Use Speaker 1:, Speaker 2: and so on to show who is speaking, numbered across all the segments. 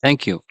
Speaker 1: Thank you.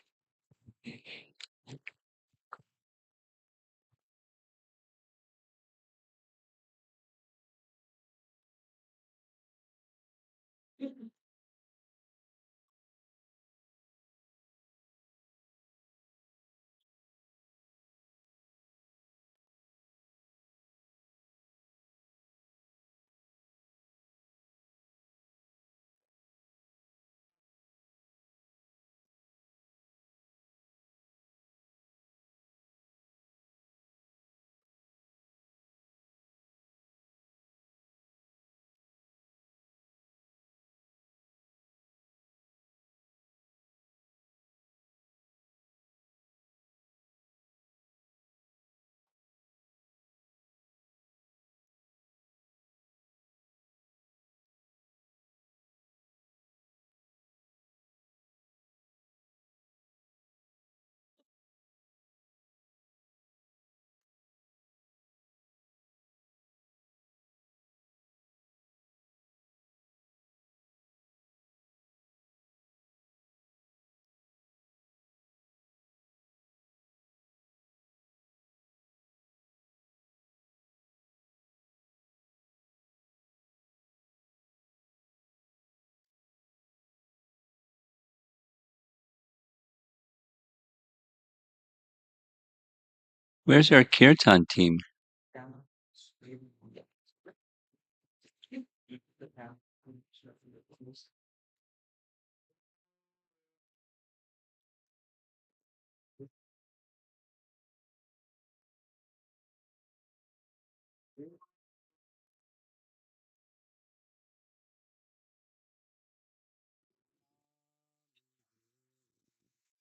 Speaker 1: Where's our kirtan team?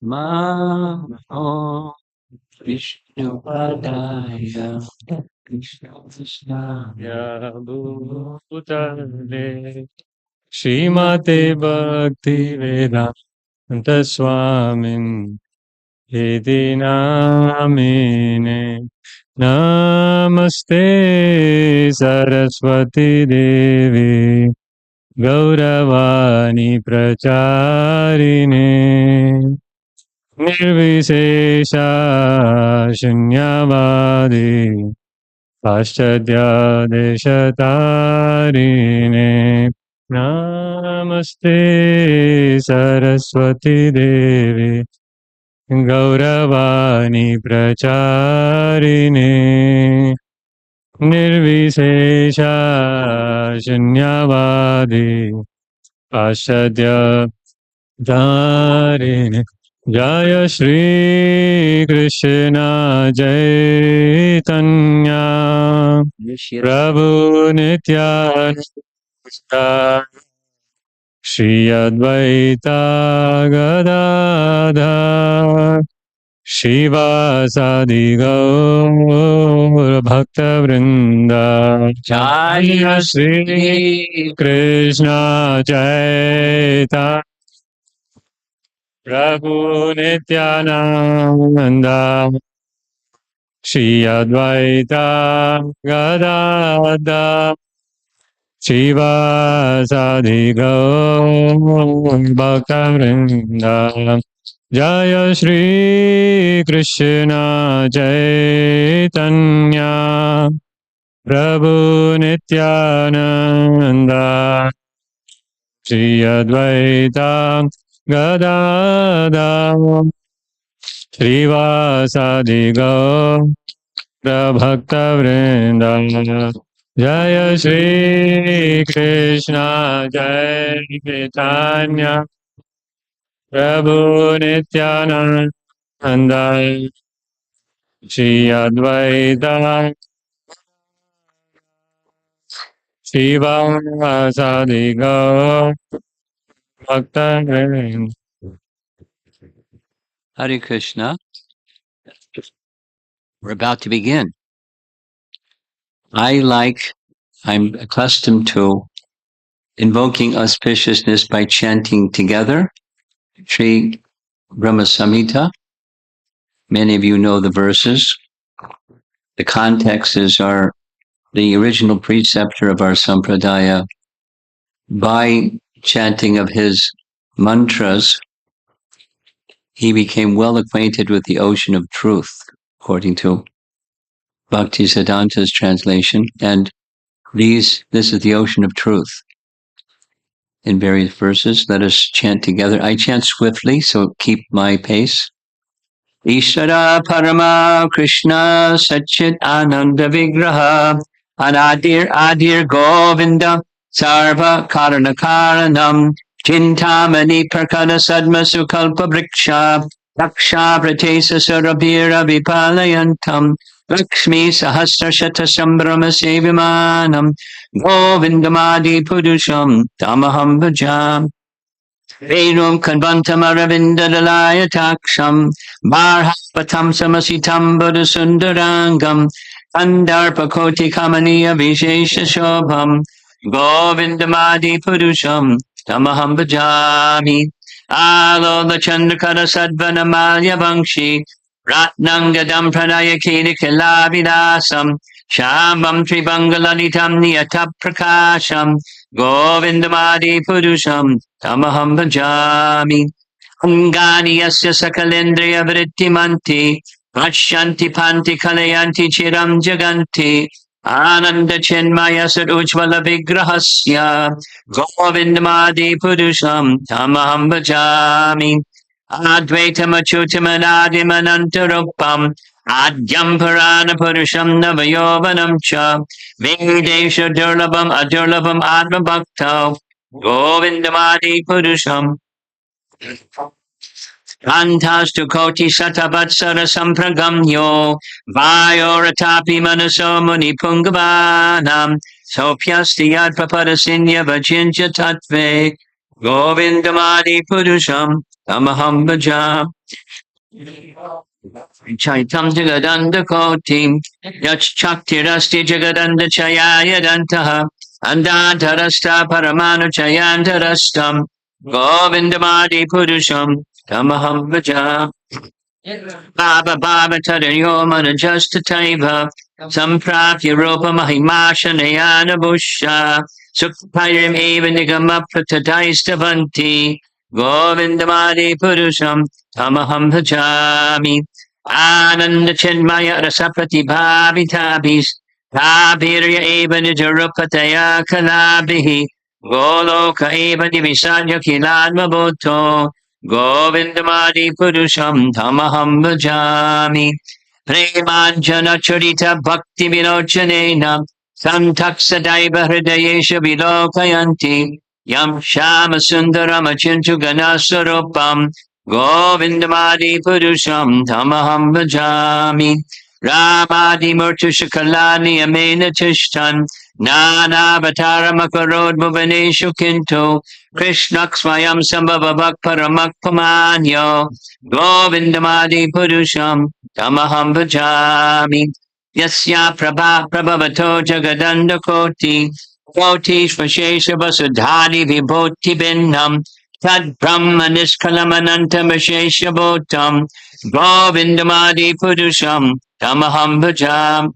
Speaker 1: Namo Vishnu Padaya Krishna Krishnaya Bhutale Srimate Bhakti Vedanta Swamin Iti Namine Namaste Saraswati Devi Gauravani Pracharine Nirvishesha Shunyavadi Paschadya Deshatarine Namaste Saraswati Devi Gauravani Pracharine Nirvishesha Shunyavadi Paschadya Dharine Jaya Shri Krishna Chaitanya Prabhu Nityananda Shri Advaita Gadadhar Shiva Sadi Gaur Bhakta Vrinda Jaya Shri Krishna Chaitanya Prabhu Nityananda Shri Advaita Gadadhar Shiva Sadi Gaur Bhakta Vrinda Jaya Shri Krishna Chaitanya Prabhu Nityananda Shri Advaita Gadadhar Srivasadi Gaura Bhakta Vrinda Jaya Shri Krishna Jaya Chaitanya Prabhu Nityananda Shri Advaita Srivasadi Gaura Bhakta Vrinda. Hare Krishna. We're about to begin. I'm accustomed to invoking auspiciousness by chanting together Sri Brahma Samhita. Many of you know the verses. The context is the original preceptor of our sampradaya, by chanting of his mantras, he became well acquainted with the ocean of truth, according to Bhaktisiddhanta's translation. And this is the ocean of truth in various verses. Let us chant together. I chant swiftly, so keep my pace. Ishvara Parama Krishna Satchit Ananda Vigraha Adir Govinda Sarva Karana Karanam Chintamani Prakana Sadma Sukalpa Briksha Laksha Pratesa Surabhira Vipalayantam Lakshmi Sahasra Shata Sambrama Sevimanam Govindamadi Purusham Tamaham Bhajam Vedum Kanvantam Aravindalaya Taksham Barhapatam Samasitam Buddhasundarangam Andarpakoti Kamaniya Vishesha Shobham Govindamadi Purusham Tamaham Bhajami Alola Chandrakara Sadvanamalya Vankshi Ratnangadam Pranayakiri Kilavidasam Shambam Tribangalalitam Niyata Prakasham Govindamadi Purusham Tamaham Bhajami Angani Yasya Sakalendriya Vrittimanti Pashanti Panti Kalayanti Chiram Jaganti Ananda Chenmaya Sat Ujvala Vigrahasya Govindamadi Purusham Tamaham Bhajami Advaitam Achutam Anadim Anantarupam Adyam Purana Purusham Navayovanam Cha Vedesha Durlabam Adurlabam Atma Bhakta Govindamadi Purusham Antastu Koti Satavatsara Sampragamyo Vayoratapi Manaso Muni Pungavanam Sopyasti Yadpapadasinya Vajinja Tatve Govindamadi Purusham Tamaham Bhajam Chaitam Jagadanda Koti Yach Chaktirasti Jagadanda Chayaya Dantaha Andantarasta Paramanu Chayantarastam Govindamadi Purusham Tamaham Bhajam Baba Baba Tadayo Manajasta Taiva Samprapya Rupa Mahimashanayana Busha Sukpayam Eva Nigamapratadaistavanti Govindamadi Purusham Tamaham Bhajami Ananda Chenmaya Rasapati Bhavitabhis Bhavirya Eva Nijarupataya Kalabihi Goloka Eva Nivisanya Kiladma Bhutto Govindamadi Purusham Tamaham Bhajami Premanjana Charita Bhakti Vinochanena Santaksadaiva Hridayesha Vilokayanti Yam Shama Sundaram Achintu Ganasarupam Govindamadi Purusham Tamaham Bhajami Ramadi Murtu Shakalani Amena Tishtan Nana Vatara Makarod Bhuvaneshu Kinto Krishna Swayam Sambhavak Paramak Pamanyo Govindamadi Purusham Tamaham Bhajami Yasya Prabha Prabhavato Jagadanda Koti Koti Svashesha Vasudhari Vibhoti Bindam Tad Brahma Niskalamanantam Ashesha Bhotam Govindamadi Purusham Tamaham Bhajam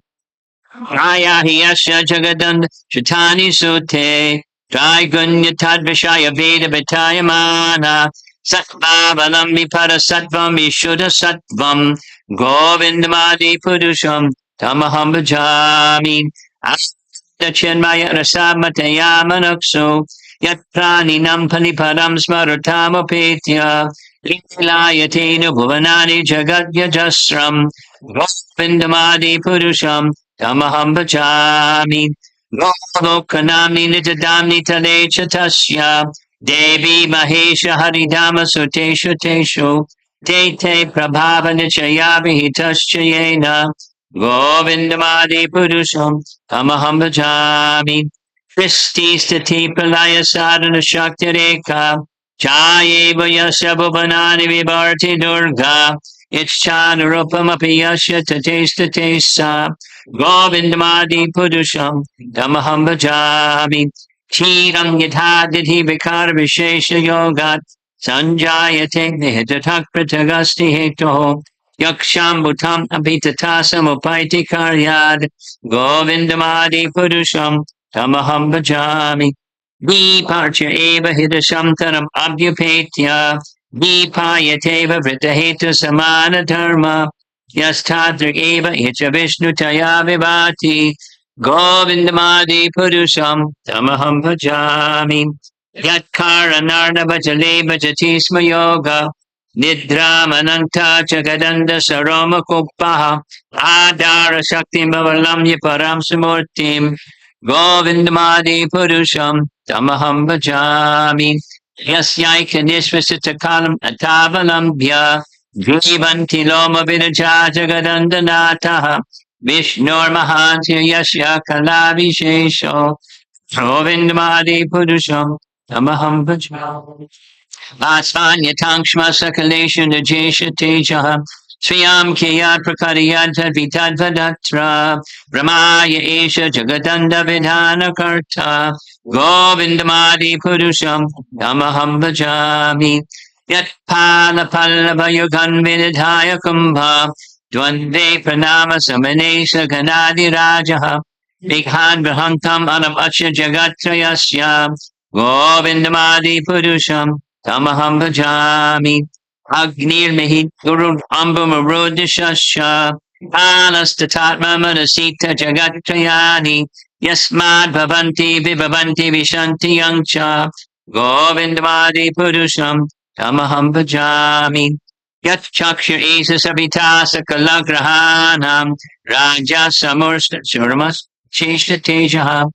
Speaker 1: Raya Hiyasya Jagadanda Shatani Sute Trigunya Tadvishaya Veda Vitayamana Sattvabalam Vipara Sattvam Vishuddha Sattvam Govindamadi Purusham Tamaham Bhajami Asta Chenmaya Rasamataya Manakso Yat Praninam Paniparam Smaratamapetya Lilayatena Bhuvanani Jagadya Jasram Govindamadi Purusham Tamaham Bhajami Golokanamni Nitadamni Talecha Tasya Devi Mahesha Haridama Suteshu Teshu Te Prabhava Nichayavi Hitaschayena Govindamadi Purusham Tamaham Bhajami Kristi Stati Pralaya Sadhana Shakti Reka Chayeva Yasya Bhuvanani Vibharti Durga Ichchanarupam Apiyasya Tatesta Tesa Govindamadi Purusham Tamaham Bhajami Chiram Yadhadidhi Vikar Vishesha Yogat Sanjayate Nihitatak Pratagasti Hekto Yaksham Bhutam Abhitatasam Upaiti Karyad Govindamadi Purusham Tamaham Bhajami Viparcha Eva Hidashamtaram Abhyupetya Dipayateva vritahetu samana dharma. Yastadrik eva icha vishnu taya vivati. Govindamadi purusham tamaham bhajami. Yatkaranarna bhajale bhajati sma yoga. Nidramananta jagadanda saroma kupaha. Adara shakti bhavalamya param samurtim. Govindamadi purusham tamaham bhajami. Yasyaika nishvasitakalam atavalambhya Jivanti loma viraja jagadandanataha Vishnur mahanti yasya kalavishesho Govindamadi purusham tamaham bhajami. Asvanyatankshma sakaleshu najesha tejaha Swayam kiyat prakariyat tadvitadvadatra Ramaya esha jagadanda vidhana karta Govindamadi purusham tamaham bhajami. Yat pala pallava yugan vidhaya kumbha Dvande pranama samanesha ganadi rajaha Bighan brahantam anavacha jagatrayasya Govindamadi purusham tamaham bhajami. Agnir mehit guru ambamarodishasya Palastatatma manasita jagatrayani Yasmad bhavanti vibhavanti vishanti yangcha Govindamadi purusham tamaham bhajami. Yat chakshur esa sabita sakalagrahanam raja samursta surmas cheshta tejaha.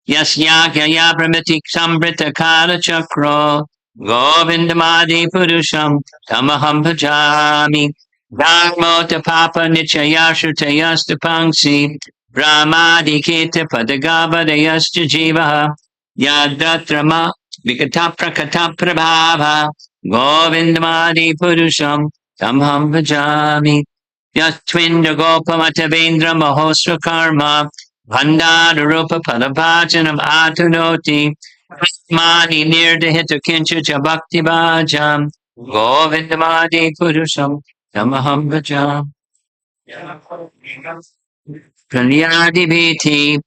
Speaker 1: Yasyagya brahmatik sambrita kala chakro Govindamadi purusham tamaham bhajami. Dharmota papa nichayashrutayasta pangsi Brahmadi kita padagavadayasta jivaha Yadatrama vikata prakata prabhava Govindamadi purusham tamaham bhajami. Yatvinda gopamatabendra mahosra karma Vandadarupa padavajanam atunoti Mani nirdahita kincha bhakti bhajam Govindamadi purusham tamaham bhajam. Kalyadi bhiti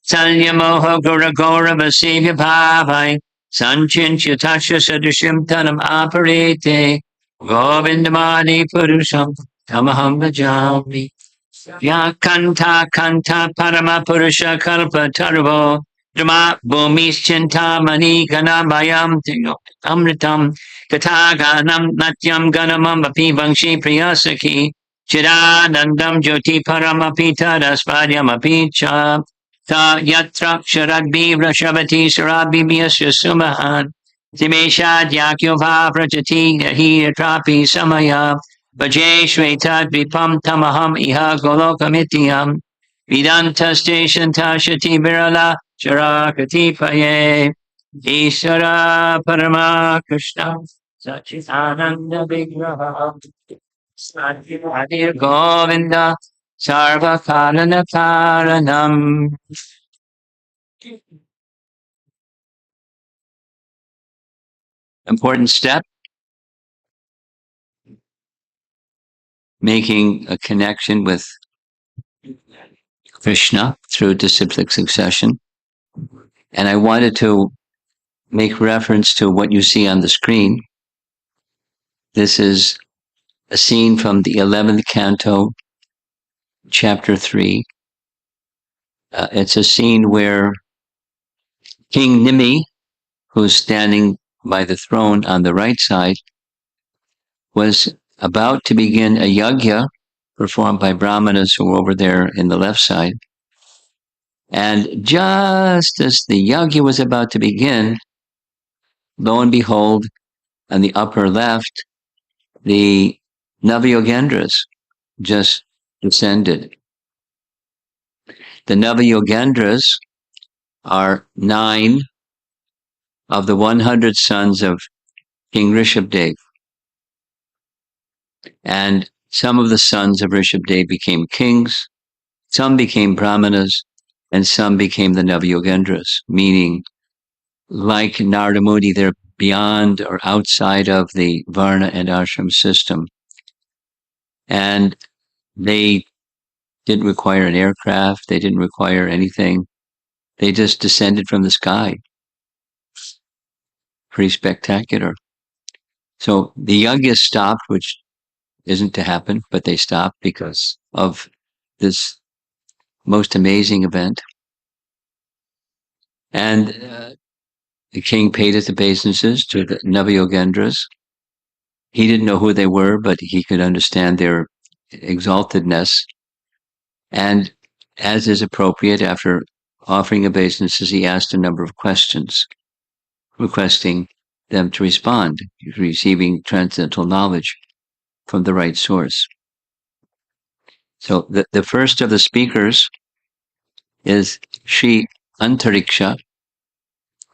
Speaker 1: salyamoha gura gora vasivya bhavai Sanchincha tasha sadishim tanam aparete Govindamadi purusham tamaham bhajami. Yakanta kanta parama purusha kalpa tarvo Dharma bhumis chintamani ganamayam amritam Kathaganam natyam ganamam api vangshi priyasaki Chidanandam jyoti paramapi tadaspadyam api cha Ta yatra sharadbi vrashavati sarabi myasya sumahan Timeshad yakyo vrajati yahi atrapi samaya Vaje Shvetad Vipam Tamaham Iha Golokamityam Vedanta Station Tashati Virala Charakati Paye Ishara Parama Krishna Sachitananda Vigraha Sadir Govinda Sarva Karana Karanam. Important step, making a connection with Krishna through disciplic succession. And I wanted to make reference to what you see on the screen. This is a scene from the 11th canto, chapter 3. It's a scene where King Nimi, who's standing by the throne on the right side, was about to begin a yajna performed by brahmanas who were over there in the left side. And just as the yajna was about to begin, lo and behold, on the upper left, the Navayogendras just descended. The Navayogendras are 9 of the 100 sons of King Rishabdev. And some of the sons of Rishabdev became kings, some became brahmanas, and some became the Navayogendras, meaning like Narada Muni, they're beyond or outside of the Varna and Ashram system. And they didn't require an aircraft, they didn't require anything. They just descended from the sky. Pretty spectacular. So the yajna stopped, which isn't to happen, but they stopped because of this most amazing event. And the king paid his obeisances to the Navayogendras. He didn't know who they were, but he could understand their exaltedness. And as is appropriate, after offering obeisances, he asked a number of questions, requesting them to respond, receiving transcendental knowledge from the right source. So the first of the speakers is Sri Antariksha.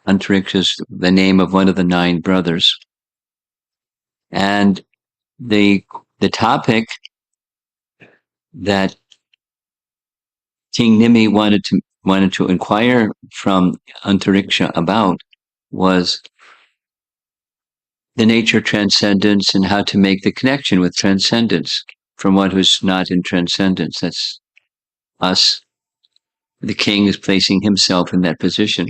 Speaker 1: Antariksha is the name of one of the 9 brothers. And the topic that King Nimi wanted to inquire from Antariksha about was the nature of transcendence and how to make the connection with transcendence from one who's not in transcendence. That's us. The king is placing himself in that position.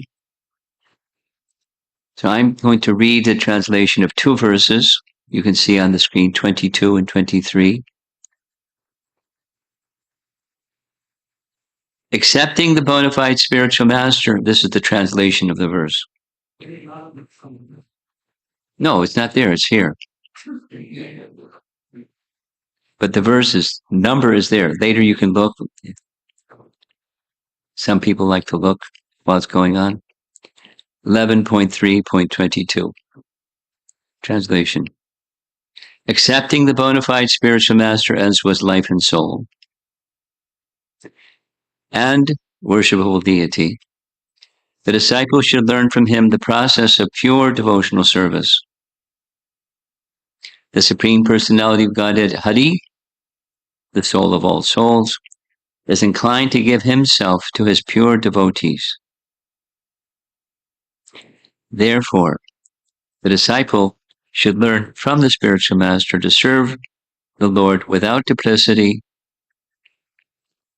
Speaker 1: So I'm going to read the translation of 2 verses. You can see on the screen 22 and 23. Accepting the bona fide spiritual master. This is the translation of the verse. No, it's not there. It's here. But the verse number is there. Later you can look. Some people like to look while it's going on. 11.3.22. Translation. Accepting the bona fide spiritual master as was life and soul and worshipable deity, the disciple should learn from him the process of pure devotional service. The Supreme Personality of Godhead, Hari, the soul of all souls, is inclined to give himself to his pure devotees. Therefore, the disciple should learn from the spiritual master to serve the Lord without duplicity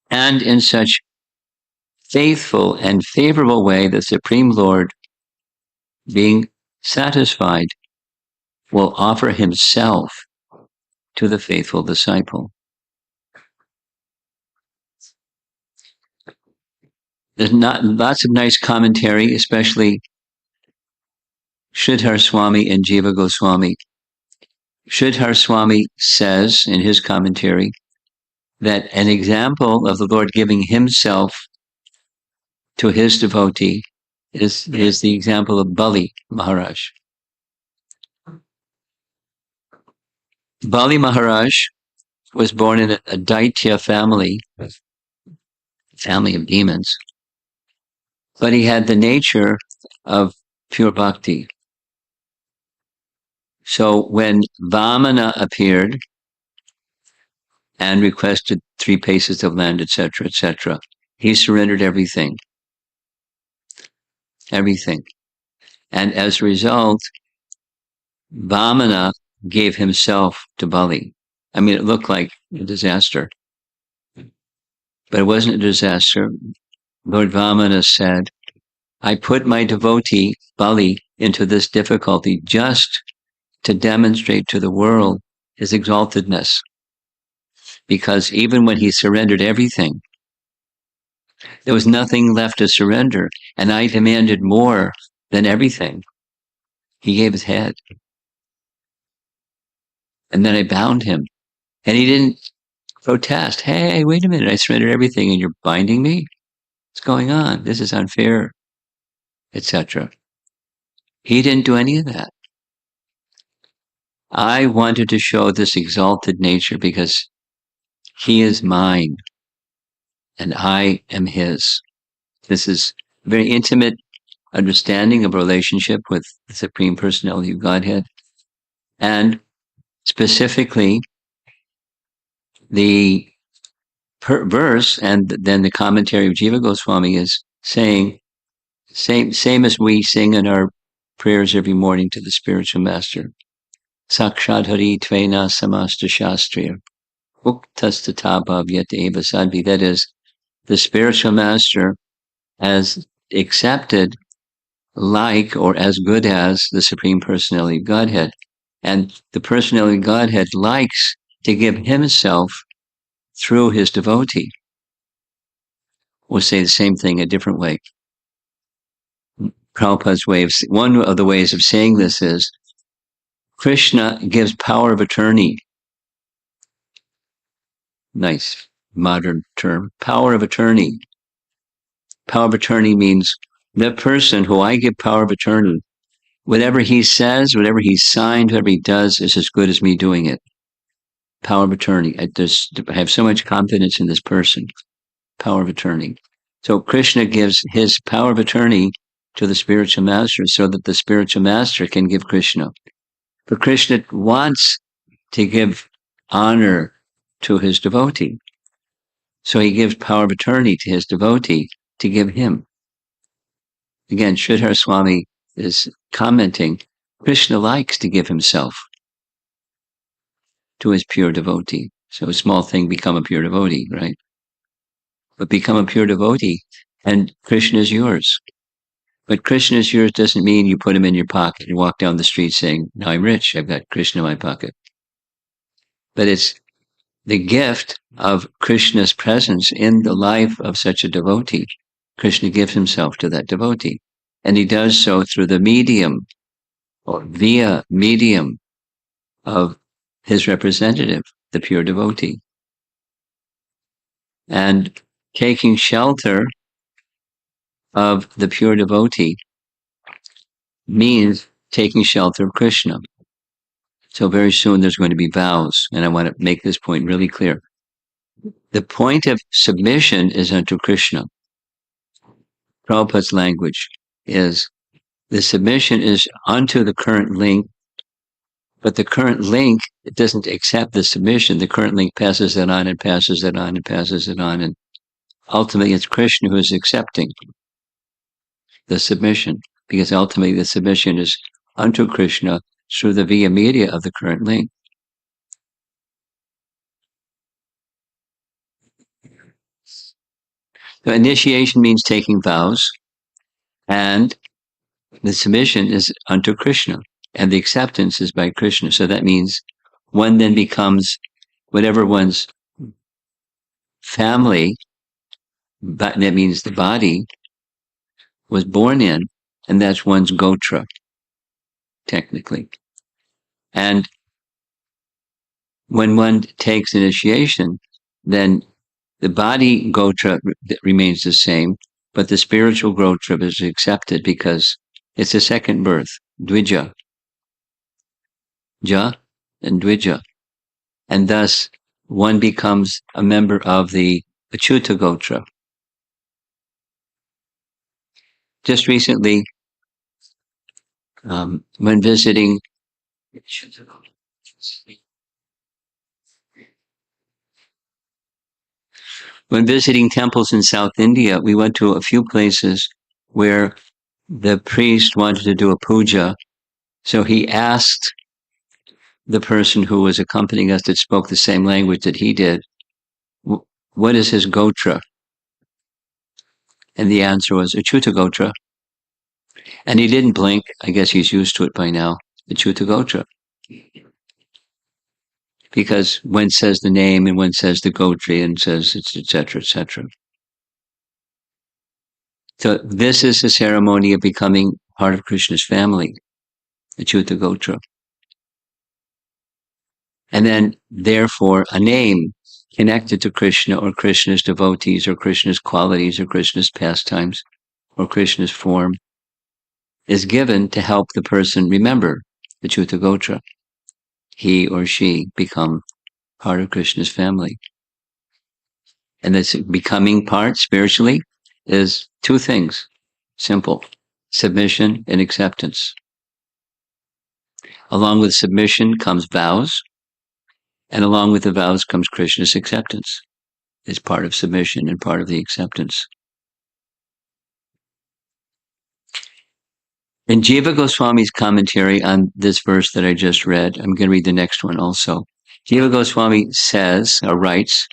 Speaker 1: and in such faithful and favorable way that the Supreme Lord, being satisfied, will offer himself to the faithful disciple. There's lots of nice commentary, especially Sridhar Swami and Jiva Goswami. Sridhar Swami says in his commentary that an example of the Lord giving himself to his devotee is the example of Bali Maharaj. Bali Maharaj was born in a Daitya family of demons, but he had the nature of pure bhakti. So when Vamana appeared and requested 3 paces of land, etc., etc., he surrendered everything. Everything. And as a result, Vamana gave himself to Bali. I mean, it looked like a disaster, but it wasn't a disaster. Lord Vamana said, I put my devotee, Bali, into this difficulty just to demonstrate to the world his exaltedness. Because even when he surrendered everything, there was nothing left to surrender. And I demanded more than everything. He gave his head. And then I bound him. And he didn't protest. Hey, wait a minute. I surrendered everything and you're binding me? What's going on? This is unfair, etc. He didn't do any of that. I wanted to show this exalted nature because he is mine and I am his. This is a very intimate understanding of relationship with the Supreme Personality of Godhead. And specifically, the verse and then the commentary of Jiva Goswami is saying, same as we sing in our prayers every morning to the spiritual master. Sakshadhari tvena samasta shastriya. Uktastata bhavyate eva sadvi. That is, the spiritual master has accepted like or as good as the Supreme Personality of Godhead. And the personality of Godhead likes to give himself through his devotee. We'll say the same thing a different way. Prabhupada's one of the ways of saying this is Krishna gives power of attorney. Nice modern term. Power of attorney. Power of attorney means the person who I give power of attorney, whatever he says, whatever he signed, whatever he does is as good as me doing it. Power of attorney. I have so much confidence in this person. Power of attorney. So Krishna gives his power of attorney to the spiritual master so that the spiritual master can give Krishna. But Krishna wants to give honor to his devotee. So he gives power of attorney to his devotee to give him. Again, Sridhar Swami is commenting, Krishna likes to give himself to his pure devotee. So a small thing, become a pure devotee, right? But become a pure devotee and Krishna is yours. But Krishna is yours doesn't mean you put him in your pocket and walk down the street saying, now I'm rich, I've got Krishna in my pocket. But it's the gift of Krishna's presence in the life of such a devotee. Krishna gives himself to that devotee. And he does so through the medium or via medium of his representative, the pure devotee. And taking shelter of the pure devotee means taking shelter of Krishna. So very soon there's going to be vows, and I want to make this point really clear. The point of submission is unto Krishna. Prabhupada's language is the submission is unto the current link, but the current link, it doesn't accept the submission. The current link passes it on and passes it on and passes it on, and ultimately it's Krishna who is accepting the submission, because ultimately the submission is unto Krishna through the via media of the current link. So initiation means taking vows, and the submission is unto Krishna, and the acceptance is by Krishna. So that means one then becomes whatever one's family, but that means the body, was born in, and that's one's gotra, technically. And when one takes initiation, then the body gotra remains the same, but the spiritual gotra is accepted because it's a second birth, dvija. Ja and dvija. And thus one becomes a member of the Achyuta gotra. Just recently, when visiting temples in South India, we went to a few places where the priest wanted to do a puja. So he asked the person who was accompanying us that spoke the same language that he did, what is his gotra? And the answer was Achyuta gotra. And he didn't blink. I guess he's used to it by now. Achyuta gotra. Because one says the name and one says the gotra and says it's etc. etc. So this is the ceremony of becoming part of Krishna's family, Achyuta gotra. And then, therefore, a name connected to Krishna or Krishna's devotees or Krishna's qualities or Krishna's pastimes or Krishna's form is given to help the person remember the Achyuta gotra. He or she become part of Krishna's family. And this becoming part spiritually is two things. Simple. Submission and acceptance. Along with submission comes vows. And along with the vows comes Krishna's acceptance. It's part of submission and part of the acceptance. In Jiva Goswami's commentary on this verse that I just read, I'm going to read the next one also. Jiva Goswami says, or writes,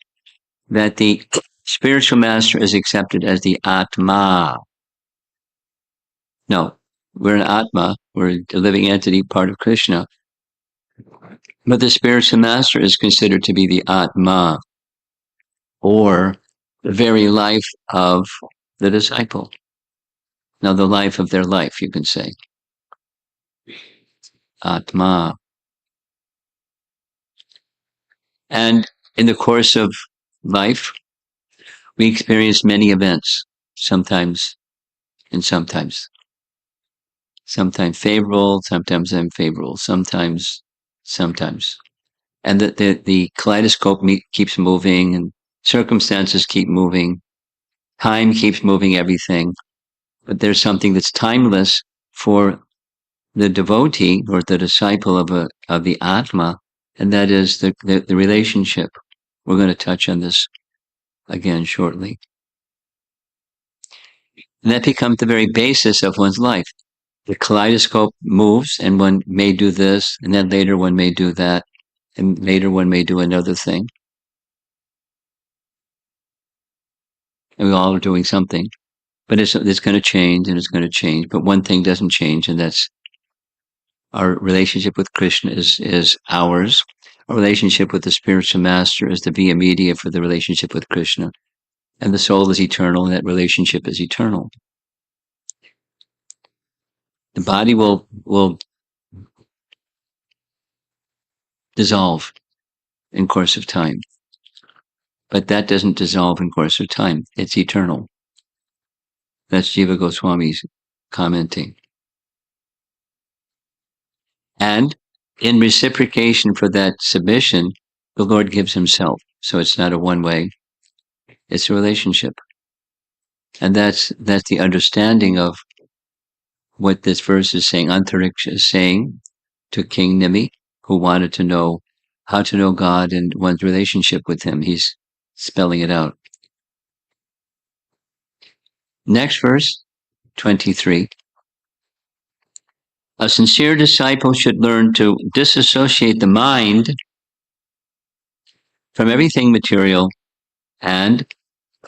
Speaker 1: that the spiritual master is accepted as the Atma. No, we're an Atma, we're a living entity, part of Krishna. But the spiritual master is considered to be the Atma, or the very life of the disciple. Now, the life of their life, you can say. Atma. And in the course of life, we experience many events, sometimes and sometimes. Sometimes favorable, sometimes unfavorable, sometimes. And the kaleidoscope keeps moving, and circumstances keep moving. Time keeps moving everything. But there's something that's timeless for the devotee or the disciple of the Atma, and that is the relationship. We're going to touch on this again shortly. And that becomes the very basis of one's life. The kaleidoscope moves, and one may do this, and then later one may do that, and later one may do another thing. And we all are doing something. But it's going to change, and it's going to change. But one thing doesn't change, and that's our relationship with Krishna is ours. Our relationship with the spiritual master is the via media for the relationship with Krishna. And the soul is eternal, and that relationship is eternal. The body will dissolve in course of time. But that doesn't dissolve in course of time. It's eternal. That's Jiva Goswami's commenting. And in reciprocation for that submission, the Lord gives himself. So it's not a one way, it's a relationship. And that's the understanding of what this verse is saying. Antariksha is saying to King Nimi, who wanted to know how to know God and one's relationship with him. He's spelling it out. Next verse, 23. A sincere disciple should learn to disassociate the mind from everything material and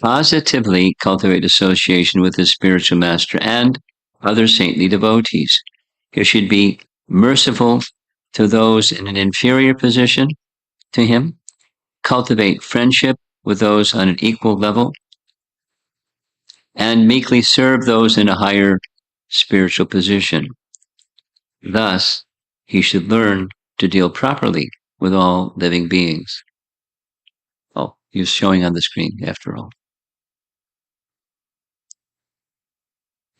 Speaker 1: positively cultivate association with his spiritual master and other saintly devotees. He should be merciful to those in an inferior position to him, cultivate friendship with those on an equal level, and meekly serve those in a higher spiritual position. Thus, he should learn to deal properly with all living beings. Oh, he's showing on the screen after all.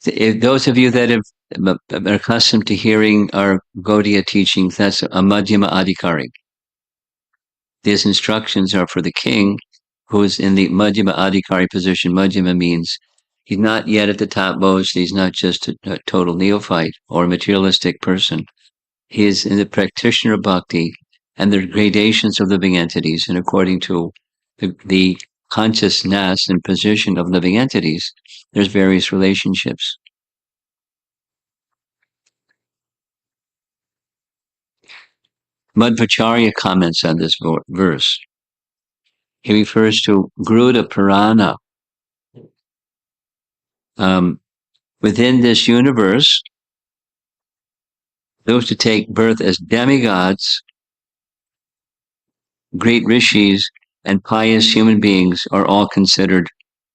Speaker 1: If those of you that are accustomed to hearing our Gaudiya teachings, that's a Madhyama Adhikari. These instructions are for the king who is in the Madhyama Adhikari position. Madhyama means he's not yet at the topmost, he's not just a total neophyte or a materialistic person. He is in the practitioner of bhakti, and there are gradations of living entities, and according to the consciousness and position of living entities, there's various relationships. Madhvacharya comments on this verse. He refers to Garuda Purana. Within this universe, those who take birth as demigods, great rishis, and pious human beings are all considered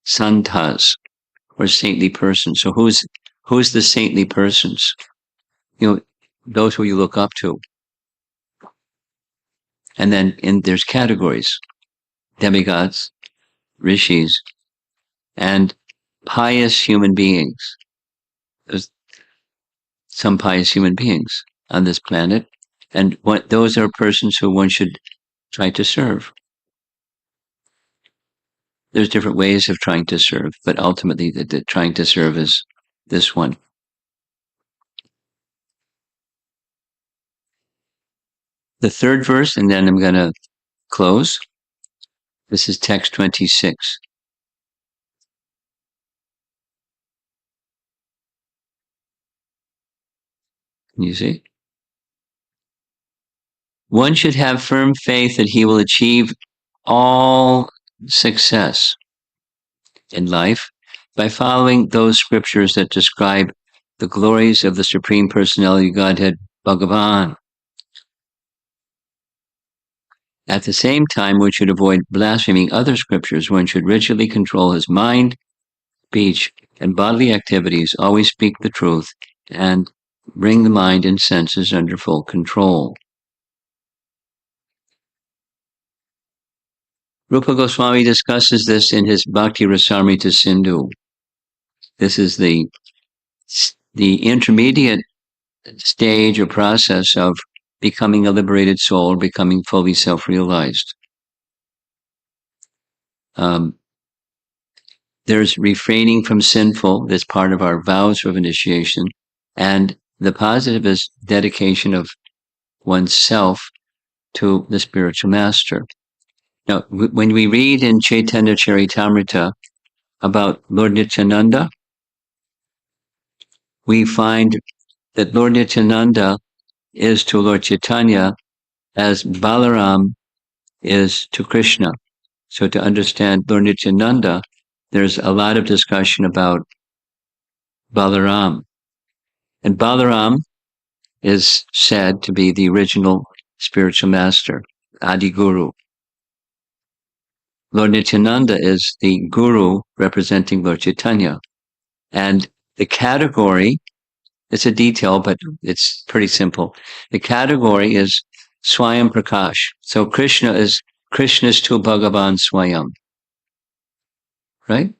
Speaker 1: santas, or saintly persons. So who's the saintly persons? Those who you look up to. And then there's categories: demigods, rishis, and pious human beings. There's some pious human beings on this planet, and those are persons who one should try to serve. There's different ways of trying to serve, but ultimately the trying to serve is this one. The third verse, and then I'm going to close. This is text 26. Can you see? One should have firm faith that he will achieve all success in life by following those scriptures that describe the glories of the Supreme Personality of Godhead, Bhagavan. At the same time, one should avoid blaspheming other scriptures. One should rigidly control his mind, speech, and bodily activities, always speak the truth, and bring the mind and senses under full control. Rupa Goswami discusses this in his Bhakti Rasamrita Sindhu. This is the intermediate stage or process of becoming a liberated soul, becoming fully self-realized. There's refraining from sinful, that's part of our vows of initiation, and the positive is dedication of oneself to the spiritual master. Now, when we read in Chaitanya Charitamrita about Lord Nityananda, we find that Lord Nityananda is to Lord Chaitanya as Balaram is to Krishna. So to understand Lord Nityananda, there's a lot of discussion about Balaram. And Balaram is said to be the original spiritual master, Adi Guru. Lord Nityananda is the guru representing Lord Chaitanya. And the category, it's a detail, but it's pretty simple. The category is Swayam Prakash. So Krishna is to Bhagavan Swayam. Right?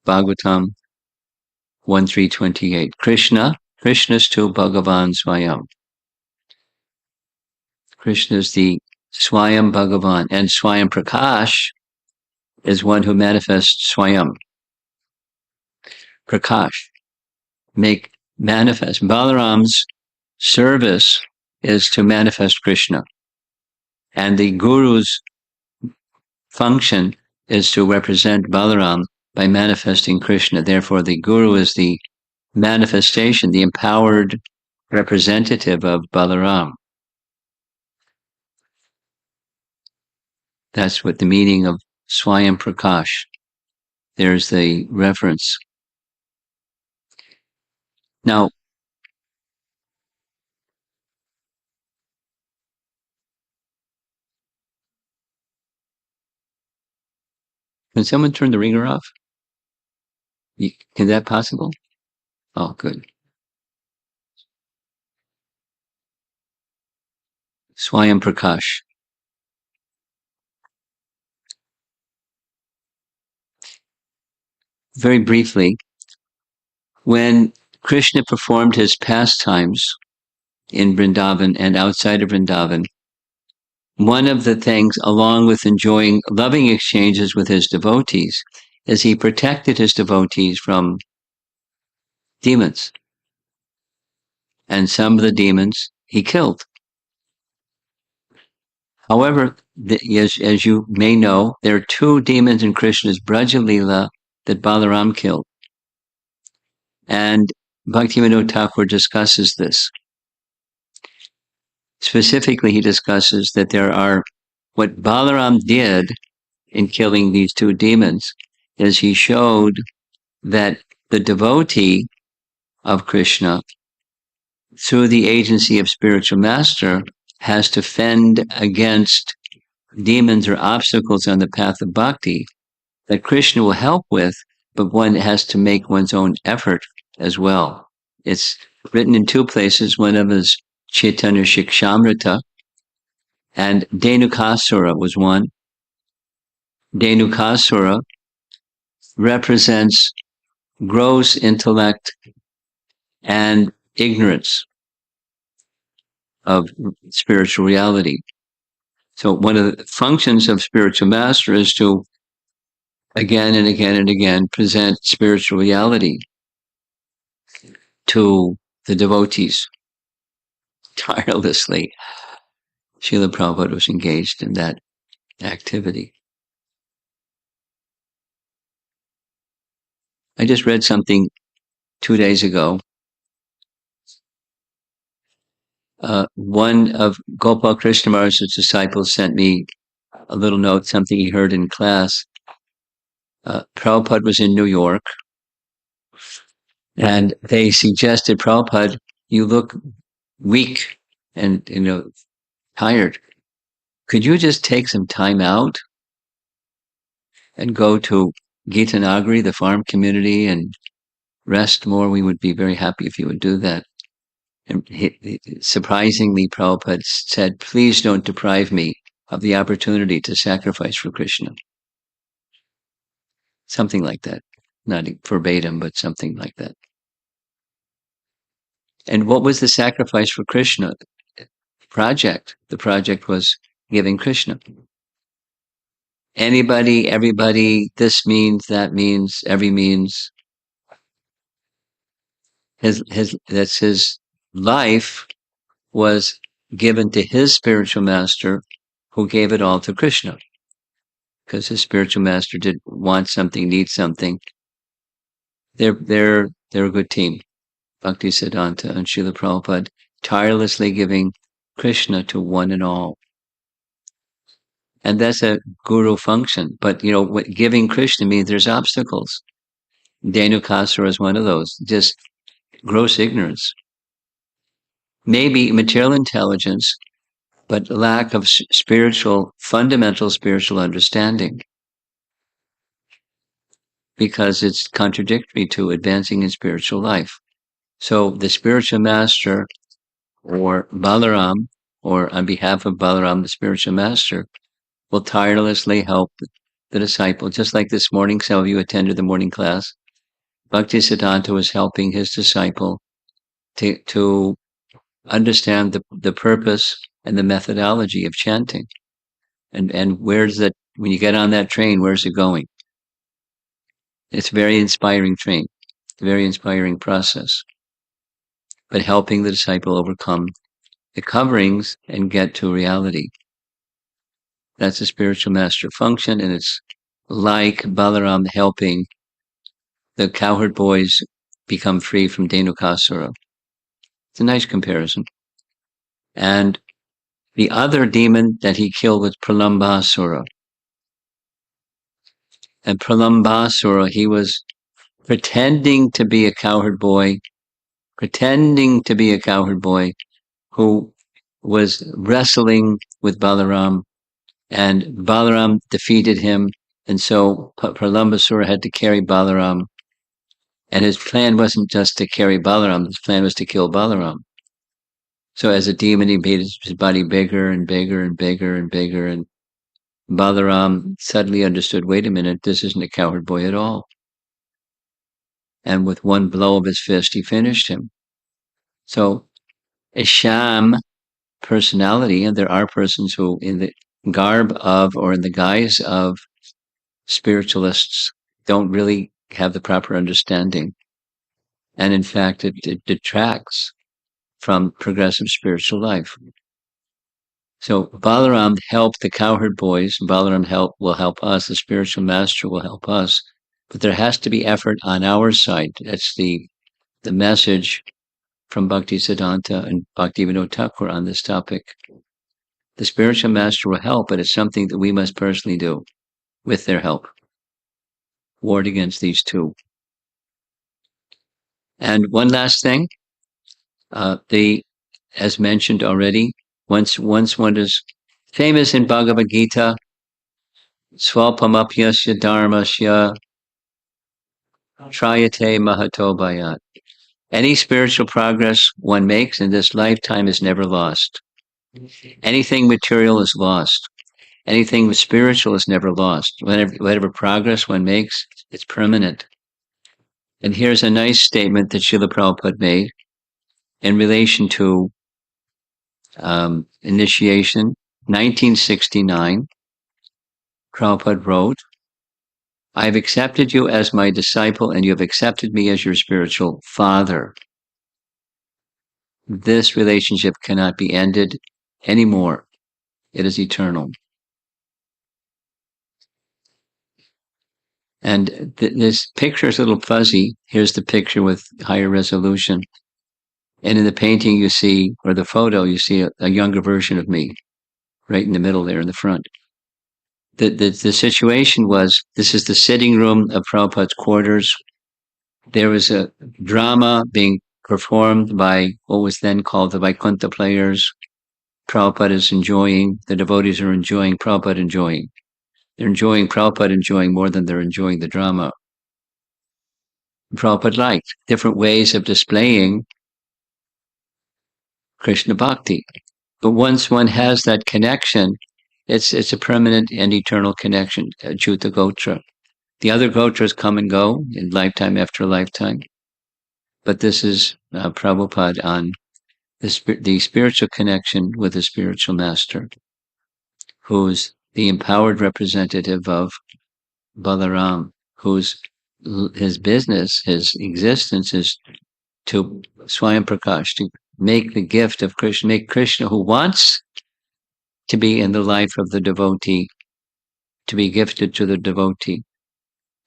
Speaker 1: Bhagavatam 1.3.28. Krishna's to Bhagavan Swayam. Krishna is the Swayam Bhagavan. And Swayam Prakash is one who manifests Swayam. Prakash. Make manifest. Balaram's service is to manifest Krishna. And the Guru's function is to represent Balaram by manifesting Krishna. Therefore, the Guru is the manifestation, the empowered representative of Balaram. That's what the meaning of Swayam Prakash. There's the reference. Now, can someone turn the ringer off? Is that possible? Oh, good. Swayam Prakash. Very briefly, when Krishna performed his pastimes in Vrindavan and outside of Vrindavan, one of the things, along with enjoying loving exchanges with his devotees, is he protected his devotees from demons. And some of the demons he killed. However, as you may know, there are two demons in Krishna's Braja Leela that Balaram killed. And Bhaktivinoda Thakur discusses this. Specifically, he discusses that there are, what Balaram did in killing these two demons is he showed that the devotee of Krishna, through the agency of spiritual master, has to fend against demons or obstacles on the path of bhakti that Krishna will help with, but one has to make one's own effort as well. It's written in two places. One of them is Chaitanya Shikshamrita, and Dhenukasura was one. Dhenukasura represents gross intellect and ignorance of spiritual reality. So one of the functions of spiritual master is to again and again and again present spiritual reality to the devotees tirelessly. Srila Prabhupada was engaged in that activity. I just read something 2 days ago. One of Gopal Krishna Maharaj's disciples sent me a little note, something he heard in class. Prabhupada was in New York, and they suggested, Prabhupada, you look weak and tired. could you just take some time out and go to Gita Nagari, the farm community, and rest more? We would be very happy if you would do that. And surprisingly, Prabhupada said, please don't deprive me of the opportunity to sacrifice for Krishna. Something like that. Not verbatim, but something like that. And what was the sacrifice for Krishna project? The project was giving Krishna. Anybody, everybody, this means, that means, every means. That's his life was given to his spiritual master, who gave it all to Krishna. Because his spiritual master did want something, need something. They're a good team. Bhakti Siddhanta and Srila Prabhupada tirelessly giving Krishna to one and all. And that's a guru function. But, what giving Krishna means there's obstacles. Dhenukasura is one of those. Just gross ignorance. Maybe material intelligence, but lack of fundamental spiritual understanding. Because it's contradictory to advancing in spiritual life. So the spiritual master, or Balaram, or on behalf of Balaram, the spiritual master, will tirelessly help the disciple. Just like this morning, some of you attended the morning class. Bhaktisiddhanta was helping his disciple to understand the purpose and the methodology of chanting. And where's that, when you get on that train, where's it going? It's a very inspiring train, a very inspiring process. But helping the disciple overcome the coverings and get to reality. That's a spiritual master function, and it's like Balaram helping the cowherd boys become free from Dhenukasura. It's a nice comparison. And the other demon that he killed was Pralambasura. And Pralambasura, he was pretending to be a cowherd boy who was wrestling with Balaram, and Balaram defeated him, and so Pralambasura had to carry Balaram. And his plan wasn't just to carry Balaram, his plan was to kill Balaram. So as a demon, he made his body bigger and bigger and bigger and bigger, and Balaram suddenly understood, wait a minute, this isn't a cowherd boy at all. And with one blow of his fist, he finished him. So a sham personality, and there are persons who, in the garb of or in the guise of spiritualists, don't really have the proper understanding. And in fact, it detracts from progressive spiritual life. So Balaram helped the cowherd boys. Balaram will help us. The spiritual master will help us. But there has to be effort on our side. That's the message from Bhakti Siddhanta and Bhaktivinoda Thakur on this topic. The spiritual master will help, but it's something that we must personally do with their help. Ward against these two. And one last thing, as mentioned already, once one is famous in Bhagavad Gita, Swalpamapyasya dharmasya trayate mahato bhayat. Any spiritual progress one makes in this lifetime is never lost. Anything material is lost. Anything spiritual is never lost. Whatever progress one makes, it's permanent. And here's a nice statement that Srila Prabhupada made in relation to initiation. 1969, Prabhupada wrote, I have accepted you as my disciple, and you have accepted me as your spiritual father. This relationship cannot be ended anymore. It is eternal. And this picture is a little fuzzy. Here's the picture with higher resolution. And in the painting you see, or the photo, you see a younger version of me, right in the middle there in the front. The situation was, this is the sitting room of Prabhupada's quarters. There was a drama being performed by what was then called the Vaikuntha players. Prabhupada is enjoying, the devotees are enjoying, Prabhupada enjoying. They're enjoying Prabhupada enjoying more than they're enjoying the drama. Prabhupada liked different ways of displaying Krishna Bhakti. But once one has that connection, it's a permanent and eternal connection, Juta Gotra. The other Gotras come and go in lifetime after lifetime. But this is Prabhupada on the spiritual connection with the spiritual master, who's the empowered representative of Balaram, whose his business, his existence is to Swayam Prakash, to make the gift of Krishna, make Krishna, who wants to be in the life of the devotee, to be gifted to the devotee.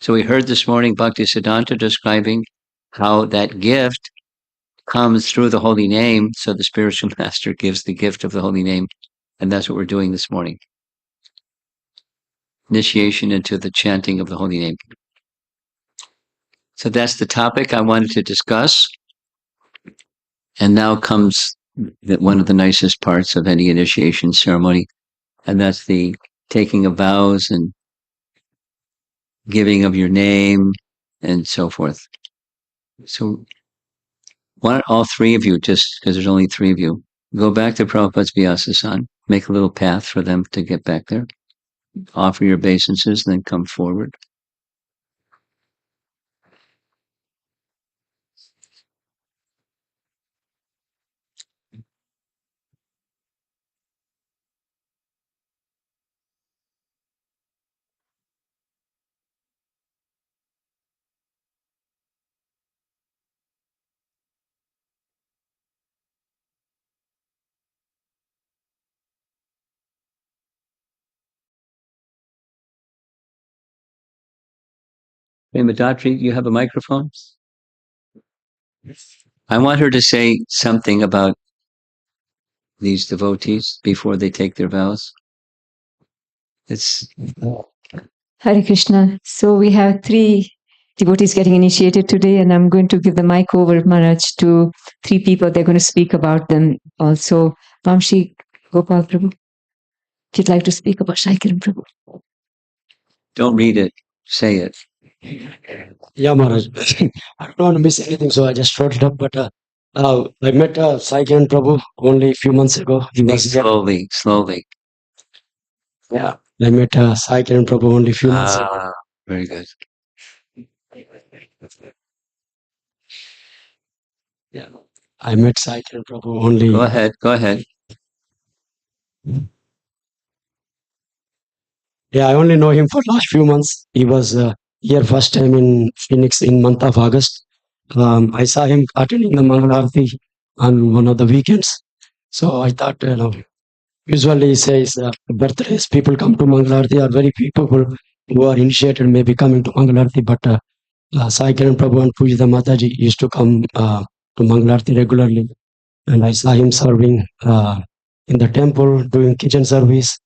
Speaker 1: So we heard this morning Bhakti Siddhanta describing how that gift comes through the holy name. So the spiritual master gives the gift of the holy name. And that's what we're doing this morning. Initiation into the chanting of the holy name. So that's the topic I wanted to discuss. And now comes one of the nicest parts of any initiation ceremony, and that's the taking of vows and giving of your name and so forth. So why don't all three of you, just because there's only three of you, go back to Prabhupada's Vyasasan, make a little path for them to get back there, offer your obeisances, then come forward. Hey, Madatri, you have a microphone? I want her to say something about these devotees before they take their vows. It's
Speaker 2: Hare Krishna. So we have three devotees getting initiated today, and I'm going to give the mic over, Maharaj, to three people. They're going to speak about them also. Vamshi Gopal Prabhu, if you'd like to speak about Shaikiram Prabhu.
Speaker 1: Don't read it, say it.
Speaker 3: Yeah, Maharaj. I don't want to miss anything, so I just wrote it up. But I met Sai Kiran Prabhu only a few months ago. He
Speaker 1: Speak
Speaker 3: was here.
Speaker 1: slowly.
Speaker 3: Yeah, I met Sai Kiran Prabhu only a few months ago.
Speaker 1: Very good.
Speaker 3: Yeah, I met Sai Kiran Prabhu only.
Speaker 1: Go ahead.
Speaker 3: Yeah, I only know him for last few months. He was here first time in Phoenix in month of August. I saw him attending the Mangalarti on one of the weekends. So I thought, usually he says birthdays, people come to Mangalarti, are very few people who are initiated may be coming to Mangalarti, but Sai Kiran Prabhu and Pujita Mataji used to come to Mangalarti regularly. And I saw him serving in the temple, doing kitchen service.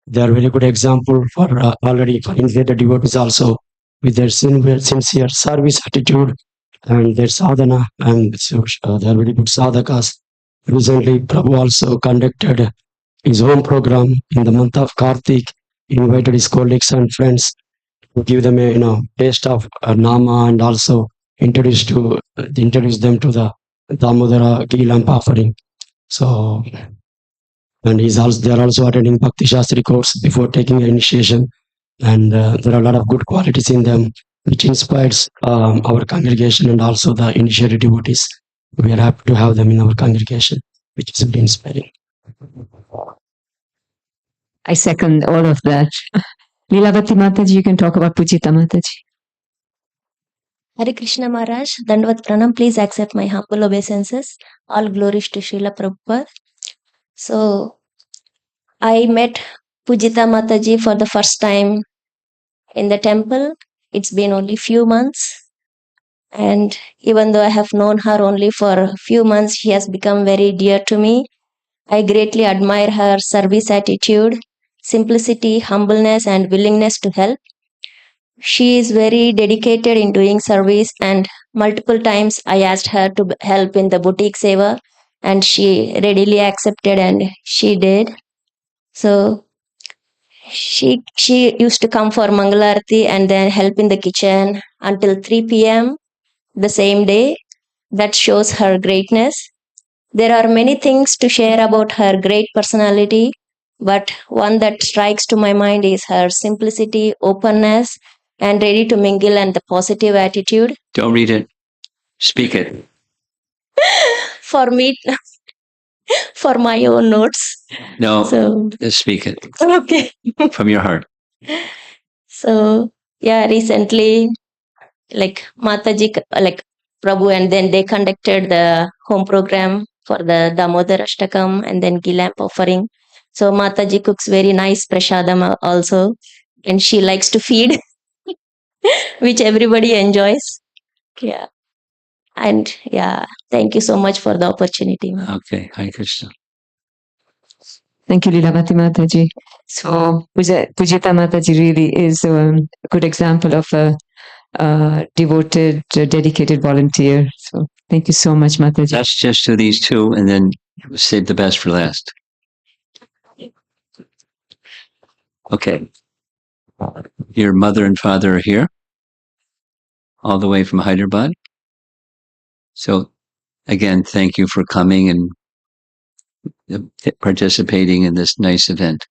Speaker 3: They are very good example for already for initiated devotees also, with their sincere service attitude and their sadhana, and so they are very good sadhakas. Recently, Prabhu also conducted his own program in the month of Kartik. He invited his colleagues and friends to give them a taste of Nama, and also introduce them to the Damodara ghee lamp offering. So, and they are also attending Bhakti Shastri course before taking initiation, and there are a lot of good qualities in them, which inspires our congregation and also the initiated devotees. We are happy to have them in our congregation, which is really inspiring.
Speaker 2: I second all of that. Leelavati Mataji, you can talk about Pujita Mataji.
Speaker 4: Hare Krishna Maharaj, Dandavat Pranam, please accept my humble obeisances. All glories to Srila Prabhupada. So, I met Pujita Mataji for the first time in the temple. It's been only few months. And even though I have known her only for a few months, she has become very dear to me. I greatly admire her service attitude, simplicity, humbleness, and willingness to help. She is very dedicated in doing service, and multiple times I asked her to help in the boutique seva. and she readily accepted and she did. So she used to come for Mangalarti and then help in the kitchen until 3 p.m. the same day. That shows her greatness. There are many things to share about her great personality, but one that strikes to my mind is her simplicity, openness, and ready to mingle and the positive attitude.
Speaker 1: Don't read it. Speak it.
Speaker 4: For me, for my own notes.
Speaker 1: No,
Speaker 4: So,
Speaker 1: just speak it
Speaker 4: okay.
Speaker 1: from your heart.
Speaker 4: So, yeah, recently, like Mataji, like Prabhu, and then they conducted the home program for the Damodar Ashtakam and then Gilamp offering. So Mataji cooks very nice prasadam also, and she likes to feed, which everybody enjoys. Yeah. And yeah, thank you so much for the opportunity.
Speaker 1: Okay, Hare Krishna.
Speaker 2: Thank you, Leelavati Mataji. So, Pujita Mataji really is a good example of a devoted, dedicated volunteer. So, thank you so much, Mataji.
Speaker 1: That's just to these two, and then save the best for last. Okay. Your mother and father are here, all the way from Hyderabad. So, again, thank you for coming and participating in this nice event.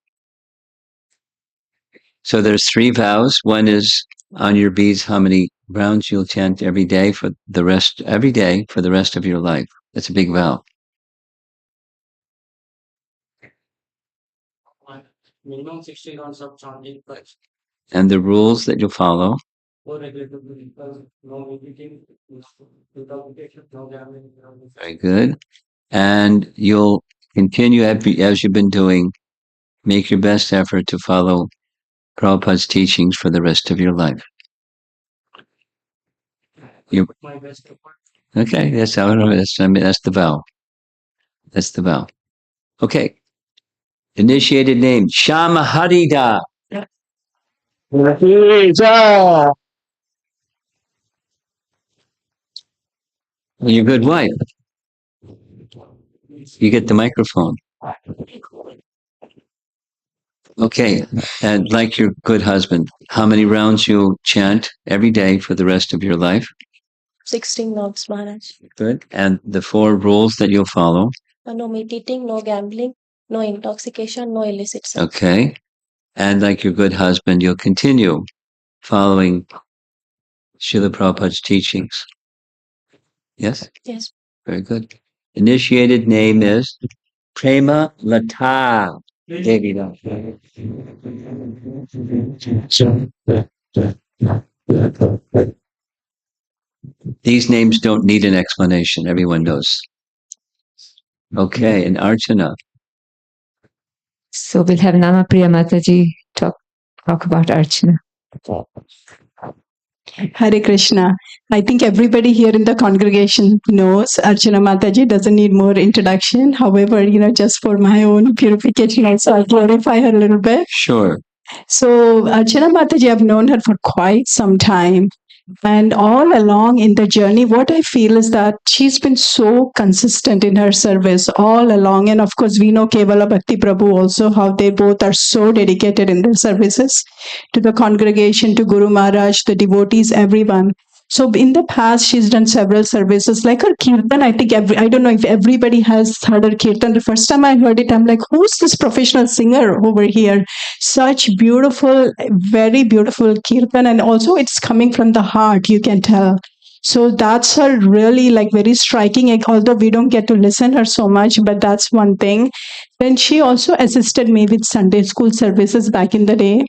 Speaker 1: So there's 3 vows. One is on your beads, how many rounds you'll chant every day for the rest of your life. That's a big vow.
Speaker 3: Minimum 60 rounds of chanting first.
Speaker 1: And the rules that you'll follow.
Speaker 3: No regulated vehicles, no eating, without vacation, no gambling.
Speaker 1: Very good. And you'll continue as you've been doing, make your best effort to follow Prabhupada's teachings for the rest of your life.
Speaker 3: My best effort.
Speaker 1: Okay, that's how that's the vow. That's the vow. Okay. Initiated name, Shama Harida. Your good wife. You get the microphone. Okay, and like your good husband, how many rounds you chant every day for the rest of your life?
Speaker 4: 16 notes, Maharaj.
Speaker 1: Good. And the 4 rules that you'll follow.
Speaker 4: No meat eating, no gambling, no intoxication, no illicit sex.
Speaker 1: Okay. And like your good husband, you'll continue following Srila Prabhupada's teachings. Yes?
Speaker 4: Yes.
Speaker 1: Very good. Initiated name is Prema Lata. Devi. These names don't need an explanation. Everyone knows. Okay, and Archana.
Speaker 2: So, we'll have Namapriya Mataji talk about Archana.
Speaker 5: Hare Krishna. I think everybody here in the congregation knows Archana Mataji doesn't need more introduction. However, just for my own purification, also I'll glorify her a little bit.
Speaker 1: Sure.
Speaker 5: So Archana Mataji, I've known her for quite some time. And all along in the journey, what I feel is that she's been so consistent in her service all along. And of course, we know Kevala Bhakti Prabhu also, how they both are so dedicated in their services to the congregation, to Guru Maharaj, the devotees, everyone. So in the past, she's done several services, like her kirtan. I think I don't know if everybody has heard her kirtan. The first time I heard it, I'm like, who's this professional singer over here? Such beautiful, very beautiful kirtan, and also it's coming from the heart, you can tell. So that's her really like very striking, although we don't get to listen her so much, but that's one thing. Then she also assisted me with Sunday school services back in the day.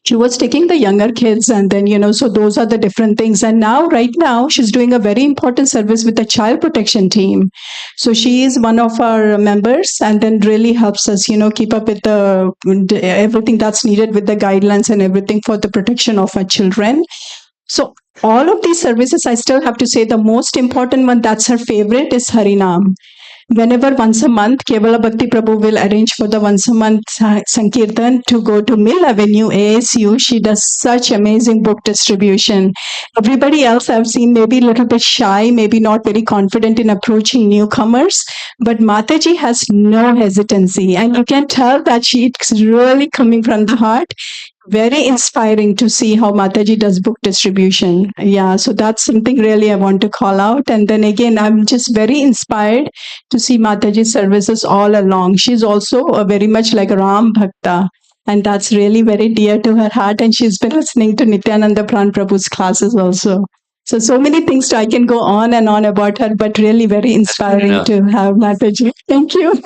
Speaker 5: She was taking the younger kids, and then, so those are the different things. And right now, she's doing a very important service with the child protection team. So she is one of our members and then really helps us, keep up with everything that's needed with the guidelines and everything for the protection of our children. So all of these services, I still have to say the most important one, that's her favorite, is Harinam. whenever once a month, Kevala Bhakti Prabhu will arrange for the once a month Sankirtan to go to Mill Avenue, ASU. She does such amazing book distribution. Everybody else I've seen maybe a little bit shy, maybe not very confident in approaching newcomers, but Mataji has no hesitancy, and you can tell that she's really coming from the heart. Very inspiring to see how Mataji does book distribution. Yeah, so that's something really I want to call out. And then again, I'm just very inspired to see Mataji's services all along. She's also very much like a Ram Bhakta. And that's really very dear to her heart. And she's been listening to Nityananda Pran Prabhu's classes also. So many things I can go on and on about her, but really very inspiring
Speaker 1: enough.
Speaker 5: to have Mataji. Thank you.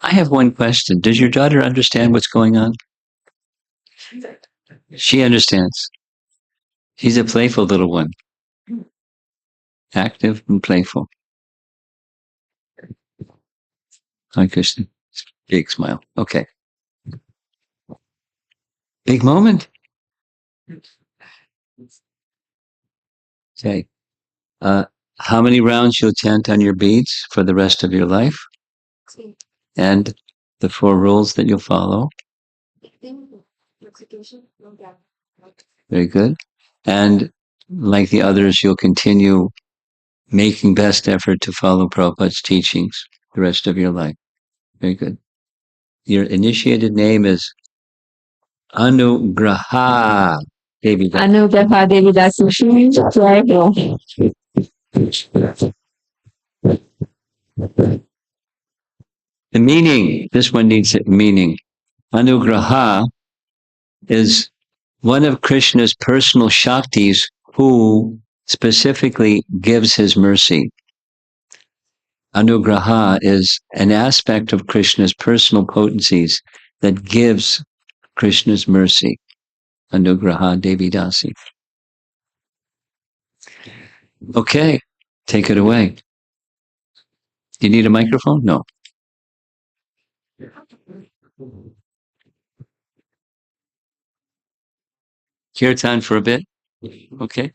Speaker 1: I have one question. Does your daughter understand what's going on? She understands. She's a playful little one. Active and playful. Hi, Krishna. Big smile. Okay. Big moment. Okay. How many rounds you'll chant on your beads for the rest of your life? And the 4 rules that you'll follow. Very good. And like the others, you'll continue making best effort to follow Prabhupada's teachings the rest of your life. Very good. Your initiated name is Anugraha Devi.
Speaker 2: Anugraha Devi Dasi. Jai Ho.
Speaker 1: The meaning, this one needs a meaning. Anugraha is one of Krishna's personal Shaktis who specifically gives his mercy. Anugraha is an aspect of Krishna's personal potencies that gives Krishna's mercy. Anugraha Devi Dasi. Okay, take it away. You need a microphone? No. Kirtan for a bit? Okay.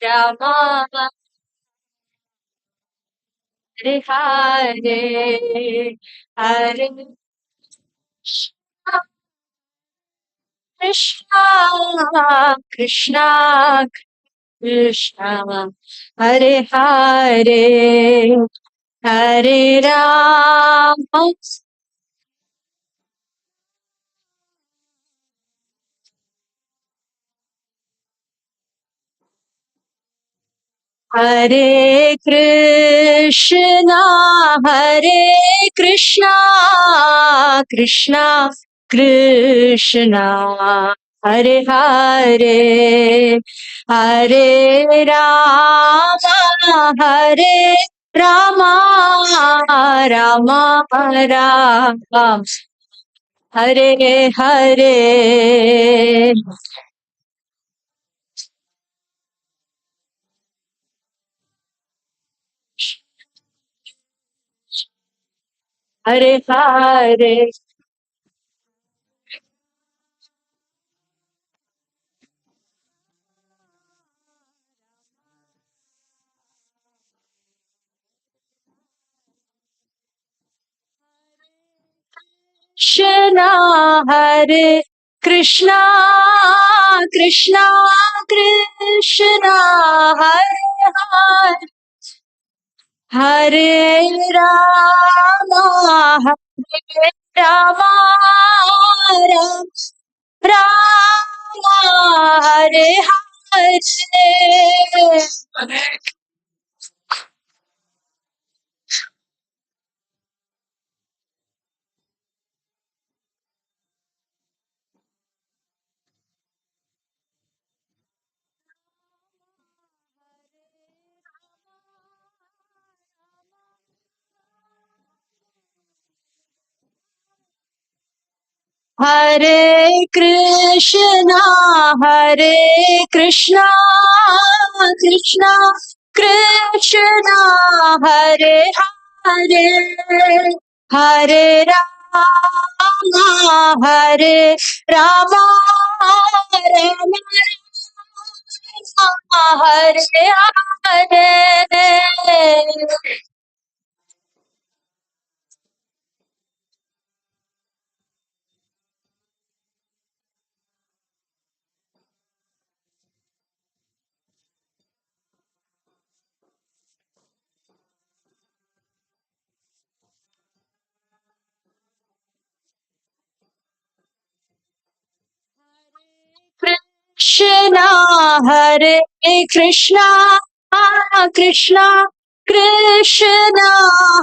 Speaker 6: Rama, Hare Hare, Hare Krishna, Krishna, Krishna, Hare Hare, Hare Rama, Hare Krishna, Hare Krishna, Krishna, Krishna, Hare Hare, Hare Rama, Hare Rama, Rama Rama, Hare Hare. Hare Hare, Krishna Hare Krishna, Krishna Krishna Hare Hare, Hare Rama, Hare Rama, Rama Hare Hare. Hare Krishna, Krishna Krishna, Hare Hare, Hare Rama, Hare Rama, Rama Rama, Hare Hare. Krishna, Hare Krishna, Krishna Krishna,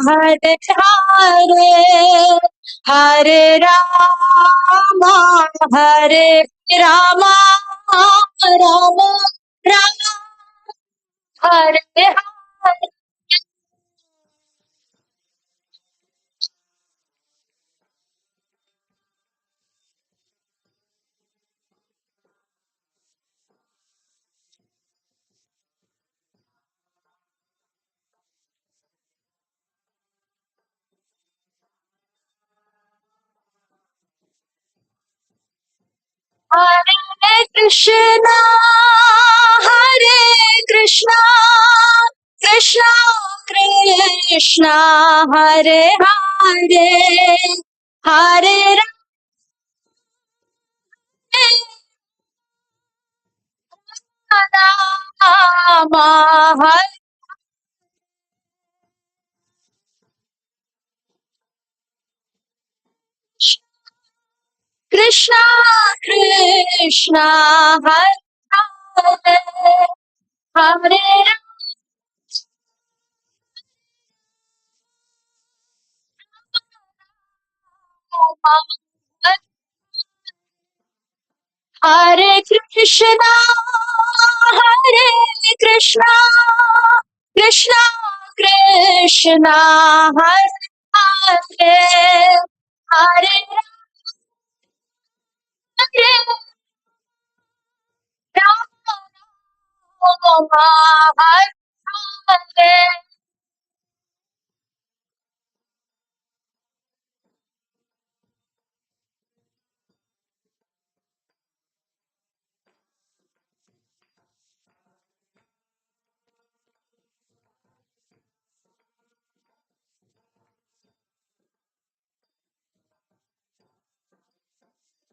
Speaker 6: Hare Hare, Hare Rama, Hare Rama, Rama Rama, Hare Hare. Hare Krishna, Hare Krishna, Krishna Krishna, Hare Hare, Hare Rama, Hare Krishna, Krishna, Hare Hare, Hare Rama, Hare Krishna, Hare Krishna, Krishna Krishna, Hare Hare, Hare Rama, Hare Hare.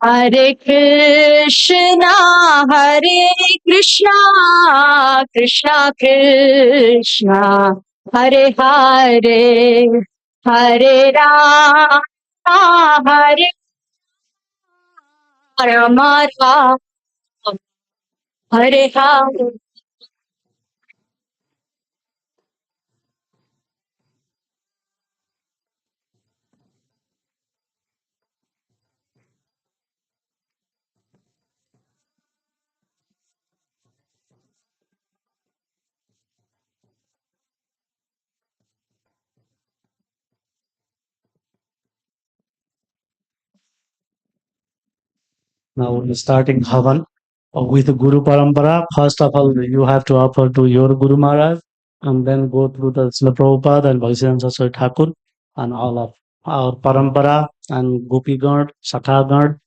Speaker 6: Hare Krishna, Hare Krishna, Krishna Krishna, Hare Hare, Hare Rama, Hare Rama, Hare Hare.
Speaker 7: Now we're starting Havan with Guru Parampara. First of all, you have to offer to your Guru Maharaj and then go through the Srila Prabhupada and Bhaktivedanta Saraswati Thakur and all of our Parampara and Gopi Gard, Sakha Gard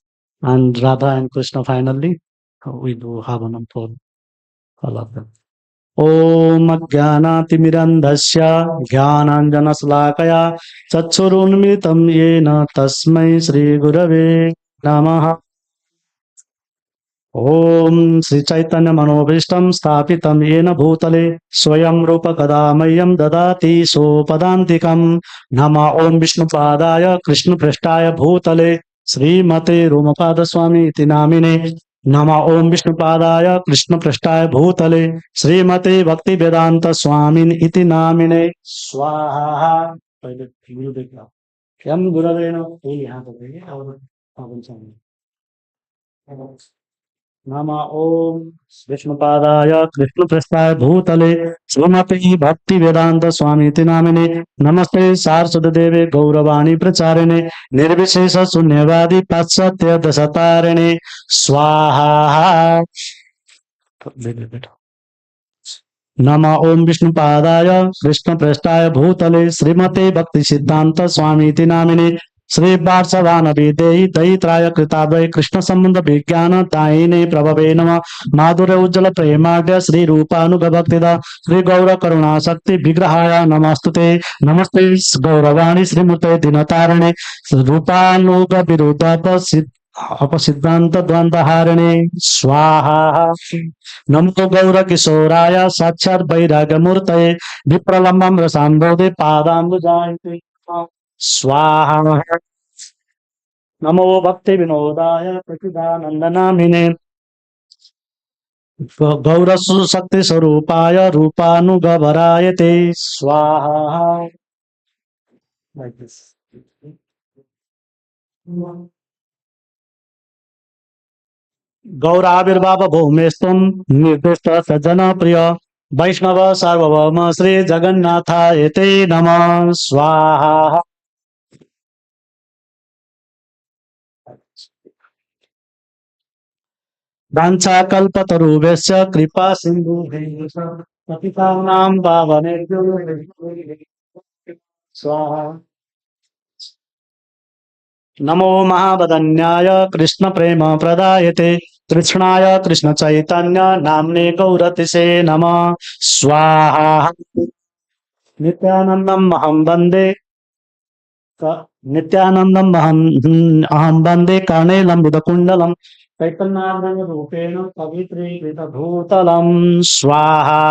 Speaker 7: and Radha and Krishna finally. We do Havanam for all of them. ॐ अज्ञानातिमिरन्धस्य ज्ञानाञ्जनशलाकया चक्षुरुन्मिलितं येन तस्मै श्रीगुरवे नमः ॐ श्रीचैतन्यमनोभीष्टं स्थापितं येन भूतले स्वयं रूप कदा मह्यं ददाति सोपदान्तिकं नमः ॐ विष्णुपादाय कृष्णपृष्ठाय भूतले श्रीमते रोमपादस्वामी इति नामिने नमः ॐ विष्णुपादाय कृष्णपृष्ठाय भूतले श्रीमते भक्तिवेदांत स्वामिन इति नामिने स्वाहा पहले गुरु देखा यम गुरवे नमः यहाँ पर देखिए और नमः ओम विष्णुपादाय कृष्णप्रस्थाय भूतले श्रीमते भक्ति वेदांत स्वामी नामिने नमस्ते सारस्वती देवे गौरवाणी प्रचारिणे निर्विशेष शून्यवादी पाश्चात्य दशतारिणे स्वाहा। नमः ओम विष्णुपादाय कृष्णप्रेष्ठाय भूतले श्रीमते भक्ति सिद्धांत स्वामी नामिने श्री वार्षवानवी देहि दयित्राय कृताभय कृष्ण संबंध विज्ञान दायिने प्रभवे नमः माधुर्य उज्ज्वल प्रेमाढ्य श्री रूपानुग भक्तिदा श्री गौर करुणा शक्ति विग्रहाय नमस्तुते नमस्ते गौरवाणी श्रीमते दिनतारिणे रूपानुग विरुद्ध अपसिद्धांत द्वंद्वहारिणे स्वाहा। नमो गौर किशोराय साक्षात् वैराग्यमूर्तये विप्रलम्बं रसाम्बोधे पादाम्बुजायते स्वाहा। नमो भक्ति विनोदाय प्रतिदानंदनामिने गौरसु शक्ति स्वरूपाय रूपानुगवराय ते स्वाहा। Like this. गौराविर्भाव भूमेस्तुम निर्दिष्ट सज्जन प्रिय वैष्णव सार्वभौम श्री जगन्नाथाय ते नमः स्वाहा। वाञ्छाकल्पतरुभ्यश्च कृपा सिन्धुभ्यश्च पतितानां पावनेभ्यो स्वाहा। नमो महावदन्याय कृष्ण प्रेम प्रदायते कृष्णाय कृष्ण चैतन्य नाम्ने गौरतिसे नमः स्वाहा। नित्यानन्दम् अहं वन्दे नित्यानन्दम् अहं वन्दे कर्णे लम्बितकुण्डलं चैतन्यानन्दरूपेण पवित्रीकृतभूतलं स्वाहा।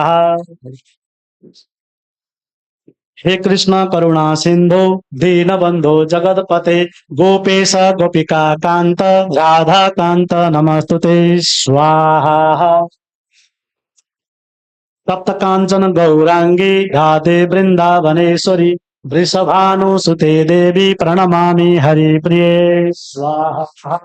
Speaker 7: हे कृष्ण करुणा सिंधु दीनबंधो जगतपते गोपेश गोपिका कांत राधा कांत नमस्तुते स्वाहा। तप्त कांचन गौरांगी राधे वृंदावनेश्वरी वृषभानुसुते देवी प्रणमामि हरिप्रिये स्वाहा।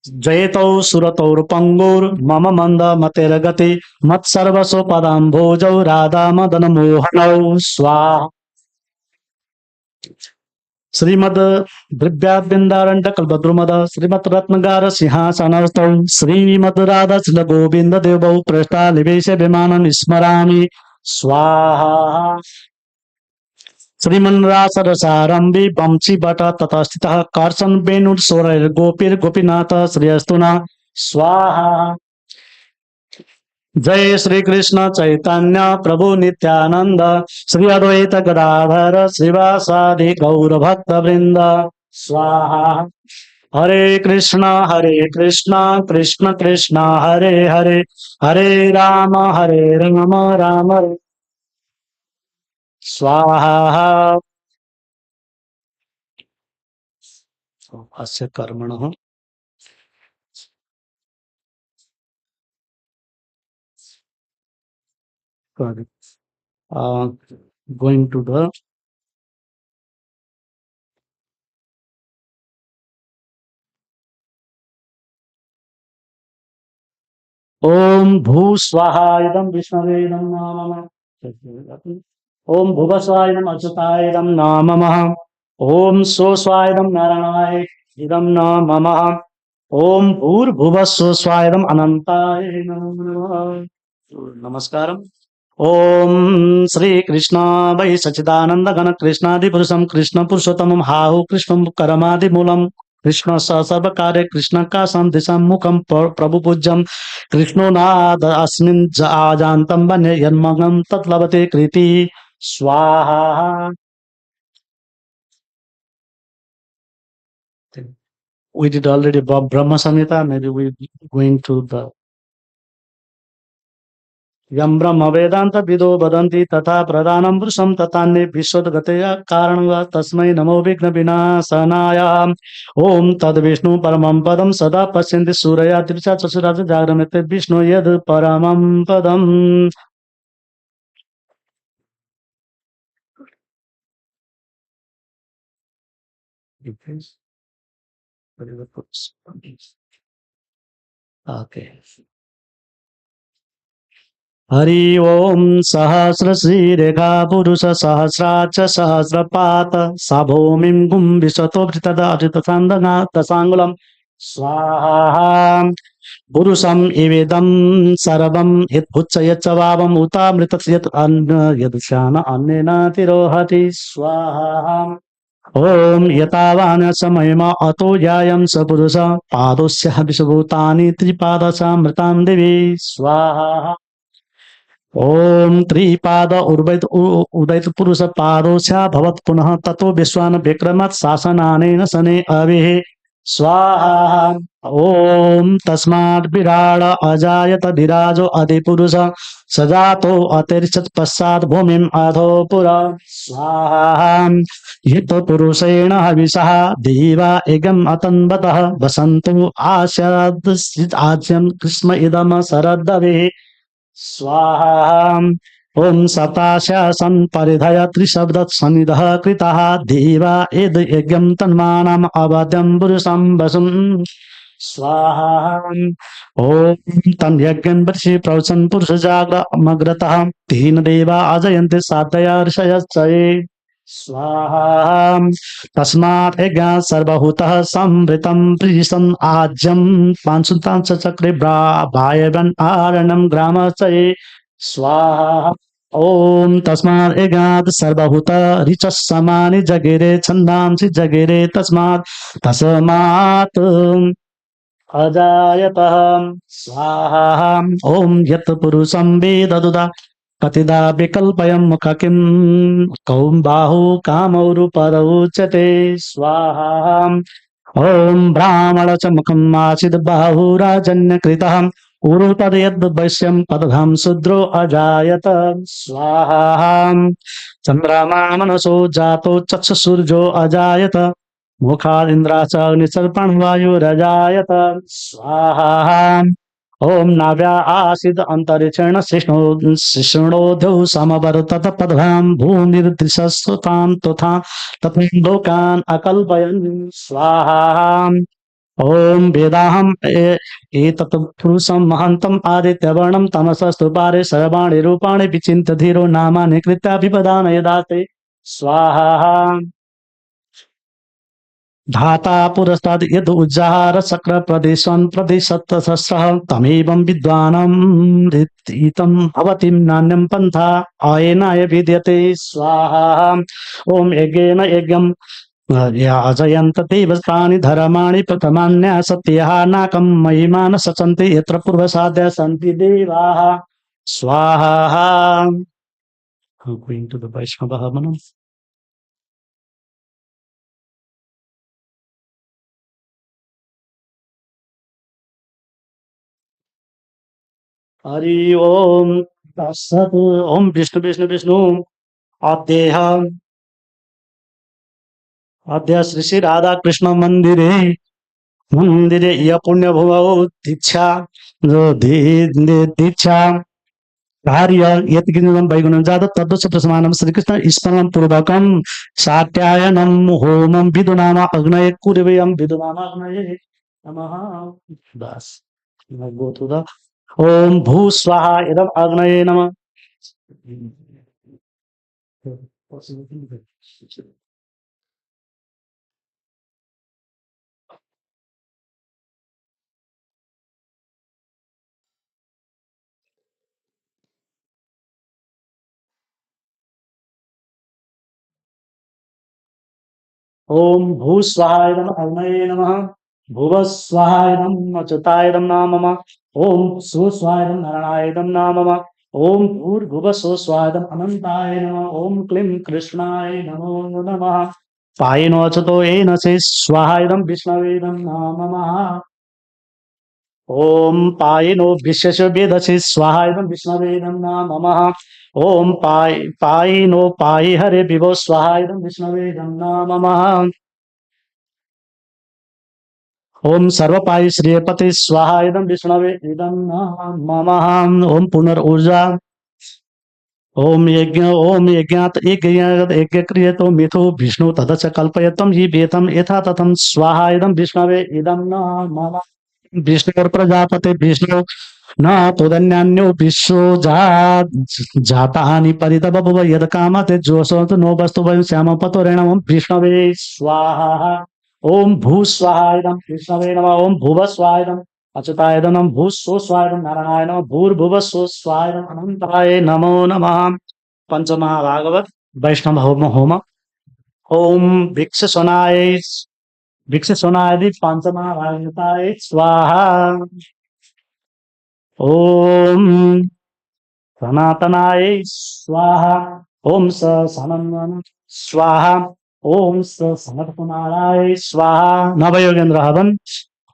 Speaker 7: जयतौ सुरतौर्पङ्गुर्मम मन्द मतिर्गति मत्सर्वस्व पदाम्भोजौ राधा मदन मोहनौ स्वाहा। श्रीमद दिव्याबिंदारण्य कल्पद्रुमद श्रीमद रत्नगार सिंहासनस्थौ श्रीमद राधा श्रील गोविंद देवौ पृष्ठालिवेश विमानं स्मरामि स्वाहा। श्रीमन्रासरसारम्भि वंशी भट ततस्थितः कर्षन् वेणुर्स्वरैर्गोपीर्गोपीनाथ श्रेयस्तु नः स्वाहा। जय श्री कृष्ण चैतन्य प्रभु नित्यानंद श्री अद्वैत गदाधर श्रीवासादि गौर भक्त वृंद स्वाहा। हरे कृष्णा कृष्ण कृष्ण हरे हरे हरे राम राम राम स्वाहा। अस्य कर्मणः going to the ओम भू स्वाहा इदं विष्णवे इदं नामः ओम भुवस्वाय इदं अच्युताय इदं नामः ओम सोस्वाय इदं नारायणाय इदं नामः ओम भूर्भुवस्व स्वाय इदं अनंताय नमः। नमस्कारम। ओम श्री कृष्ण वै सच्चिदानंद घन कृष्णादि पुरुषम कृष्ण पुरुषोत्तमम हाहु कृष्ण करमादि मूलम कृष्ण स सर्व कार्य कृष्ण का दिशा मुखम प्रभु पूज्यम कृष्णो नाद अस्मिन् आजान्तम वन्य यन्मगम तत्लभते कृति स्वाहा। We did already Brahma Samhita. Maybe we going to the यम ब्रह्म वेदांत विदो वदन्ति तथा प्रधानं पुरुषं तथान्ये विश्वोद्गते कारणं तस्मै नमो विघ्न विनाशनाय ओम तद विष्णु परमं पदं सदा पश्यन्ति सूरया दृशा चक्षुराज जागरमेते विष्णु यद परमं पदम्। Okay. हरि ओम सहस्रश्रीरेखा पुरुष सहस्राच सहस्रपात स भूमिं गुं विशतो भृतदाजितसाङ्गुलं स्वाहा पुरुषम् इवेदं सर्वं यत् च वावम् उतामृतस्य यत् यदृशान अन्नेन तिरोहति स्वाहा ॐ यतावान समयमा अतो यायं स पुरुष पादोस्य विषभूतानि त्रिपादशामृतां देवी स्वाहा ॐ त्रिपाद उदैत पुरुष पादोशा भवत् पुनः ततो विश्वान विक्रमत् शासनानेन शने अवेः स्वाहा ॐ तस्मात् विराड अजायत विराजो अधिपुरुष सजातो अतिरिचत् पश्चात् भूमिम् अधो पुरा स्वाहा यत् पुरुषेण हविषः देवा इगम् अतन्वतः वसन्तु आस्याद् आज्यं कृष्ण इदम शरदवेः स्वाहा ॐ सताशासन् परिधय त्रिशब्द सनिधः कृतः देवा इद यज्ञं तन्मानम् अवद्यं पुरुषं वसुं स्वाहा ॐ तं यज्ञं वर्षि प्रवचन् पुरुष जागमग्रतः तेन देवा अजयन्ति साधया ऋषयश्चये स्वाहा तस्मात् यज्ञात् सर्वभूतः संवृतं प्रीशन् आज्यं पांशुतां च चक्रे वायवन् आरणं ग्रामचये स्वाहा ॐ तस्मात् यज्ञात् सर्वभूत ऋचः समानि जगिरे छन्दांसि जगिरे तस्मात् अजायतः स्वाहा ॐ यत् पुरुषं वेददुदा कतिदा विकल्पयं मुख किं कौ बाहु कामौ रूपदौच्यते स्वाहा ॐ ब्राह्मण च मुखम् आसीद् बाहुराजन्यकृतः उरु तद् यद् वैश्यं पदधां शूद्रो अजायत स्वाहा चन्द्रमा मनसो जातो चक्षुसूर्यो अजायत मुखादिन्द्रा च अग्निसर्पण वायुरजायत स्वाहा ॐ नाव्या आसीद् अन्तरिक्षेण शिष्णोध्यौ समवर्तत पदभां भूमिर्दिशस्तुतां तथा तथा लोकान् अकल्पयन् स्वाहा ॐ वेदाहम् एतत् पुरुषं महान्तम् आदित्यवर्णं तमसस्तु पारे सर्वाणि रूपाणि विचिन्त्य धीरो नामानि कृत्याभिपदान यदाते स्वाहा धाता पुरस्ताद् यद् उज्जाहार शक्र प्रदेशं प्रदेशतसस्रः तमेवं विद्वानं रीतं भवति नान्यं पन्था अयेनाय विद्यते स्वाहा ॐ यज्ञेन यज्ञं याजयन्त देवतानि धर्माणि प्रथमान्या सत्यः नाकं महिमान सचन्ति यत्र पूर्वसाद्य सन्ति देवाः स्वाहा Going to the Vaishnava Manam. Hari ओम तत्सत् ओम विष्णु विष्णु विष्णु अद्यः अद्य श्री श्री राधा कृष्ण मंदिरे यह पुण्य भूमौ दीक्षा दीक्षा कार्य यत्किञ्चिदं वैगुणं जातं तद्वच प्रसमानं श्रीकृष्ण स्मरणं पूर्वकं सात्यायनं होमं विदुनाम अग्नये कुर्वयं विदुनाम अग्नये नमः बस go to the ओम भू स्वाहा इदम अग्नये नमः ओम भू स्वाहा इदम अग्नये नमः भुव स्वाहा इदम अच्युताय नमः मम ओम सु स्वाहा इदम नारायणाय नमः मम ओम भूर्भुव सु स्वाहा इदम अनंताय नमः ओम क्लीं कृष्णाय नमो नमः पायिनो अच्युतो येन से स्वाहा इदम विष्णवे नमः नमः ओम पायिनो विश्वस्य वेदसे स्वाहा इदं विष्णवे नमः नमः ओम पायिनो पायि हरे विभो स्वाहा इदं विष्णवे नमः नमः ओम सर्वपायि श्रीपते स्वाहा इदं विष्णवे इदं नमः ओम पुनर्ऊर्जा ओम यज्ञात यज्ञ क्रियतो मिथो विष्णु तदच कल्पयतं हि वेदं यथा तथं स्वाहा इदं विष्णवे इदं नमः विष्णु प्रजापति विष्णु न तोदन्यान्यो विश्व जातानि परितबभुव यद कामते जोषोतु नो वस्तु वयं श्याम पतो रेणम विष्णवे स्वाहा ओम भू स्वाहा इदं विष्णवे नमः ओम भुव स्वाहा इदं अच्युताय नमः भू सो स्वाहा इदं नारायणाय नमः भूर्भुव सो स्वाहा इदं अनंताय नमो नमः पंचमहाभागवत वैष्णव होम ओम भिक्ष सोनाय पंचमहाभागवताय स्वाहा ओम सनातनाय स्वाहा ओम स सनंदन स्वाहा ओम स सनत्कुमाराय स्वाहा नवयोगेंद्र हवन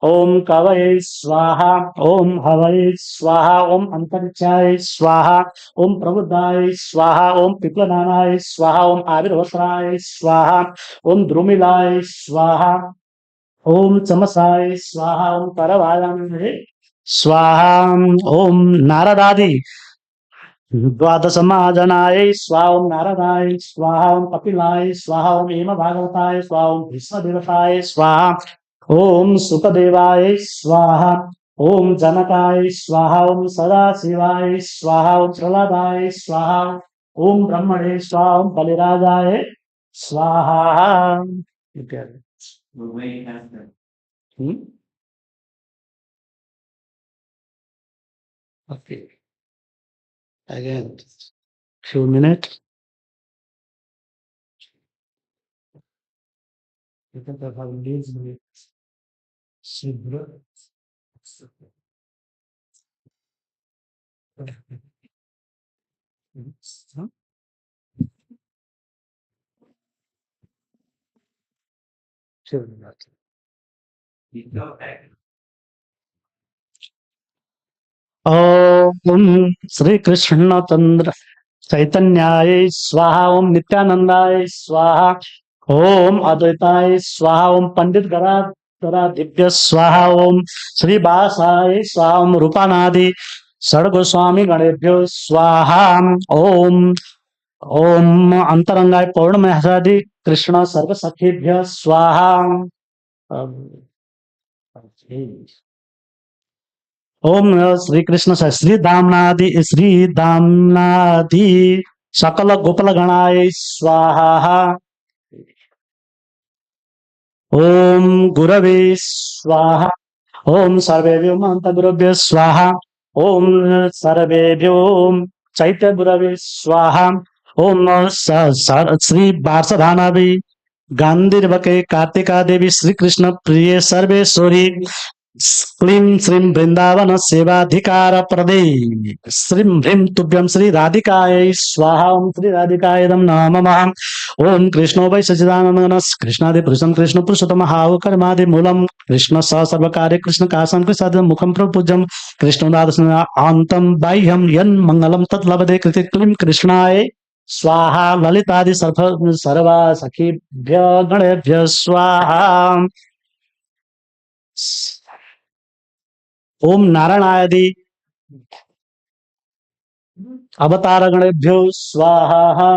Speaker 7: ओम कवये स्वाहा ओम हवये स्वाहा ओम अंतरिक्षाय स्वाहा ओम प्रबुद्धाय स्वाहा ओम पिप्लदानाय स्वाहा ओम आविर्होत्राय स्वाहा ओम द्रुमिलाय स्वाहा ओम चमसाय स्वाहा ओम करवायामे स्वाहा ओम नारदादि द्वादश महाजनाय स्वाहा ओम नारदाय स्वाहा ओम कपिलाय स्वाहा ओम हेम भागवताय स्वाहा ओम भीष्म देवताय स्वाहा ओम सुखदेवाय स्वाहा ओम जनकाय स्वाहा ओम सदाशिवाय स्वाहा ओम प्रहलादाय स्वाहा ओम ब्रह्मणे स्वाहा ओम बलिराजाय स्वाहा इत्यादि Okay. Again, few minutes. You can have leaves with Shibra. Few minutes. ओम श्री कृष्ण चंद्र चैतन्याय स्वाहा ओम नित्यानंदाय स्वाहा ओम अद्वैताय स्वाहा ओम पंडित गरा दिव्य स्वाहा ओम श्री बासाय स्वाहा ओम रूपानादि षड्गोस्वामी गणेभ्यो स्वाहा ओम ओम अंतरंगाय पौर्णमयादि कृष्ण सर्व सखीभ्य स्वाहा ओम श्री कृष्ण श्री दामनादि सकल गोपाल गणाय स्वाहा ओम गुरवे स्वाहा ओम सर्वेभ्यो महंत गुरुभ्यो स्वाहा ओम सर्वेभ्यो चैत्य गुरवे स्वाहा ओम श्री वार्षधानाभि गांधीर्वके कार्तिका देवी श्री कृष्ण प्रिय सर्वेश्वरी क्लीं श्रीं वृंदावन सेवाधिकार प्रदे श्रीं ह्रीं तुभ्यं श्री राधिकायै स्वाहा ओम श्री राधिकाय नमः ओम कृष्णो वै सच्चिदानंद कृष्णादि पुरुषं कृष्ण पुरुषोत्तम हाव कर्मादि मूलम कृष्ण स सर्वकार्य कृष्ण कासं कृष्ण मुखं प्रपूज्यं कृष्णनादस्न आंतं बाह्यं यन् मंगलं तत् लभते कृते क्लीं कृष्णाय स्वाहा ललितादि सर्वा सखीभ्य गणेभ्य स्वाहा ओम नारायणादि अवतार गणेभ्यो स्वाहा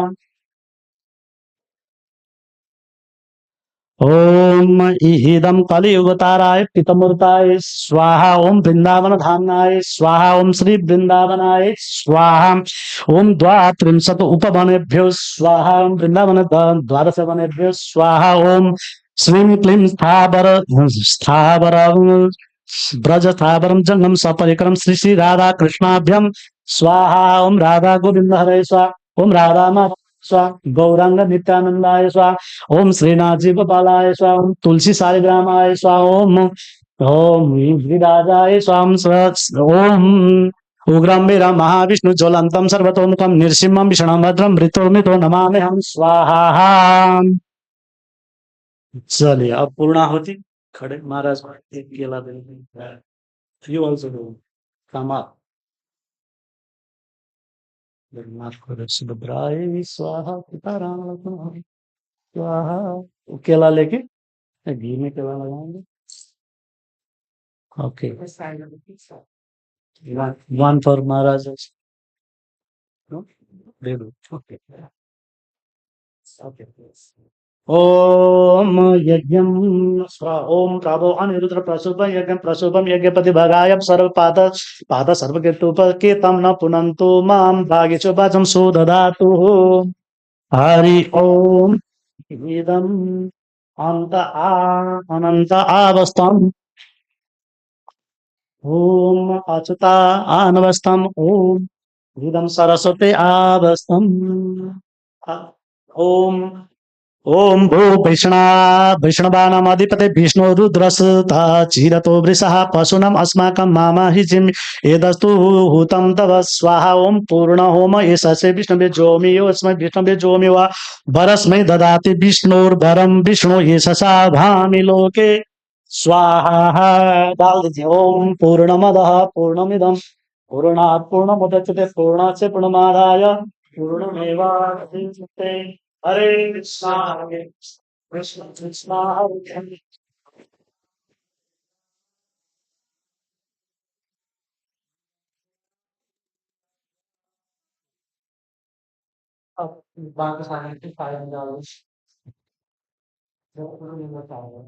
Speaker 7: ओम इदम कलियुगताराय पितमूर्ताय स्वाहा ओम वृंदावन धामनाय स्वाहा ओम श्री वृंदावनाय स्वाहा ओम द्वात्रिंशत् उपवनेभ्यो स्वाहा ओम वृंदावन द्वादश वनेभ्यो स्वाहा ओम श्रीं क्लीं स्थावर ब्रज स्थावरम जंगम सपरिक्रम श्री श्री राधा कृष्णाभ्यम स्वाहा ओम राधा गोविंद हरे स्वाहा ओम राधा माधव स्वाहा गौरांग नित्यानंदाय स्वाहा ओम श्रीनाथ जी गोपालाय स्वाहा ओम तुलसी सालिग्रामाय स्वाहा ओम ओम गिरिराजाय स्वाहा ओम उग्रं वीरं महाविष्णु ज्वलंतं सर्वतोमुखं नृसिंहं विष्णुं भद्रं मृत्युर्मृतो नमामि हम स्वाहा। चलिए अब पूर्णाहुति खड़े महाराज एक केला देंगे you also do come up Jagannath को सुभद्राय स्वाहा सीताराम लक्ष्मण स्वाहा वो केला लेके घी में केला लगाएंगे ओके वन फॉर महाराज दे दो ओके ओके ॐ यज्ञं ॐ प्रावो अनिरुद्र प्रशुभं यज्ञं प्रशुभं यज्ञपति भगाय सर्वपाद पाद सर्वकेतुपकेतं न पुनन्तु मां भागेषु वाचं सुदधातु हरि ओम इदम् अनन्त अवस्थम् ॐ अच्युता अनवस्थम् ॐ इदं सरस्वती अवस्थम् ॐ ॐ भू वैष्णवानामधिपते विष्णु रुद्रस्तथा चिरतो वृषः पशूनाम् अस्माकं मामाहिजिम् एतस्तु हुतं तव स्वाहा ॐ पूर्ण होम एषसे विष्णवे ज्योमि योऽस्मै विष्णवे ज्योमि वा भरस्मै ददाति विष्णुर्भरं विष्णु एषसा भामि लोके स्वाहा डाल दीजिए ॐ पूर्णमदः पूर्णमिदं पूर्णात् पूर्णमुदच्यते पूर्णस्य पूर्णमादाय पूर्णमेवावशिष्यते हरे कृष्ण कृष्ण हरे हरे अब बाकी सारे के फाइल डालो जो उन्होंने बताया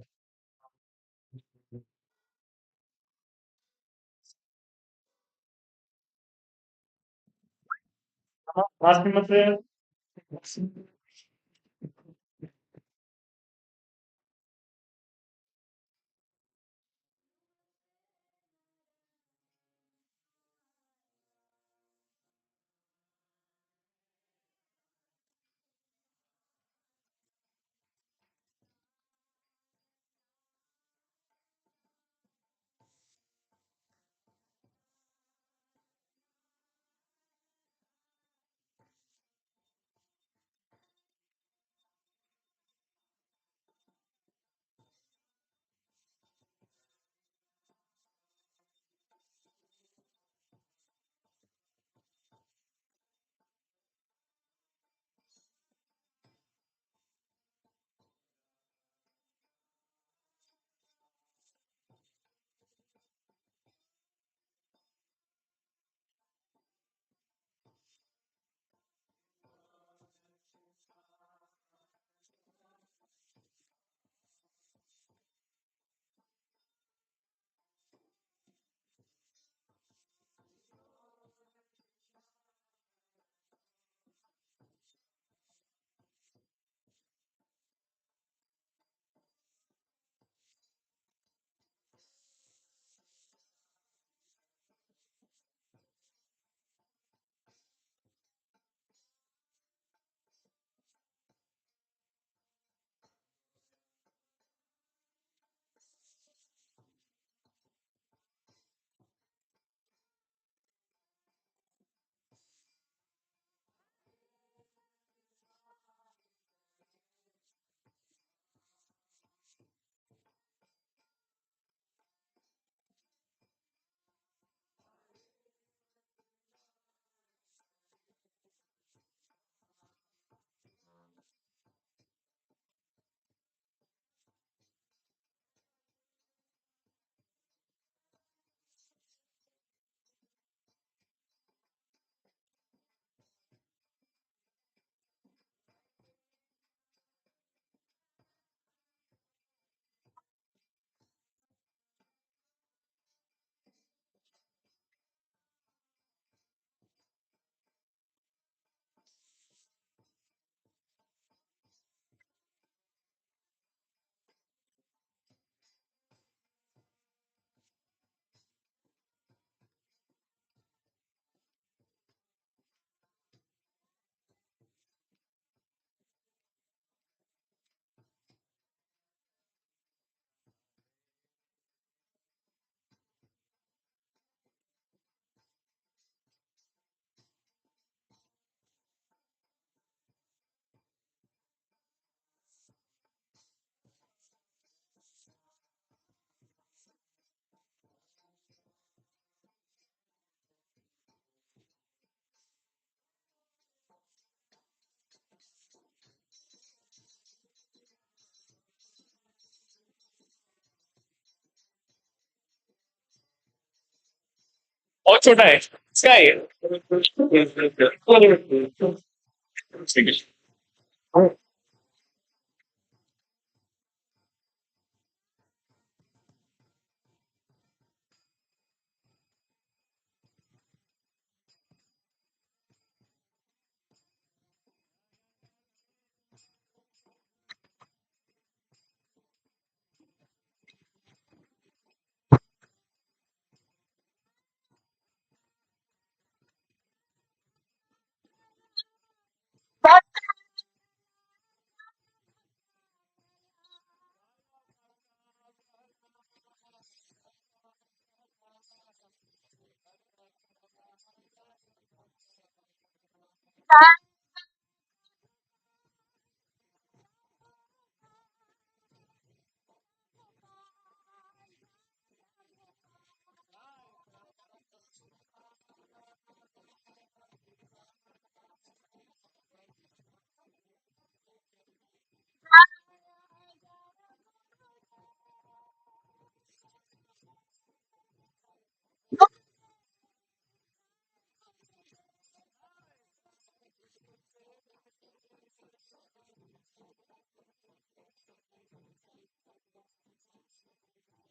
Speaker 7: लास्ट में मतलब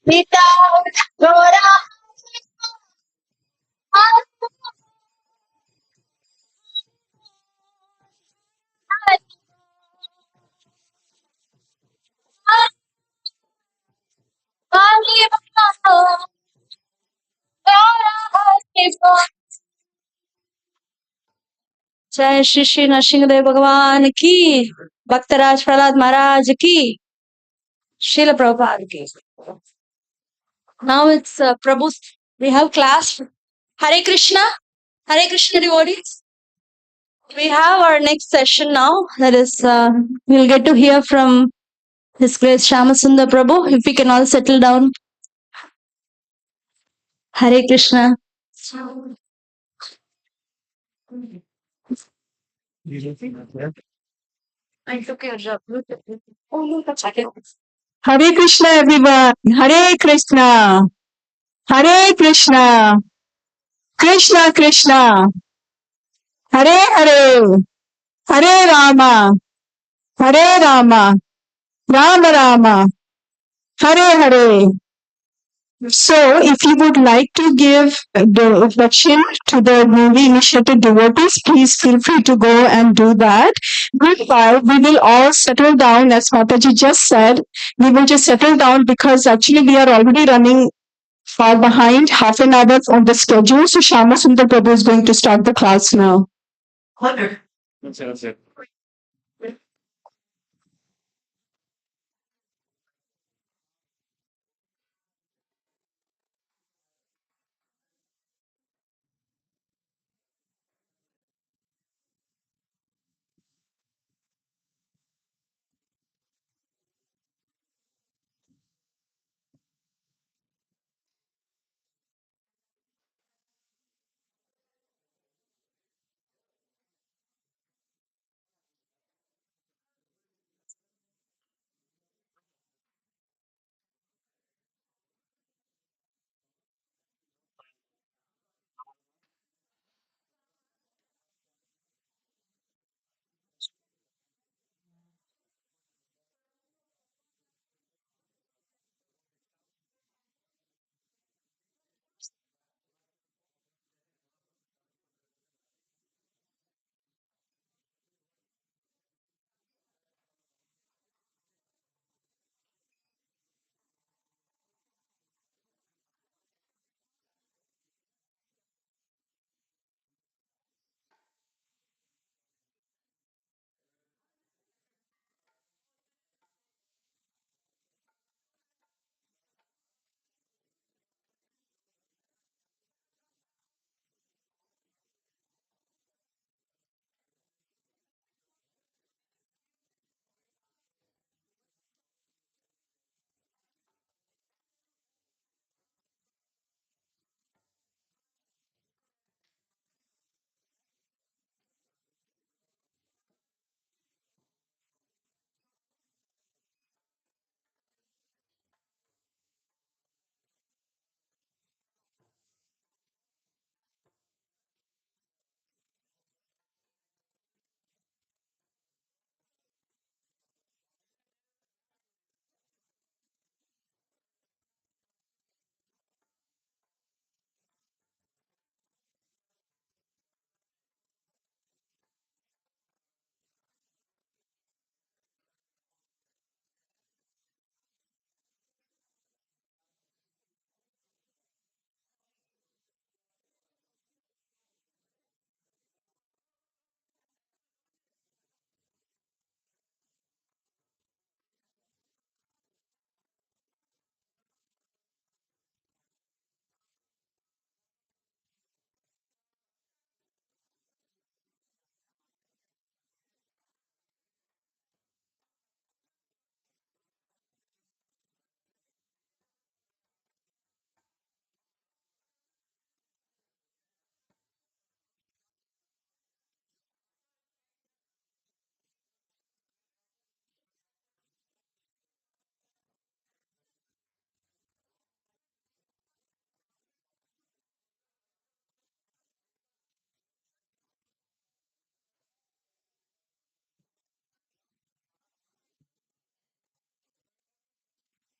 Speaker 6: without Dora. जय श्री श्री नरसिंहदेव भगवान की, भक्तराज प्रहलाद महाराज की, Srila Prabhupada ki. Now it's Prabhu. We have class. Hare Krishna. Hare Krishna devotees. We have our next session now. That is, we'll get to hear from His Grace Shamasundar Prabhu. If we can all settle down. Hare Krishna. I took your job.
Speaker 5: Hare Krishna, everyone. Hare Krishna. Hare Krishna. Krishna Krishna. Hare Hare. Hare Rama. Hare Rama. Rama Rama. Hare Hare. So, if you would like to give the reflection to the newly initiated devotees, please feel free to go and do that. Meanwhile, we will all settle down, as Mataji just said. We will just settle down because actually we are already running far behind, half an hour on the schedule. So, Shama Sundar Prabhu is going to start the class now.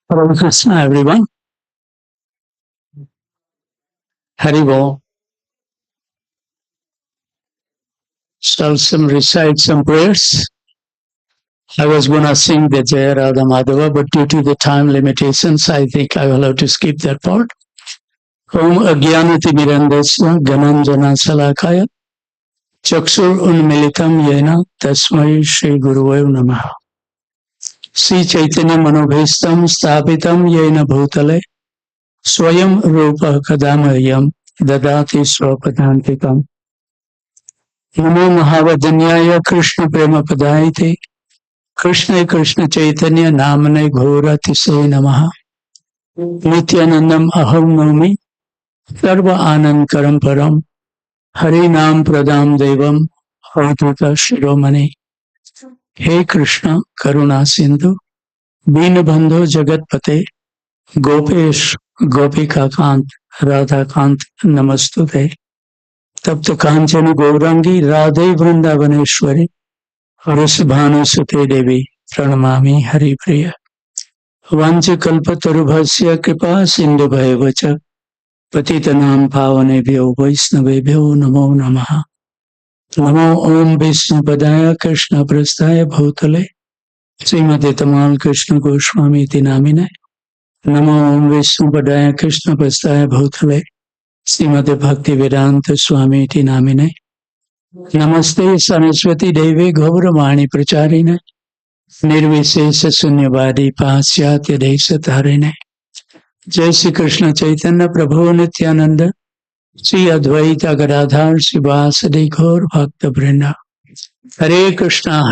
Speaker 8: Hare Krishna, everyone. Haribol. Shall some recite some prayers? I was going to sing the Jaya Radha Madhava, but due to the time limitations, I think I will have to skip that part. Om Agyanati Mirandasya Gananjana Salakaya Chakshur Unmilitam Yena Tasmai Shri Guruvayo Namaha. Sri Chaitanya Manobhistam Sthapitam Yena Bhutale Swayam Rupa Kadamayam Dadati Swapadantikam. Namo Mahavadanyaya Krishna Prema Padayate Krishna Krishna Chaitanya Namane Ghora Tise Namaha. Nityanandam Aham Nomi Sarva Anand Karam Param Hari Nam Pradam Devam Avatuta Shiromani. Hey Krishna Karuna Sindhu Deenabandhu Jagatpate Gopesh Gopika Kant Radha Kant Namastute Tapta Kanchana Gaurangi Radhe Vrindavaneshwari Harasabhanu Sute Devi Pranamami Hari Priya Vancha Kalpatarubhasya Kripa Sindhu Bhayavacha Patitanam Pavanebhyo Vaisnavebhyo Namo Namaha Namo Om Vishnupadaya Krishna Prasthaya Bhutale Srimati Tamal Krishna Goswami Iti Namine Namo Om Vishnupadaya Krishna Prasthaya Bhutale Srimati Bhakti Vedanta Swami Iti Namine Namaste Saraswati Devi Gauravani Pracharine Nirvishesha Sunyavadi Pasyatya Desatarine Jai Shri Krishna Chaitanya Prabhu Nityananda Sri Advaita Gadadhar Srivasadi Gaur Bhakta Vrinda Hare Krishna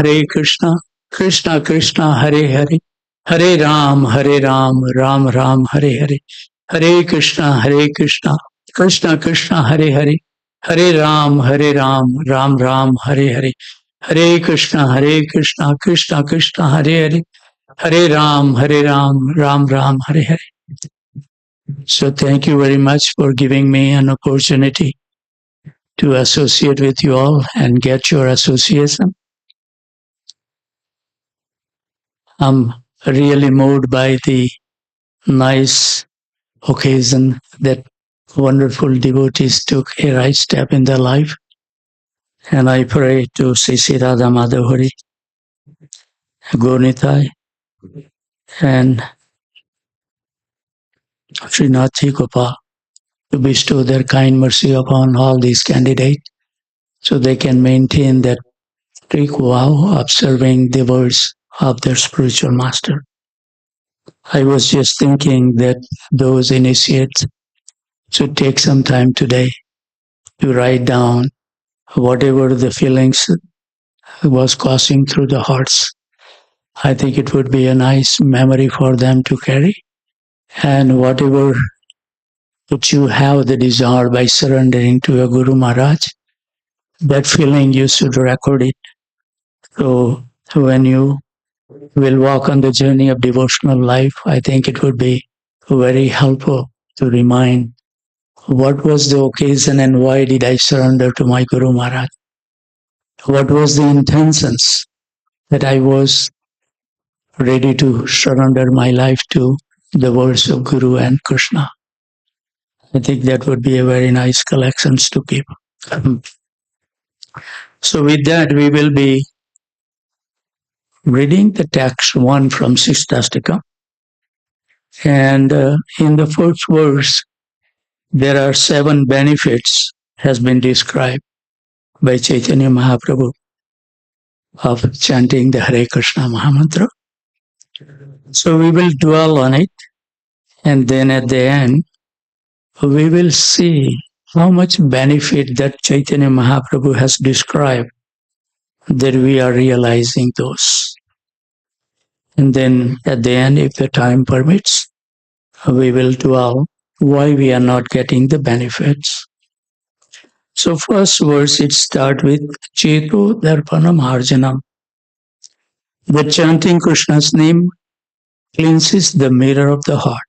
Speaker 8: Krishna Krishna Hare Hare Hare Ram Ram Ram Hare Hare Hare Krishna Krishna Krishna Hare Hare Hare Ram Ram Ram Hare Hare Hare Krishna Krishna Krishna Hare Hare Hare Ram Ram Ram Hare Hare. So thank you very much for giving me an opportunity to associate with you all and get your association. I'm really moved by the nice occasion that wonderful devotees took a right step in their life. And I pray to Sri Radha Madhavuri, Gornitai, and Srinath Gopal to bestow their kind mercy upon all these candidates so they can maintain that strict vow of serving the words of their spiritual master. I was just thinking that those initiates should take some time today to write down whatever the feelings was coursing through the hearts. I think it would be a nice memory for them to carry. And whatever which you have the desire by surrendering to your Guru Maharaj, that feeling you should record it. So when you will walk on the journey of devotional life, I think it would be very helpful to remind what was the occasion and why did I surrender to my Guru Maharaj? What was the intentions that I was ready to surrender my life to the words of Guru and Krishna? I think that would be a very nice collections to keep. So with that, we will be reading the text 1 from Sixtastika. And in the first verse, there are 7 benefits has been described by Chaitanya Mahaprabhu of chanting the Hare Krishna Mahamantra. So we will dwell on it, and then at the end, we will see how much benefit that Chaitanya Mahaprabhu has described, that we are realizing those. And then at the end, if the time permits, we will dwell why we are not getting the benefits. So first verse, it starts with Cheto Darpanam Arjanam. The chanting Krishna's name cleanses the mirror of the heart.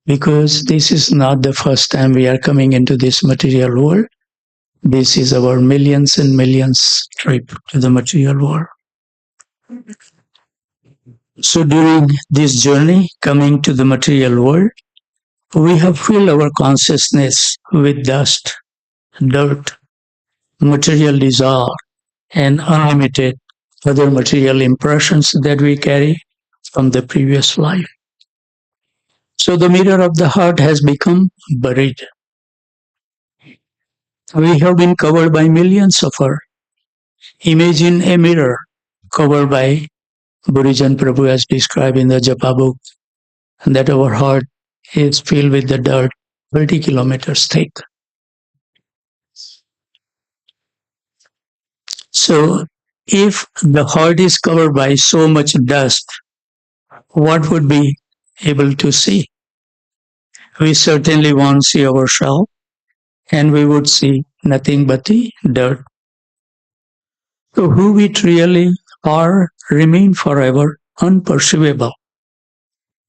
Speaker 8: Because this is not the first time we are coming into this material world. This is our millions and millions trip to the material world. So during this journey coming to the material world, we have filled our consciousness with dust, dirt, material desire, and unlimited other material impressions that we carry from the previous life. So the mirror of the heart has become buried. We have been covered by millions of her. Imagine a mirror covered by Burijan Prabhu as described in the Japa book, and that our heart is filled with the dirt 30 kilometers thick. So if the heart is covered by so much dust, what would be able to see? We certainly won't see ourselves, and we would see nothing but the dirt. So who we really are remain forever unperceivable.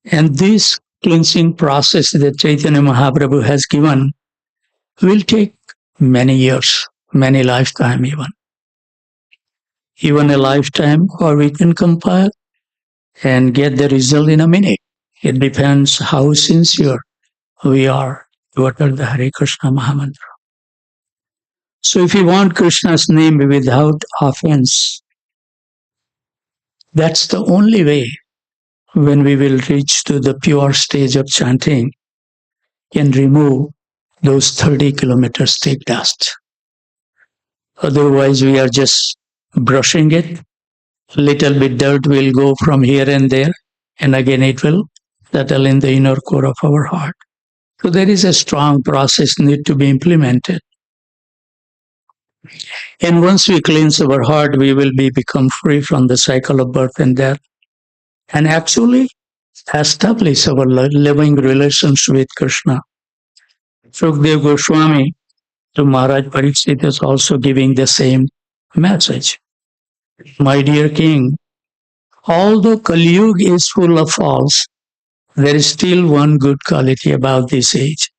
Speaker 8: And this cleansing process that Chaitanya Mahaprabhu has given will take many years, many lifetime even. Even a lifetime, or we can compile and get the result in a minute. It depends how sincere we are to utter the Hare Krishna Mahamantra. So if you want Krishna's name without offense, that's the only way when we will reach to the pure stage of chanting and remove those 30 kilometers thick dust. Otherwise, we are just brushing it. Little bit dirt will go from here and there, and again it will settle in the inner core of our heart. So there is a strong process need to be implemented. And once we cleanse our heart, we will become free from the cycle of birth and death, and actually establish our living relationship with Krishna. Sukdev Goswami to Maharaj Pariksit is also giving the same message. My dear king, although Kali Yuga is full of faults, there is still one good quality about this age,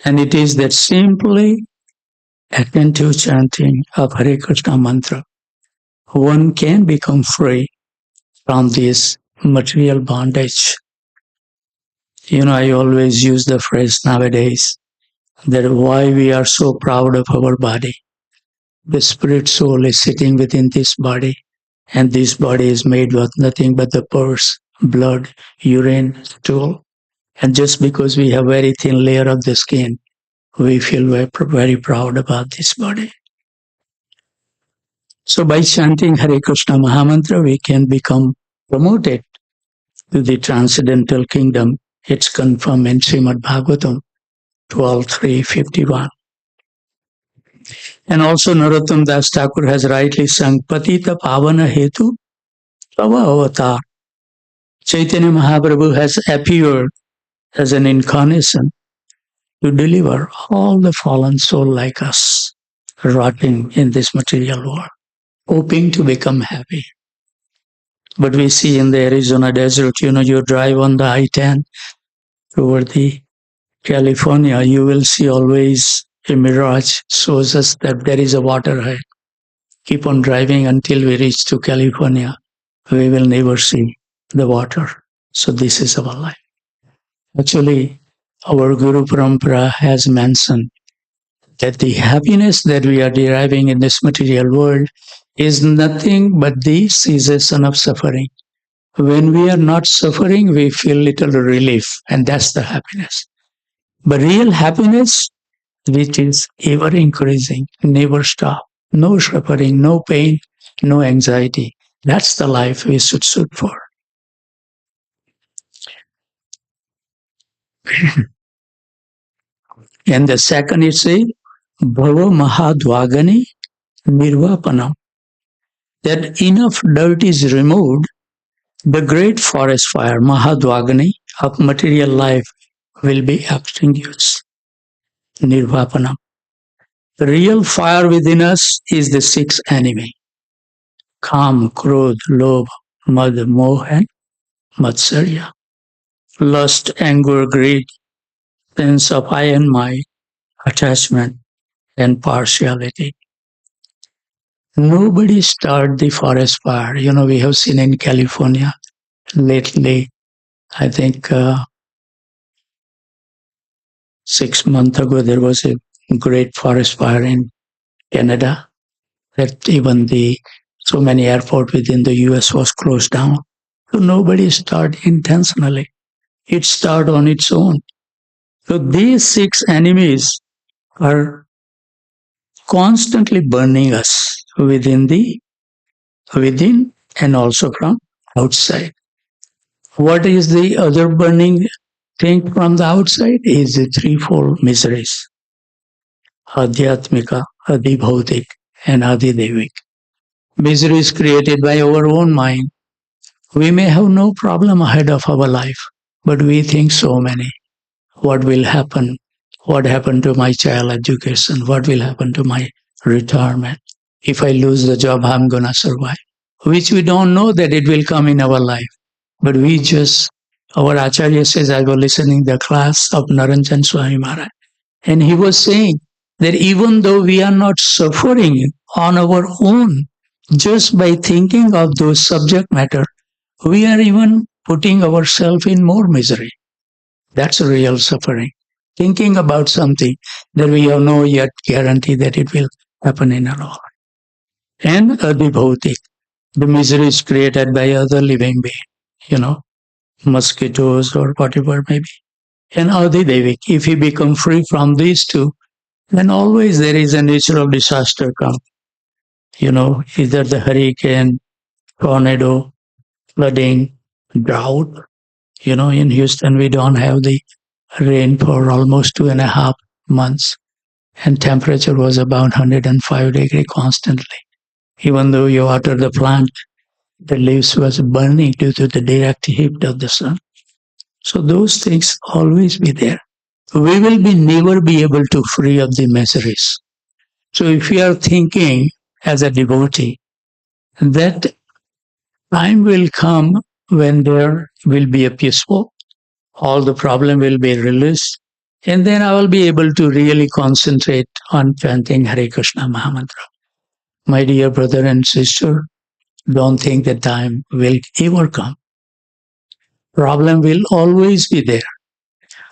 Speaker 8: and it is that simply attentive chanting of Hare Krishna mantra, one can become free from this material bondage. I always use the phrase nowadays that why we are so proud of our body. The spirit soul is sitting within this body, and this body is made with nothing but the pores, blood, urine, stool. And just because we have very thin layer of the skin, we feel very proud about this body. So by chanting Hare Krishna Mahamantra, we can become promoted to the transcendental kingdom. It's confirmed in Srimad Bhagavatam 12.3.51. And also Narottam Das Thakur has rightly sung Patita Pavana Hetu Tava Avatar. Chaitanya Mahaprabhu has appeared as an incarnation to deliver all the fallen soul like us, rotting in this material world, hoping to become happy. But we see in the Arizona desert, you drive on the I-10 toward the California, you will see always a mirage shows us that there is a water ahead. Keep on driving until we reach to California. We will never see the water. So this is our life. Actually, our Guru Parampara has mentioned that the happiness that we are deriving in this material world is nothing but the cessation of suffering. When we are not suffering, we feel little relief, and that's the happiness. But real happiness, which is ever increasing, never stop, no suffering, no pain, no anxiety. That's the life we should shoot for. And the second is a Bhava Mahadvagani Nirvapanam. That enough dirt is removed, the great forest fire, Mahadvagani, of material life will be extinguished. Nirvapanam. The real fire within us is the six enemy. Kam, Krodh, Lobh, Mad, Moh, and Matsarya. Lust, anger, greed, sense of I and my, attachment, and partiality. Nobody started the forest fire. We have seen in California, lately, I think 6 months ago, there was a great forest fire in Canada that even so many airports within the US was closed down. So nobody started intentionally. It started on its own. So these six enemies are constantly burning us within and also from outside. What is the other burning thing from the outside? Is the threefold miseries. Adhyatmika, Adibhautik, and Adidevik. Misery is created by our own mind. We may have no problem ahead of our life, but we think so many. What will happen? What happened to my child education? What will happen to my retirement? If I lose the job, I'm gonna survive. Which we don't know that it will come in our life. But our Acharya says, I was listening to the class of Naranjan Swami Maharaj, and he was saying that even though we are not suffering on our own, just by thinking of those subject matter, we are even putting ourselves in more misery. That's real suffering. Thinking about something that we have no yet guarantee that it will happen in our life. And adibhautik, the misery is created by other living beings, mosquitoes or whatever may be. And adidevik, if we become free from these two, then always there is a natural disaster come. Either the hurricane, tornado, flooding, drought. In Houston, we don't have the rain for almost 2.5 months, and temperature was about 105 degrees constantly. Even though you water the plant, the leaves was burning due to the direct heat of the sun. So those things always be there. We will never be able to free of the miseries. So if we are thinking as a devotee, that time will come when there will be a peaceful, all the problem will be released, and then I will be able to really concentrate on chanting Hare Krishna Mahamantra. My dear brother and sister, don't think that time will ever come. Problem will always be there.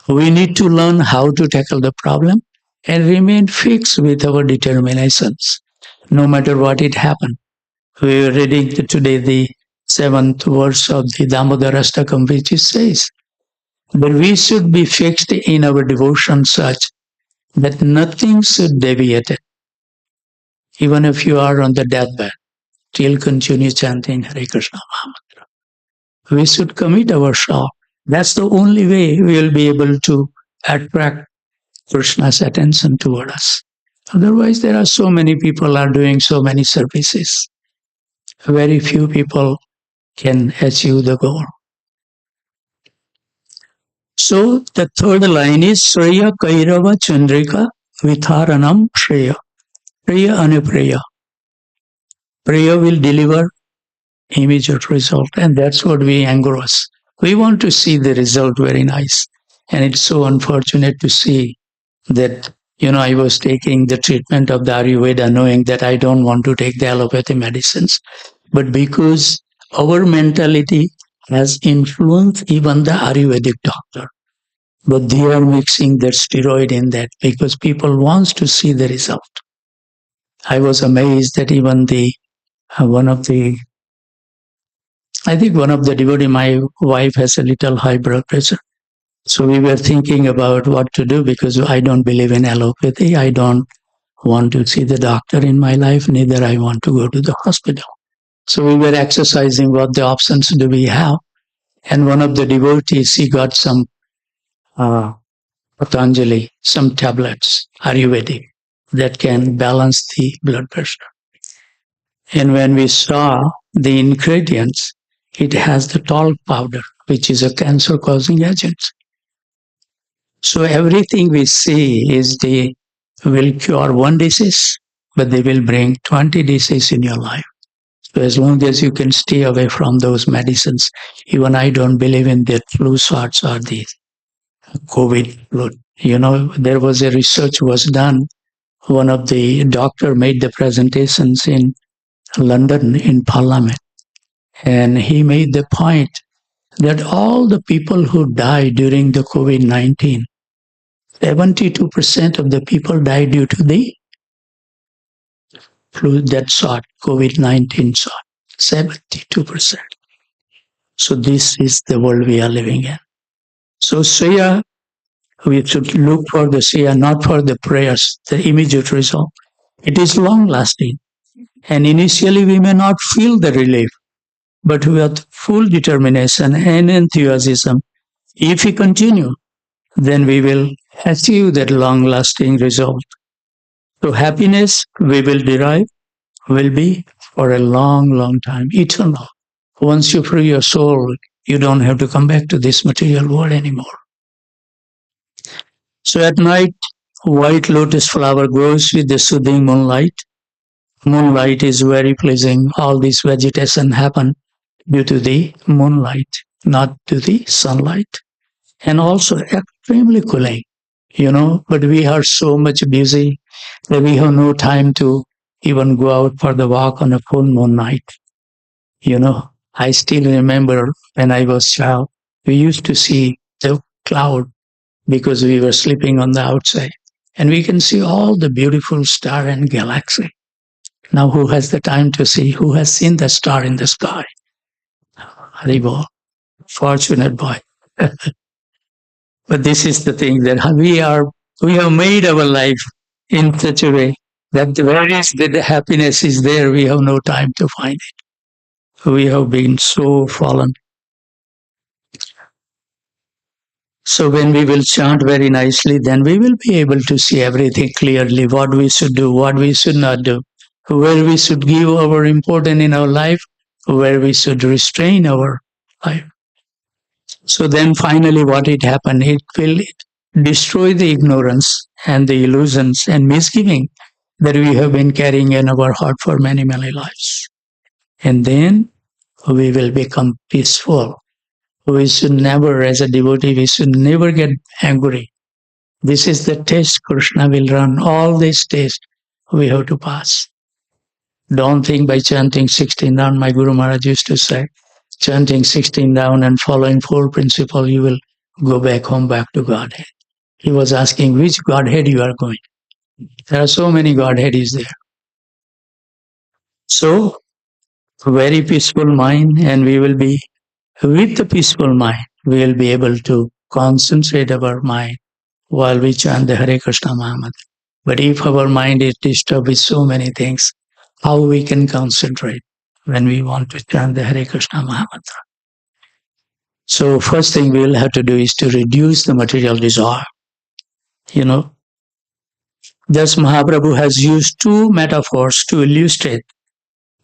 Speaker 8: We need to learn how to tackle the problem and remain fixed with our determinations, no matter what it happens. We are reading today the 7th verse of the Damodarastakam, which says that we should be fixed in our devotion such that nothing should deviate it. Even if you are on the deathbed, still continue chanting Hare Krishna Mahamantra. We should commit ourselves. That's the only way we will be able to attract Krishna's attention toward us. Otherwise, there are so many people are doing so many services. Very few people can achieve the goal. So the third line is Shreya Kairava Chandrika Vitharanam Shreya. Prayer and prayer. Prayer will deliver immediate result, and that's what we engross. We want to see the result very nice. And it's so unfortunate to see that, I was taking the treatment of the Ayurveda knowing that I don't want to take the allopathy medicines. But because our mentality has influenced even the Ayurvedic doctor. But they are mixing that steroid in that because people wants to see the result. I was amazed that even one of the devotee, my wife has a little high blood pressure. So we were thinking about what to do because I don't believe in allopathy. I don't want to see the doctor in my life, neither I want to go to the hospital. So we were exercising what the options do we have. And one of the devotees, he got some Patanjali, some tablets, Ayurvedic, that can balance the blood pressure. And when we saw the ingredients, it has the talc powder, which is a cancer-causing agent. So everything we see is they will cure one disease, but they will bring 20 diseases in your life. So as long as you can stay away from those medicines, even I don't believe in the flu shots or the COVID flu. There was a research was done. One of the doctor made the presentations in London in Parliament, and he made the point that all the people who died during the COVID-19, 72% of the people died due to the flu that sort, COVID-19 sort. 72%. So this is the world we are living in. So Shreya, we should look for the Shreya, not for the prayers, the immediate result. It is long lasting. And initially we may not feel the relief, but with full determination and enthusiasm, if we continue, then we will achieve that long lasting result. So happiness we will derive will be for a long, long time, eternal. Once you free your soul, you don't have to come back to this material world anymore. So at night, white lotus flower grows with the soothing moonlight. Moonlight is very pleasing. All this vegetation happen due to the moonlight, not to the sunlight. And also extremely cooling, but we are so much busy that we have no time to even go out for the walk on a full moon night. I still remember when I was child, we used to see the cloud because we were sleeping on the outside. And we can see all the beautiful star and galaxy. Now who has the time to see? Who has seen the star in the sky? Haribo, fortunate boy. But this is the thing that we have made our life in such a way that where is the happiness is there, we have no time to find it. We have been so fallen. So when we will chant very nicely, then we will be able to see everything clearly, what we should do, what we should not do, where we should give our importance in our life, where we should restrain our life. So then finally what it happened, it will destroy the ignorance and the illusions and misgiving that we have been carrying in our heart for many, many lives. And then we will become peaceful. We should never, as a devotee, we should never get angry. This is the test Krishna will run. All these tests we have to pass. Don't think by chanting 16 rounds, my Guru Maharaj used to say, chanting 16 down and following 4 principles, you will go back home, back to Godhead. He was asking which Godhead you are going. There are so many Godheads there. So, very peaceful mind, and we will be, with the peaceful mind, we will be able to concentrate our mind while we chant the Hare Krishna Mahamantra. But if our mind is disturbed with so many things, how we can concentrate when we want to chant the Hare Krishna Mahamantra? So first thing we will have to do is to reduce the material desire. Thus Mahaprabhu has used 2 metaphors to illustrate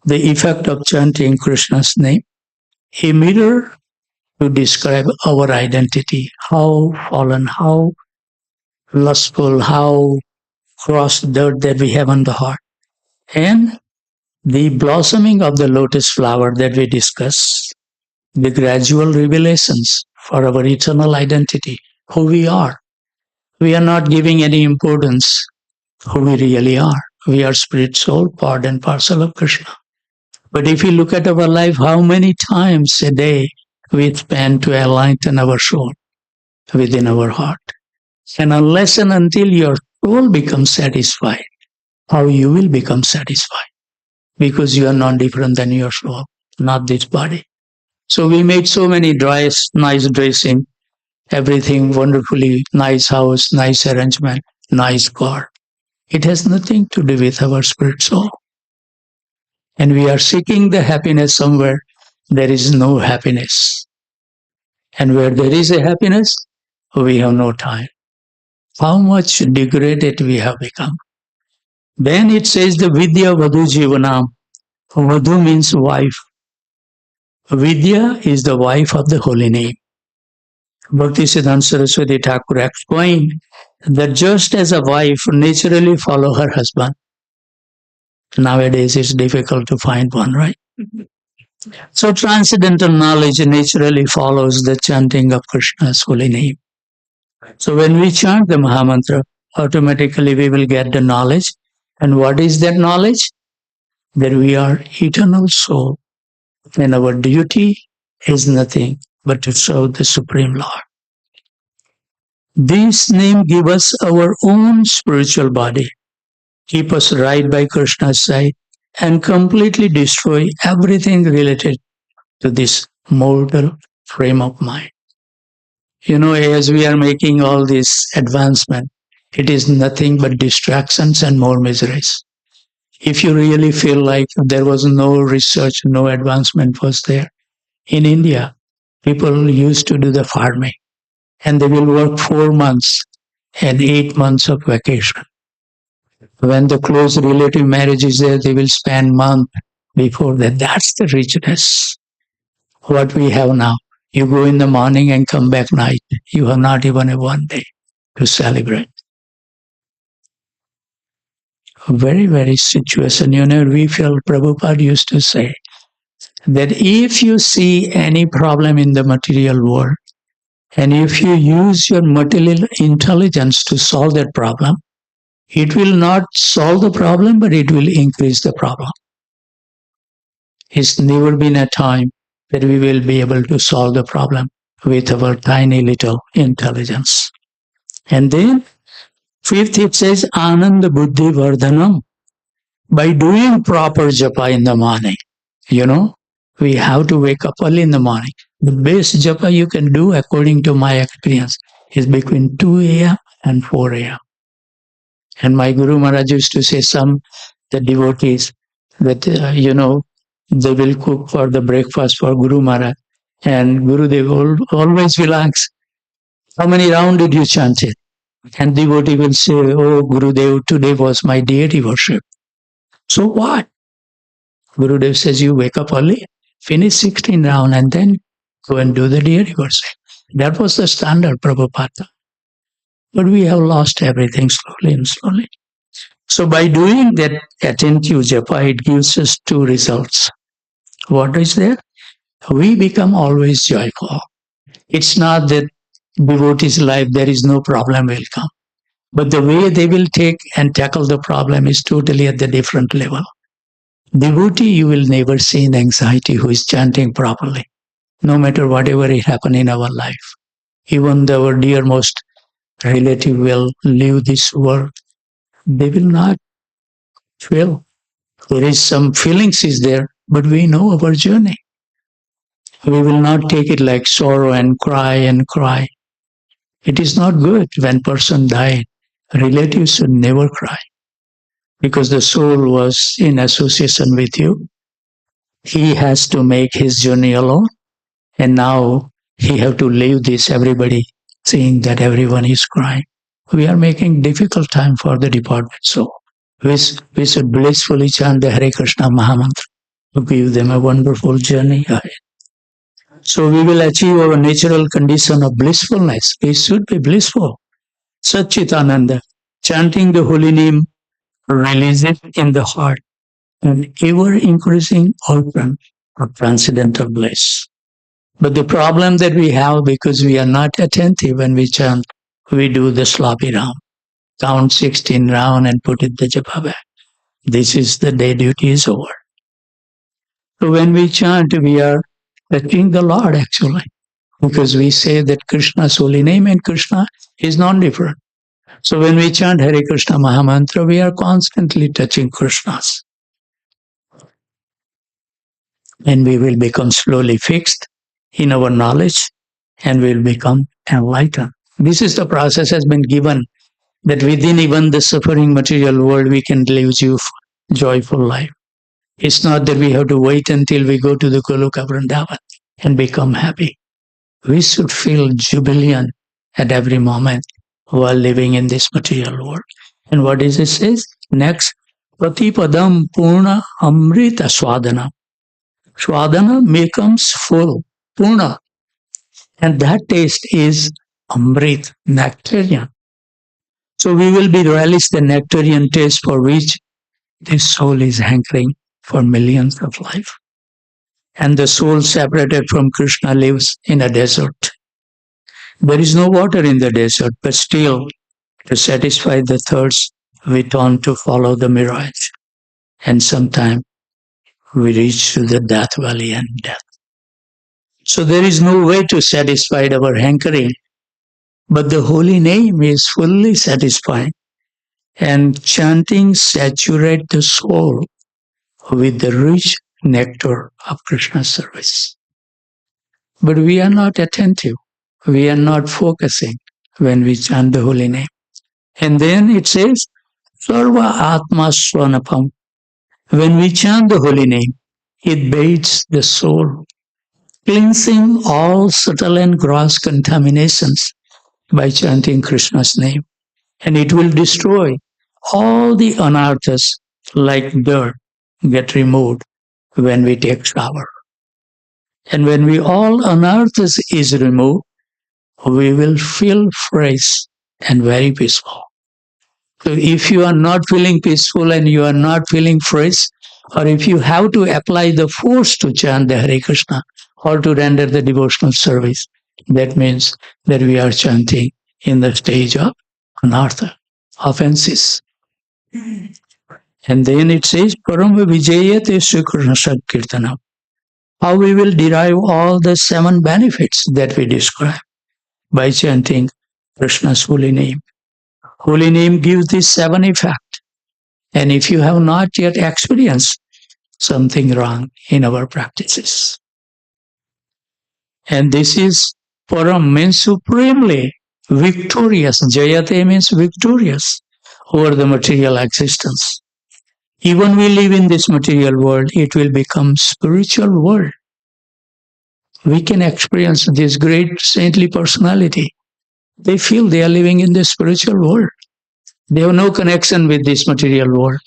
Speaker 8: the effect of chanting Krishna's name. A mirror to describe our identity, how fallen, how lustful, how cross dirt that we have on the heart. And the blossoming of the lotus flower that we discuss, the gradual revelations for our eternal identity, who we are. We are not giving any importance who we really are. We are spirit, soul, part and parcel of Krishna. But if you look at our life, how many times a day we spend to enlighten our soul within our heart? And unless and until your soul becomes satisfied, how you will become satisfied? Because you are not different than your soul, not this body. So we made so many nice dressing, everything wonderfully, nice house, nice arrangement, nice car. It has nothing to do with our spirit soul. And we are seeking the happiness somewhere. There is no happiness. And where there is a happiness, we have no time. How much degraded we have become. Then it says the Vidya Vadhu Jivanam. Vadhu means wife. Vidya is the wife of the holy name. Bhaktisiddhanta Saraswati Thakur explained that just as a wife naturally follows her husband, nowadays it's difficult to find one, right? So transcendental knowledge naturally follows the chanting of Krishna's holy name. So when we chant the Mahamantra, automatically we will get the knowledge. And what is that knowledge? That we are eternal soul and our duty is nothing but to serve the Supreme Lord. These names give us our own spiritual body, keep us right by Krishna's side, and completely destroy everything related to this mortal frame of mind. As we are making all this advancement, it is nothing but distractions and more miseries. If you really feel like there was no research, no advancement was there, in India, people used to do the farming and they will work 4 months and 8 months of vacation. When the close relative marriage is there, they will spend month before that. That's the richness. What we have now. You go in the morning and come back night. You have not even a one day to celebrate. Very, very situation. We feel Prabhupada used to say that if you see any problem in the material world, and if you use your material intelligence to solve that problem, it will not solve the problem, but it will increase the problem. It's never been a time that we will be able to solve the problem with our tiny little intelligence. And then, fifth, it says, Ananda Buddhi Vardhanam. By doing proper japa in the morning, we have to wake up early in the morning. The best japa you can do, according to my experience, is between 2 a.m. and 4 a.m. And my Guru Maharaj used to say the devotees, that, they will cook for the breakfast for Guru Maharaj. And Guru Dev always will ask, how many rounds did you chant it? And devotee will say, oh, Guru Dev, today was my deity worship. So what? Guru Dev says, you wake up early, finish 16 rounds, and then go and do the deity worship. That was the standard Prabhupada. But we have lost everything slowly and slowly. So by doing that attentive japa, it gives us two results. What is there? We become always joyful. It's not that devotee's life, there is no problem will come. But the way they will take and tackle the problem is totally at the different level. Devotee, you will never see in anxiety who is chanting properly, no matter whatever it happen in our life. Even though our dearmost relative will leave this world, they will not feel. There is some feelings is there, but we know our journey. We will not take it like sorrow and cry and cry. It is not good when person died. Relatives should never cry because the soul was in association with you. He has to make his journey alone, and now he have to leave this. Everybody seeing that everyone is crying. We are making difficult time for the departed soul. We should blissfully chant the Hare Krishna Mahamantra to give them a wonderful journey ahead. So we will achieve our natural condition of blissfulness. We should be blissful. Satchitananda, chanting the holy name, releases in the heart an ever increasing ocean of transcendental bliss. But the problem that we have, because we are not attentive when we chant, we do the sloppy round. Count 16 round and put it the japa back. This is the day duty is over. So when we chant, we are touching the Lord actually, because we say that Krishna's holy name and Krishna is non-different. So when we chant Hare Krishna Mahamantra, we are constantly touching Krishna's. And we will become slowly fixed in our knowledge and will become enlightened. This is the process has been given, that within even the suffering material world, we can live joyful life. It's not that we have to wait until we go to the Goloka Vrindavan and become happy. We should feel jubilant at every moment while living in this material world. And what does it say? Next, Patipadam Purna Amrita Swadana. Swadana becomes full, Purna. And that taste is Amrit, nectarian. So we will be relish the nectarian taste for which this soul is hankering for millions of life. And the soul separated from Krishna lives in a desert. There is no water in the desert, but still, to satisfy the thirst, we turn to follow the mirage. And sometimes we reach to the death valley and death. So there is no way to satisfy our hankering, but the holy name is fully satisfying, and chanting saturate the soul with the rich nectar of Krishna's service. But we are not attentive. We are not focusing when we chant the holy name. And then it says, Sarva Atma Swanapam. When we chant the holy name, it bathes the soul, cleansing all subtle and gross contaminations by chanting Krishna's name. And it will destroy all the anarthas like dirt get removed when we take shower. And when we all anarthas is removed, we will feel fresh and very peaceful. So if you are not feeling peaceful and you are not feeling fresh, or if you have to apply the force to chant the Hare Krishna or to render the devotional service, that means that we are chanting in the stage of anartha, offenses. And then it says, Param Vijayate Sri Krishna Sankirtanam. How we will derive all the 7 benefits that we describe by chanting Krishna's holy name. Holy name gives these 7 effects. And if you have not yet experienced something wrong in our practices. And this is Param means supremely victorious. Jayate means victorious over the material existence. Even we live in this material world, it will become spiritual world. We can experience this great saintly personality. They feel they are living in the spiritual world. They have no connection with this material world.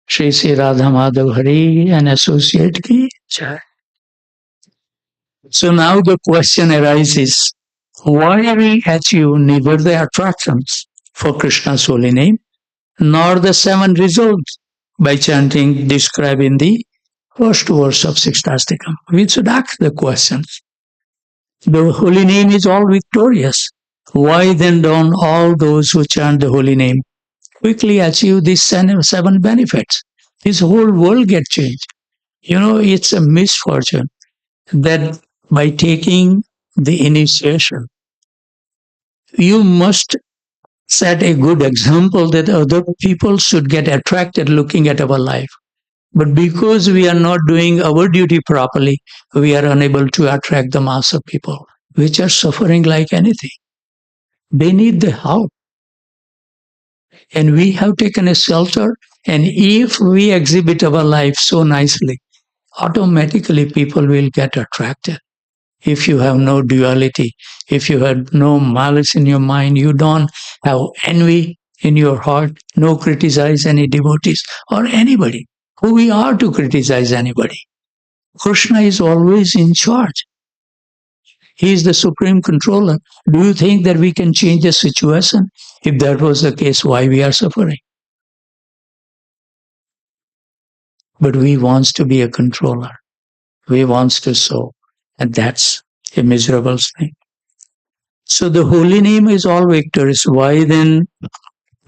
Speaker 8: Shri Sri Radha Madhav Hari and associate ki jai. So now the question arises, why we achieve neither the attractions for Krishna's holy name, nor the 7 results by chanting described in the first verse of Sixtastikam? We should ask the questions. The holy name is all victorious. Why then don't all those who chant the holy name quickly achieve these 7 benefits? This whole world gets changed. You know, it's a misfortune that by taking the initiation, you must set a good example that other people should get attracted looking at our life. But because we are not doing our duty properly, we are unable to attract the mass of people, which are suffering like anything. They need the help. And we have taken a shelter, and if we exhibit our life so nicely, automatically people will get attracted. If you have no duality, if you have no malice in your mind, you don't have envy in your heart, no criticize any devotees or anybody. Who we are to criticize anybody? Krishna is always in charge. He is the supreme controller. Do you think that we can change the situation? If that was the case, why we are suffering? But we wants to be a controller. We wants to sow. And that's a miserable thing. So the holy name is all victorious. Why then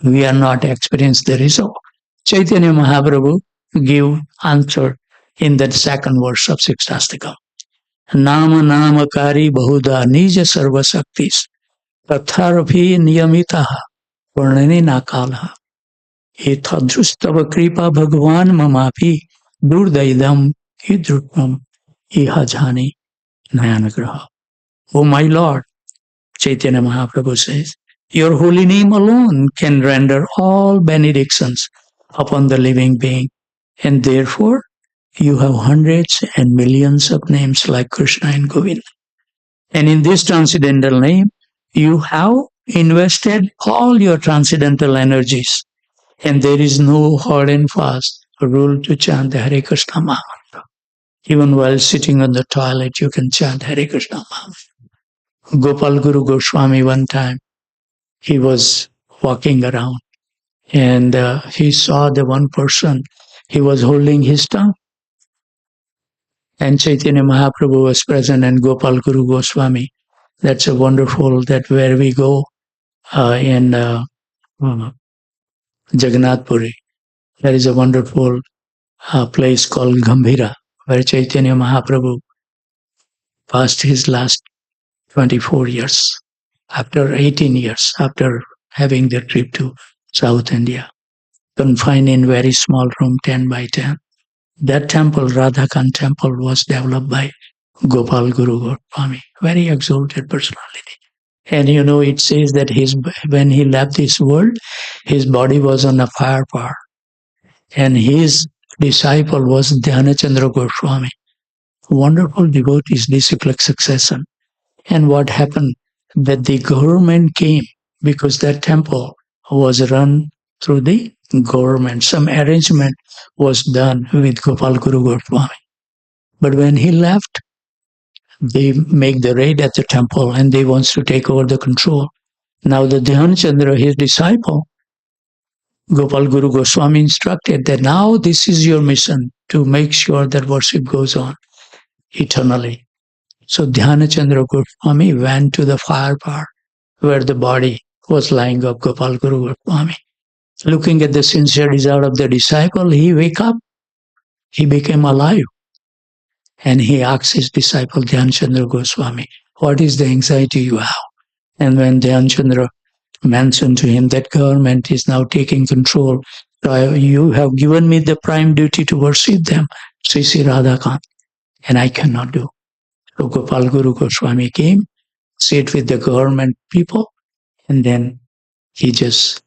Speaker 8: we are not experiencing the result? Chaitanya Mahaprabhu give answer in that second verse of Sixtastikam. Nama namakari bahuda nija sarva shaktis tatharaphi niyamitaha varnani nakalaha etadrustava kripa bhagwan mamapi durdaidam hidrupam ihajani nayanagraha. O my Lord, Chaitanya Mahaprabhu says, your holy name alone can render all benedictions upon the living being, and therefore you have hundreds and millions of names like Krishna and Govinda. And in this transcendental name, you have invested all your transcendental energies, and there is no hard and fast rule to chant the Hare Krishna Mahamantra. Even while sitting on the toilet, you can chant Hare Krishna Mahamantra. Gopal Guru Goswami one time, he was walking around and he saw the one person, he was holding his tongue. And Chaitanya Mahaprabhu was present and Gopal Guru Goswami. That's a wonderful, that where we go in Jagannath Puri. There is a wonderful place called Gambhira, where Chaitanya Mahaprabhu passed his last 24 years, after 18 years, after having the trip to South India, confined in very small room, 10 by 10. That temple, Radhakan temple, was developed by Gopal Guru Goswami, very exalted personality. And it says that when he left this world, his body was on a fire par. And his disciple was Dhyanachandra Goswami, wonderful devotees, disciplic succession. And what happened? That the government came because that temple was run through the government. Some arrangement was done with Gopal Guru Goswami. But when he left, they make the raid at the temple and they wants to take over the control. Now the Dhyanachandra, his disciple, Gopal Guru Goswami instructed that now this is your mission to make sure that worship goes on eternally. So Dhyanachandra Goswami went to the fire part where the body was lying of Gopal Guru Goswami. Looking at the sincere desire of the disciple, he wake up, he became alive. And he asked his disciple Dhyanachandra Goswami, what is the anxiety you have? And when Dhyanachandra mentioned to him that government is now taking control, so you have given me the prime duty to worship them, Sri Sri Radhakan, and I cannot do. So Gopal Guru Goswami came, sit with the government people, and then he just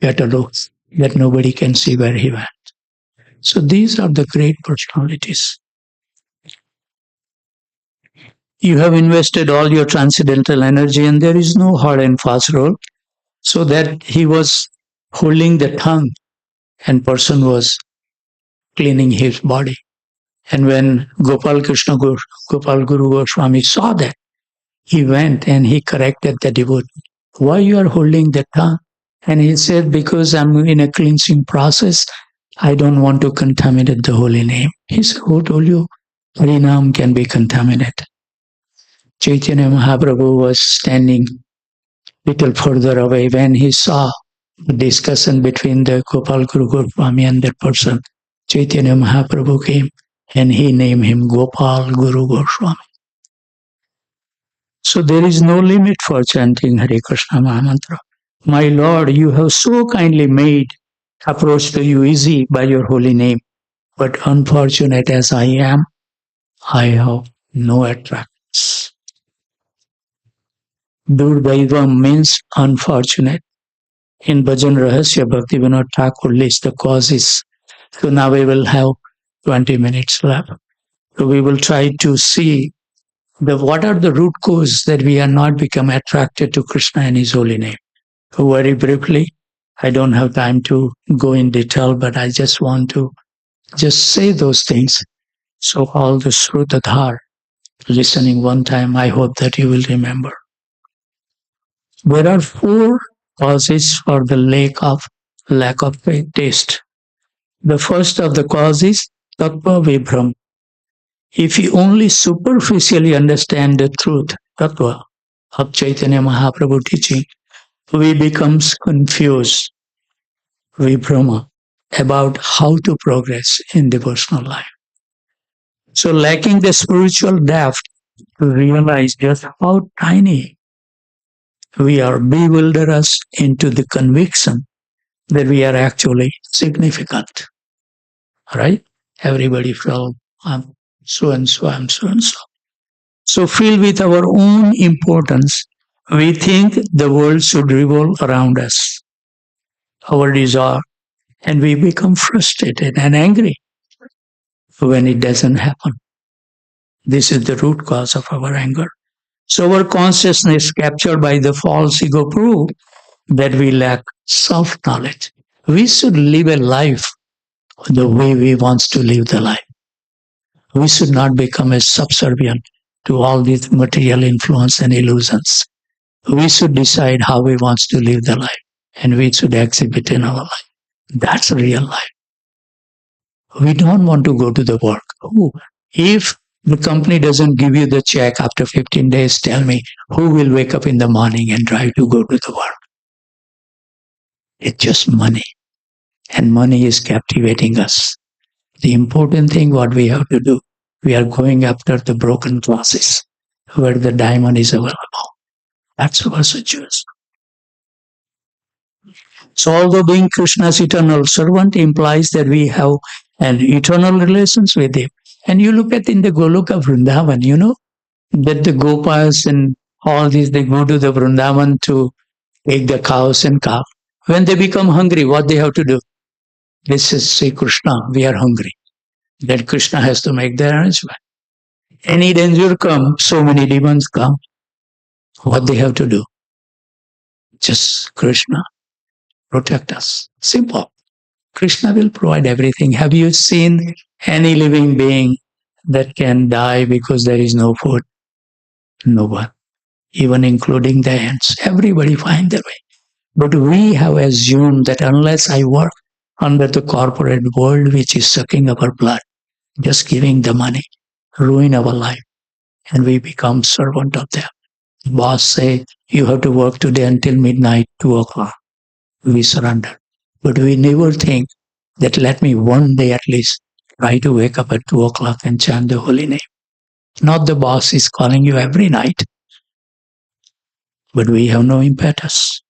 Speaker 8: got a look that nobody can see where he went. So these are the great personalities. You have invested all your transcendental energy and there is no hard and fast rule. So that he was holding the tongue and person was cleaning his body. And when Gopal Guru Goswami saw that, he went and he corrected the devotee. Why you are holding the tongue? And he said, because I'm in a cleansing process, I don't want to contaminate the holy name. He said, who told you Harinam can be contaminated? Chaitanya Mahaprabhu was standing little further away when he saw the discussion between the Gopal Guru Goswami and that person. Chaitanya Mahaprabhu came and he named him Gopal Guru Goswami. So there is no limit for chanting Hare Krishna Mahamantra. My Lord, you have so kindly made approach to you easy by your holy name. But unfortunate as I am, I have no attractions. Durdaivam means unfortunate. In Bhajan Rahasya, Bhaktivinoda Thakur lists the causes. So now we will have 20 minutes left. So we will try to see what are the root causes that we are not become attracted to Krishna and His holy name. So very briefly, I don't have time to go in detail, but I just want to just say those things. So all the Srutadhar listening one time, I hope that you will remember. There are 4 causes for the lack of taste. The first of the causes, Tattva Vibram. If you only superficially understand the truth, Tattva, of Chaitanya Mahaprabhu teaching, we become confused, Vibhrama, about how to progress in devotional life. So lacking the spiritual depth to realize just how tiny we are bewilder us into the conviction that we are actually significant. Right? Everybody felt, I'm so and so, I'm so and so. So filled with our own importance, we think the world should revolve around us, our desire, and we become frustrated and angry when it doesn't happen. This is the root cause of our anger. So our consciousness captured by the false ego prove that we lack self-knowledge. We should live a life the way we want to live the life. We should not become a subservient to all these material influence and illusions. We should decide how we want to live the life and we should exhibit in our life. That's real life. We don't want to go to the work. If the company doesn't give you the check after 15 days, tell me who will wake up in the morning and try to go to the work? It's just money. And money is captivating us. The important thing what we have to do, We are going after the broken glasses where the diamond is available. That's our situation. So although being Krishna's eternal servant implies that we have an eternal relations with him. And you look at in the Goloka Vrindavan, you know, that the Gopas and all these, they go to the Vrindavan to take the cows and calf. When they become hungry, what they have to do? This is say Krishna, we are hungry. Then Krishna has to make the arrangement. Any danger come, so many demons come. What they have to do? Just Krishna, protect us. Simple. Krishna will provide everything. Have you seen any living being that can die because there is no food? No one. Even including the ants. Everybody find their way. But we have assumed that unless I work under the corporate world which is sucking our blood, just giving the money, ruin our life, and we become servant of them. Boss say, you have to work today until midnight, 2 o'clock. We surrender. But we never think that let me one day at least try to wake up at 2 o'clock and chant the holy name. Not the boss is calling you every night, but we have no impetus.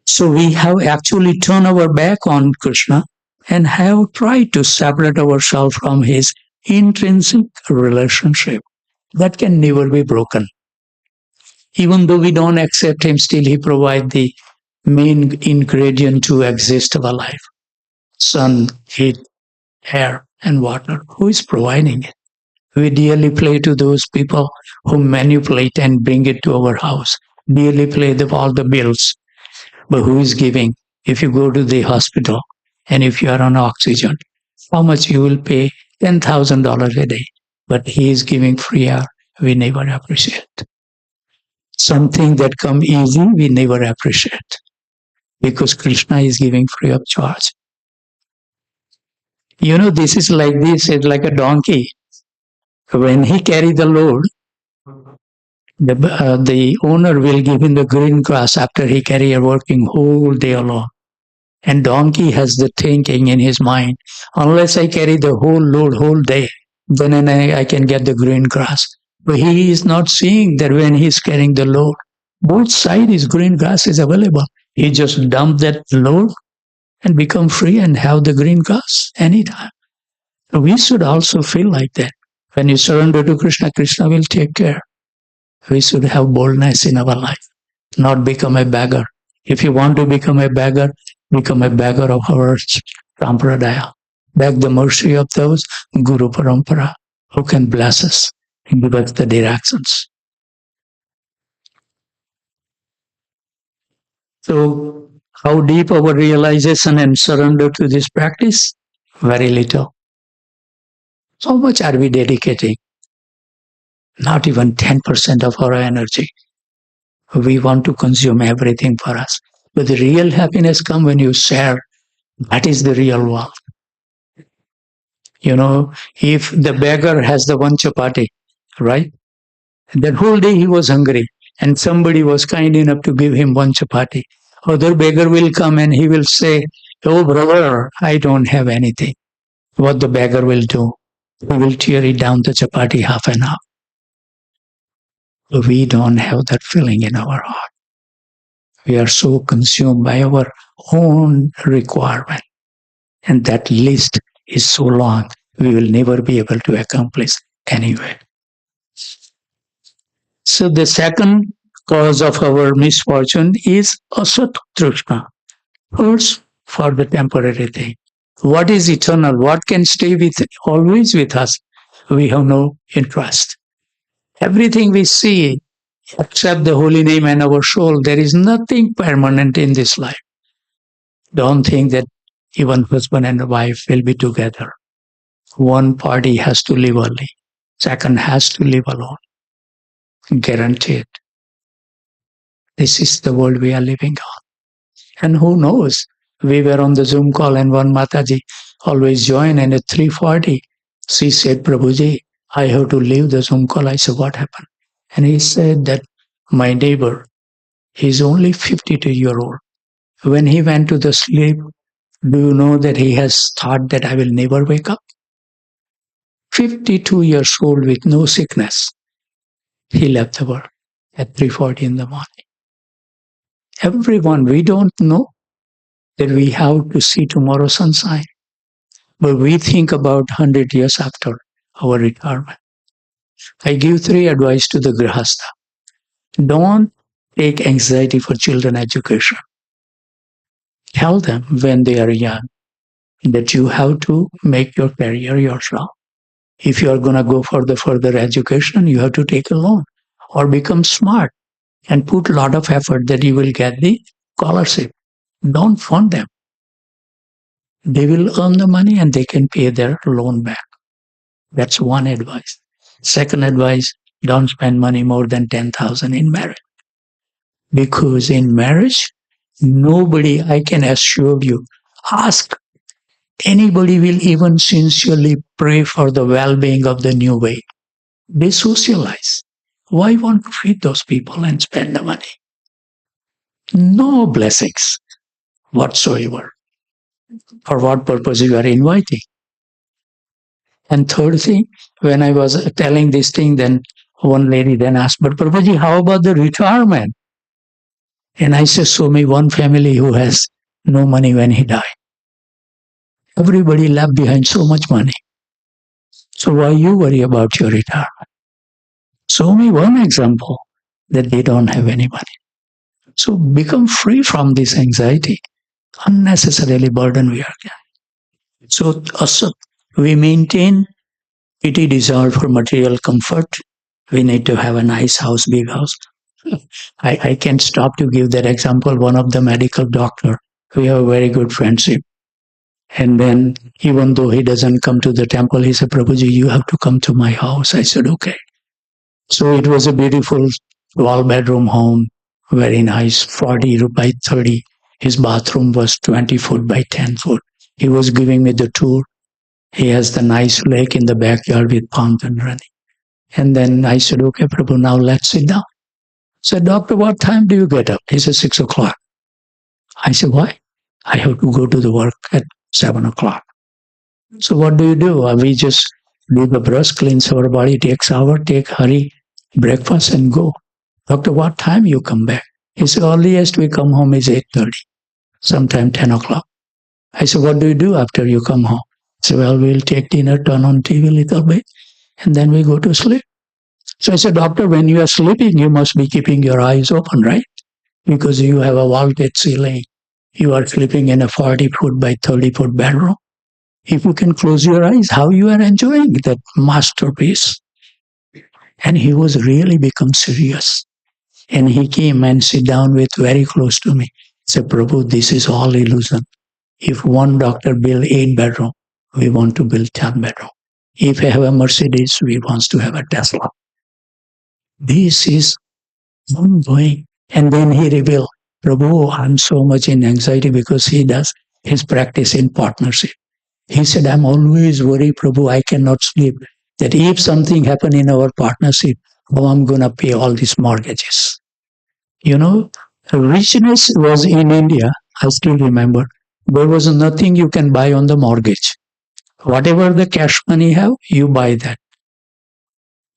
Speaker 8: So we have actually turned our back on Krishna and have tried to separate ourselves from his intrinsic relationship that can never be broken. Even though we don't accept him, still he provides the main ingredient to exist our life. Sun, heat, air, and water. Who is providing it? We dearly play to those people who manipulate and bring it to our house. Dearly play all the bills. But who is giving? If you go to the hospital and if you are on oxygen, how much you will pay? $10,000 a day. But he is giving free air. We never appreciate. Something that come easy, we never appreciate. Because Krishna is giving free of charge. You know, this is like this, it's like a donkey. When he carry the load, the owner will give him the green grass after he carry a working whole day alone. And donkey has the thinking in his mind, unless I carry the whole load whole day, then I can get the green grass. But he is not seeing that when he is carrying the load, both sides is green grass is available. He just dump that load and become free and have the green grass anytime. So we should also feel like that. When you surrender to Krishna, Krishna will take care. We should have boldness in our life, not become a beggar. If you want to become a beggar of our sampradaya. Beg the mercy of those Guru Parampara who can bless us and give us the directions. So, how deep our realization and surrender to this practice? Very little. How much are we dedicating? Not even 10% of our energy. We want to consume everything for us. But the real happiness comes when you share. That is the real wealth. You know, if the beggar has the one chapati, right? That whole day he was hungry and somebody was kind enough to give him one chapati. Other beggar will come and he will say, oh brother, I don't have anything. What the beggar will do? He will tear it down the chapati half and half. We don't have that feeling in our heart. We are so consumed by our own requirement. And that list is so long, we will never be able to accomplish anyway. So the second cause of our misfortune is asat trishna. First, for the temporary thing. What is eternal? What can stay with always with us? We have no interest. Everything we see, except the holy name and our soul, there is nothing permanent in this life. Don't think that even husband and wife will be together. One party has to live early. Second has to live alone. Guaranteed. This is the world we are living on. And who knows? We were on the Zoom call and one Mataji always joined, and at 3:40, she said, Prabhuji, I have to leave the Zoom call. I said, what happened? And he said that my neighbor, he's only 52-year-old. When he went to the sleep, do you know that he has thought that I will never wake up? 52 years old with no sickness. He left the world at 3:40 in the morning. Everyone, we don't know that we have to see tomorrow sunshine, but we think about 100 years after our retirement. I give 3 advice to the Grihastha. Don't take anxiety for children education. Tell them when they are young that you have to make your career yourself. If you are going to go for the further education, you have to take a loan or become smart and put a lot of effort that you will get the scholarship. Don't fund them. They will earn the money and they can pay their loan back. That's one advice. Second advice, don't spend money more than 10,000 in marriage. Because in marriage, nobody, I can assure you, ask anybody will even sincerely pray for the well-being of the new way. They socialize. Why want to feed those people and spend the money? No blessings whatsoever. For what purpose you are inviting? And third thing, when I was telling this thing, then one lady then asked, but Prabhuji, how about the retirement? And I said, show me one family who has no money when he died. Everybody left behind so much money. So why you worry about your retirement? Show me one example that they don't have any money. So become free from this anxiety. Unnecessarily burden we are getting. So also we maintain pity desire for material comfort. We need to have a nice house, big house. I can't stop to give that example. One of the medical doctor, we have a very good friendship. And then even though he doesn't come to the temple, he said, Prabhuji, you have to come to my house. I said, okay. So it was a beautiful 12-bedroom home, very nice, 40 by 30. His bathroom was 20 foot by 10 foot. He was giving me the tour. He has the nice lake in the backyard with fountain running. And then I said, okay, Prabhu, now let's sit down. So, doctor, what time do you get up? He said, 6 o'clock. I said, why? I have to go to the work at 7 o'clock. So what do? We just do the brush, cleanse our body, take shower, take hurry, breakfast and go. Doctor, what time you come back? He said, earliest we come home is 8:30, sometime 10 o'clock. I said, what do you do after you come home? He said, well, we'll take dinner, turn on TV a little bit, and then we go to sleep. So I said, doctor, when you are sleeping, you must be keeping your eyes open, right? Because you have a vaulted ceiling. You are sleeping in a 40 foot by 30 foot bedroom. If you can close your eyes, how you are enjoying that masterpiece? And he was really become serious. And he came and sit down with very close to me. He said, Prabhu, this is all illusion. If one doctor build 8 bedroom, we want to build 10 bedroom. If I have a Mercedes, we want to have a Tesla. This is ongoing. And then he revealed, Prabhu, I'm so much in anxiety because he does his practice in partnership. He said, I'm always worried, Prabhu, I cannot sleep. That if something happen in our partnership, how I'm going to pay all these mortgages. You know, richness was in India, I still remember. There was nothing you can buy on the mortgage. Whatever the cash money have, you buy that.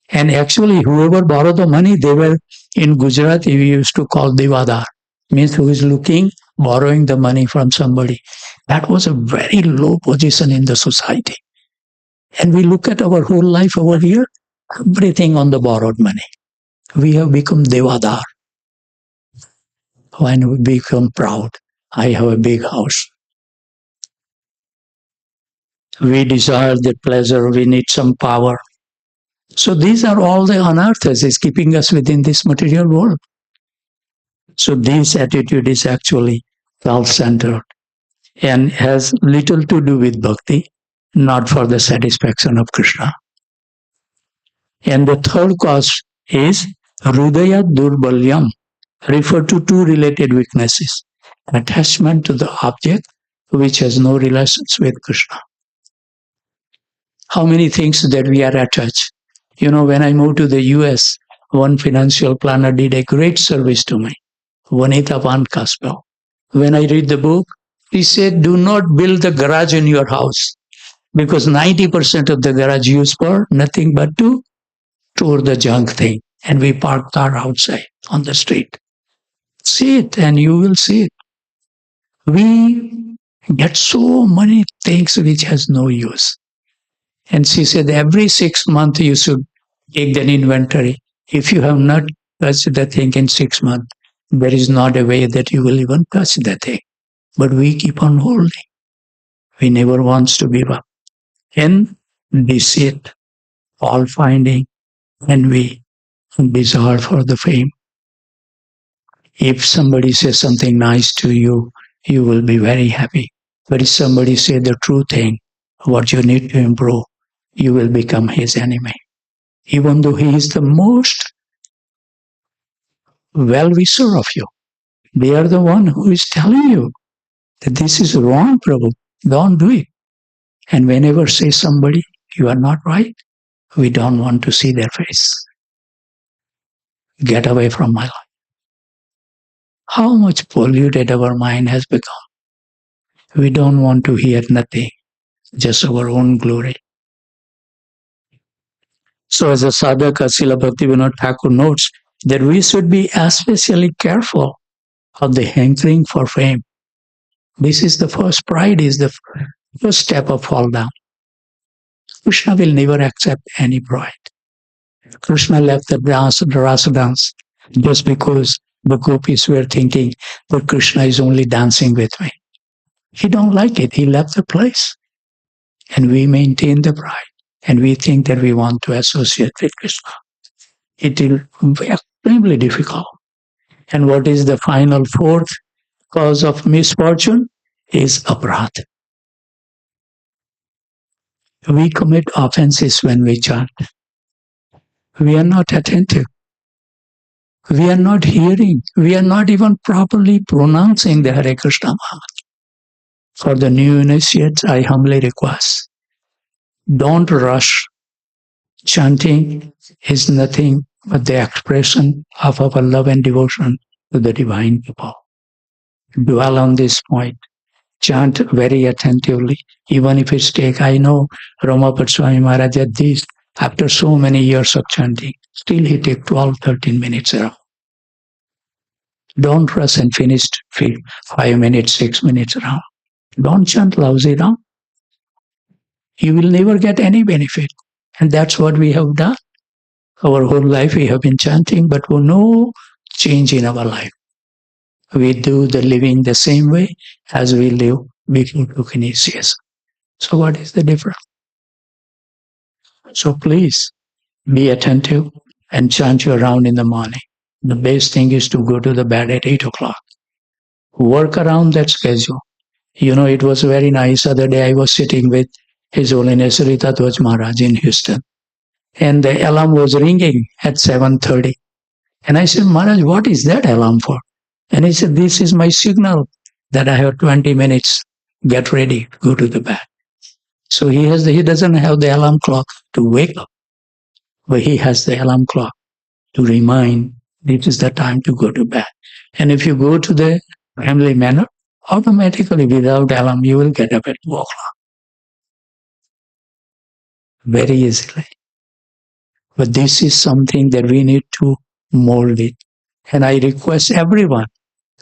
Speaker 8: And actually, whoever borrowed the money, they were in Gujarat, we used to call Devadar. Means who is borrowing the money from somebody. That was a very low position in the society. And we look at our whole life over here, everything on the borrowed money. We have become Devadar. When we become proud, I have a big house. We desire the pleasure, we need some power. So these are all the anarthas is keeping us within this material world. So this attitude is actually self-centered and has little to do with bhakti, not for the satisfaction of Krishna. And the third cause is Hridaya Durbalyam, refer to 2 related weaknesses. Attachment to the object which has no relations with Krishna. How many things that we are attached? You know, when I moved to the US, one financial planner did a great service to me, Vanita Van Kaspel. When I read the book, he said, do not build the garage in your house. because 90% of the garage used for nothing but to store the junk thing. And we park car outside on the street. See it and you will see it. We get so many things which has no use. And she said every 6 months you should take an inventory. If you have not touched the thing in 6 months, there is not a way that you will even touch the thing. But we keep on holding. We never wants to give up. And deceit, fault finding, envy, desire for the fame. If somebody says something nice to you, you will be very happy. But if somebody says the true thing, what you need to improve, you will become his enemy. Even though he is the most well-wisher of you. They are the one who is telling you that this is wrong, Prabhu. Don't do it. And whenever say somebody, you are not right, we don't want to see their face. Get away from my life. How much polluted our mind has become. We don't want to hear nothing, just our own glory. So as a sadhaka, Srila Bhaktivinoda Thakur notes that we should be especially careful of the hankering for fame. This is the first pride, is the first step of fall down. Krishna will never accept any pride. Krishna left the rasa dance just because the gopis were thinking that Krishna is only dancing with me. He don't like it. He left the place. And we maintain the pride. And we think that we want to associate with Krishna. It will be extremely difficult. And what is the final fourth cause of misfortune? Is aparadha. We commit offenses when we chant. We are not attentive. We are not hearing. We are not even properly pronouncing the Hare Krishna Maha. For the new initiates, I humbly request, don't rush. Chanting is nothing but the expression of our love and devotion to the divine people. Dwell on this point. Chant very attentively, even if it's take, I know Ramapat Swami Maharaj at this, after so many years of chanting, still he take 12-13 minutes around. Don't rush and finish 5 minutes, 6 minutes around. Don't chant lousy round. You will never get any benefit. And that's what we have done. Our whole life we have been chanting, but no change in our life. We do the living the same way as we live before took initiation. So what is the difference? So please be attentive and chant your round in the morning. The best thing is to go to the bed at 8 o'clock. Work around that schedule. You know, it was very nice. Other day I was sitting with His Holiness Ritatwaj Maharaj in Houston. And the alarm was ringing at 7:30. And I said, Maharaj, what is that alarm for? And he said, this is my signal that I have 20 minutes. Get ready, go to the bed. So he doesn't have the alarm clock to wake up, but he has the alarm clock to remind this is the time to go to bed. And if you go to the family manner, automatically without alarm, you will get up at 2 o'clock. Very easily. But this is something that we need to mold it. And I request everyone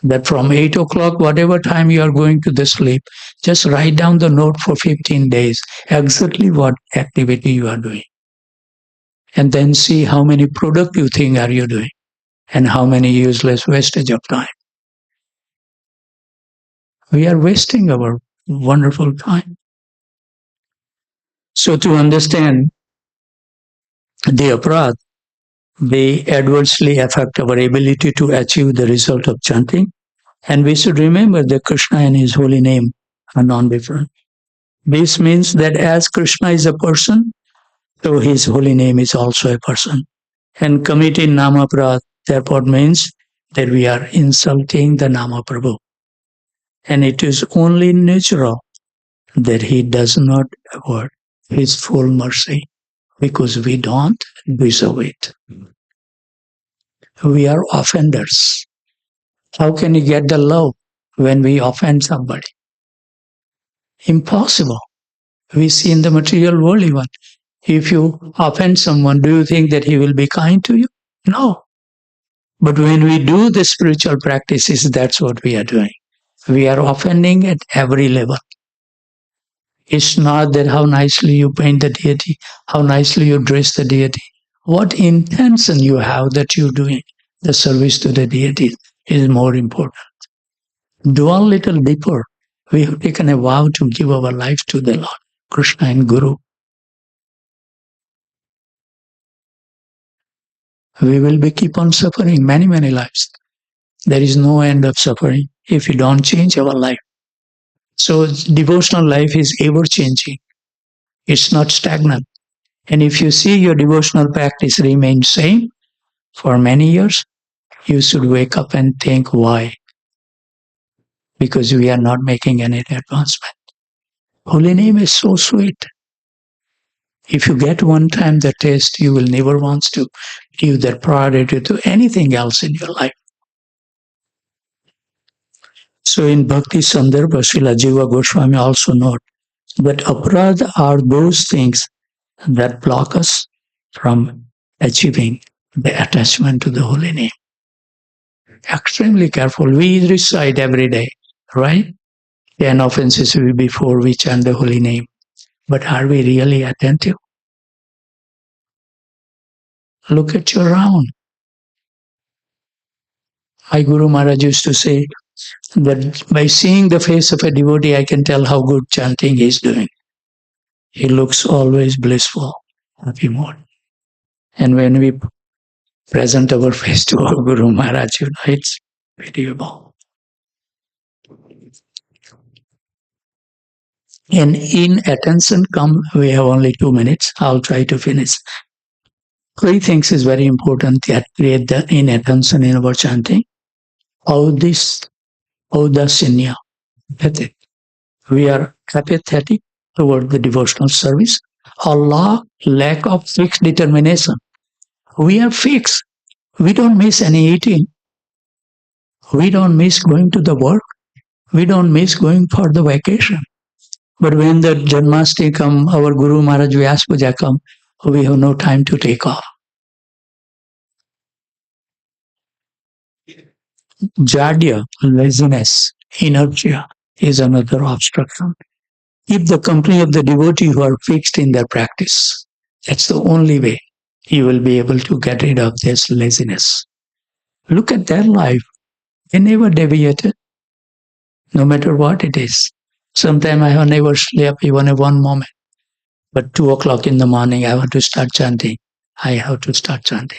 Speaker 8: that from 8 o'clock, whatever time you are going to the sleep, just write down the note for 15 days, exactly what activity you are doing. And then see how many productive things are you doing and how many useless wastage of time. We are wasting our wonderful time. So to understand the aparadha, they adversely affect our ability to achieve the result of chanting. And we should remember that Krishna and His holy name are non-different. This means that as Krishna is a person, so His holy name is also a person. And committing Nama Aparadha therefore means that we are insulting the Nama Prabhu. And it is only natural that He does not award His full mercy because we don't deserve it. We are offenders. How can you get the love when we offend somebody? Impossible. We see in the material world even. If you offend someone, do you think that he will be kind to you? No. But when we do the spiritual practices, that's what we are doing. We are offending at every level. It's not that how nicely you paint the deity, how nicely you dress the deity. What intention you have that you're doing the service to the deity is more important. Do a little deeper. We have taken a vow to give our life to the Lord, Krishna and Guru. We will be keep on suffering many, many lives. There is no end of suffering if we don't change our life. So devotional life is ever changing. It's not stagnant. And if you see your devotional practice remain same for many years, you should wake up and think why. Because we are not making any advancement. Holy name is so sweet. If you get one time the taste, you will never want to give that priority to anything else in your life. So in Bhakti Sandarbha, Srila Jiva Goswami also note that aparadha are those things that block us from achieving the attachment to the holy name. Extremely careful. We recite every day, right? 10 offenses before we chant the holy name. But are we really attentive? Look at your round. My Guru Maharaj used to say that by seeing the face of a devotee, I can tell how good chanting he is doing. He looks always blissful, happy mood. And when we present our face to our Guru Maharaj, it's pitiable. And in attention come, we have only 2 minutes. I'll try to finish. 3 things is very important that create the inattention in our chanting. Audasinya, apathetic. We are apathetic toward the devotional service. Allah, lack of fixed determination. We are fixed. We don't miss any eating. We don't miss going to the work. We don't miss going for the vacation. But when the Janmashtami come, our Guru Maharaj Vyas Puja come, we have no time to take off. Jadya, laziness, inertia is another obstruction. Keep the company of the devotee who are fixed in their practice. That's the only way you will be able to get rid of this laziness. Look at their life. They never deviated, no matter what it is. Sometimes I have never slept even one moment. But 2 o'clock in the morning, I want to start chanting. I have to start chanting.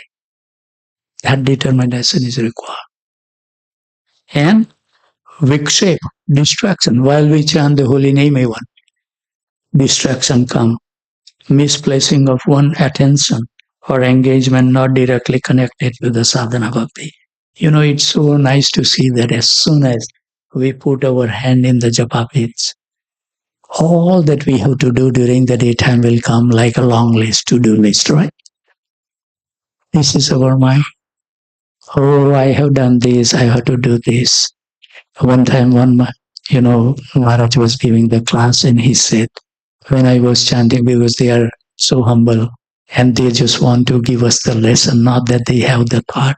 Speaker 8: That determination is required. And vikshep, distraction. While we chant the holy name even, distraction come. Misplacing of one attention or engagement not directly connected to the sadhana bhakti. It's so nice to see that as soon as we put our hand in the japa page, all that we have to do during the daytime will come like a long list, to-do list, right? This is our mind. Oh, I have done this, I have to do this. One time, Maharaj was giving the class and he said, when I was chanting, because they are so humble and they just want to give us the lesson, not that they have the thought.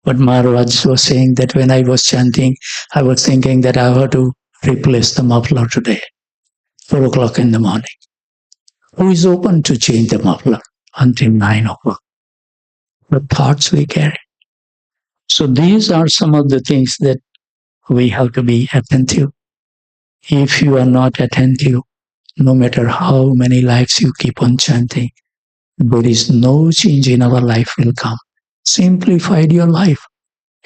Speaker 8: But Maharaj was saying that when I was chanting, I was thinking that I have to replace the muffler today, 4 o'clock in the morning. Who is open to change the muffler until 9 o'clock? The thoughts we carry. So these are some of the things that we have to be attentive. If you are not attentive, no matter how many lives you keep on chanting, there is no change in our life will come. Simplified your life.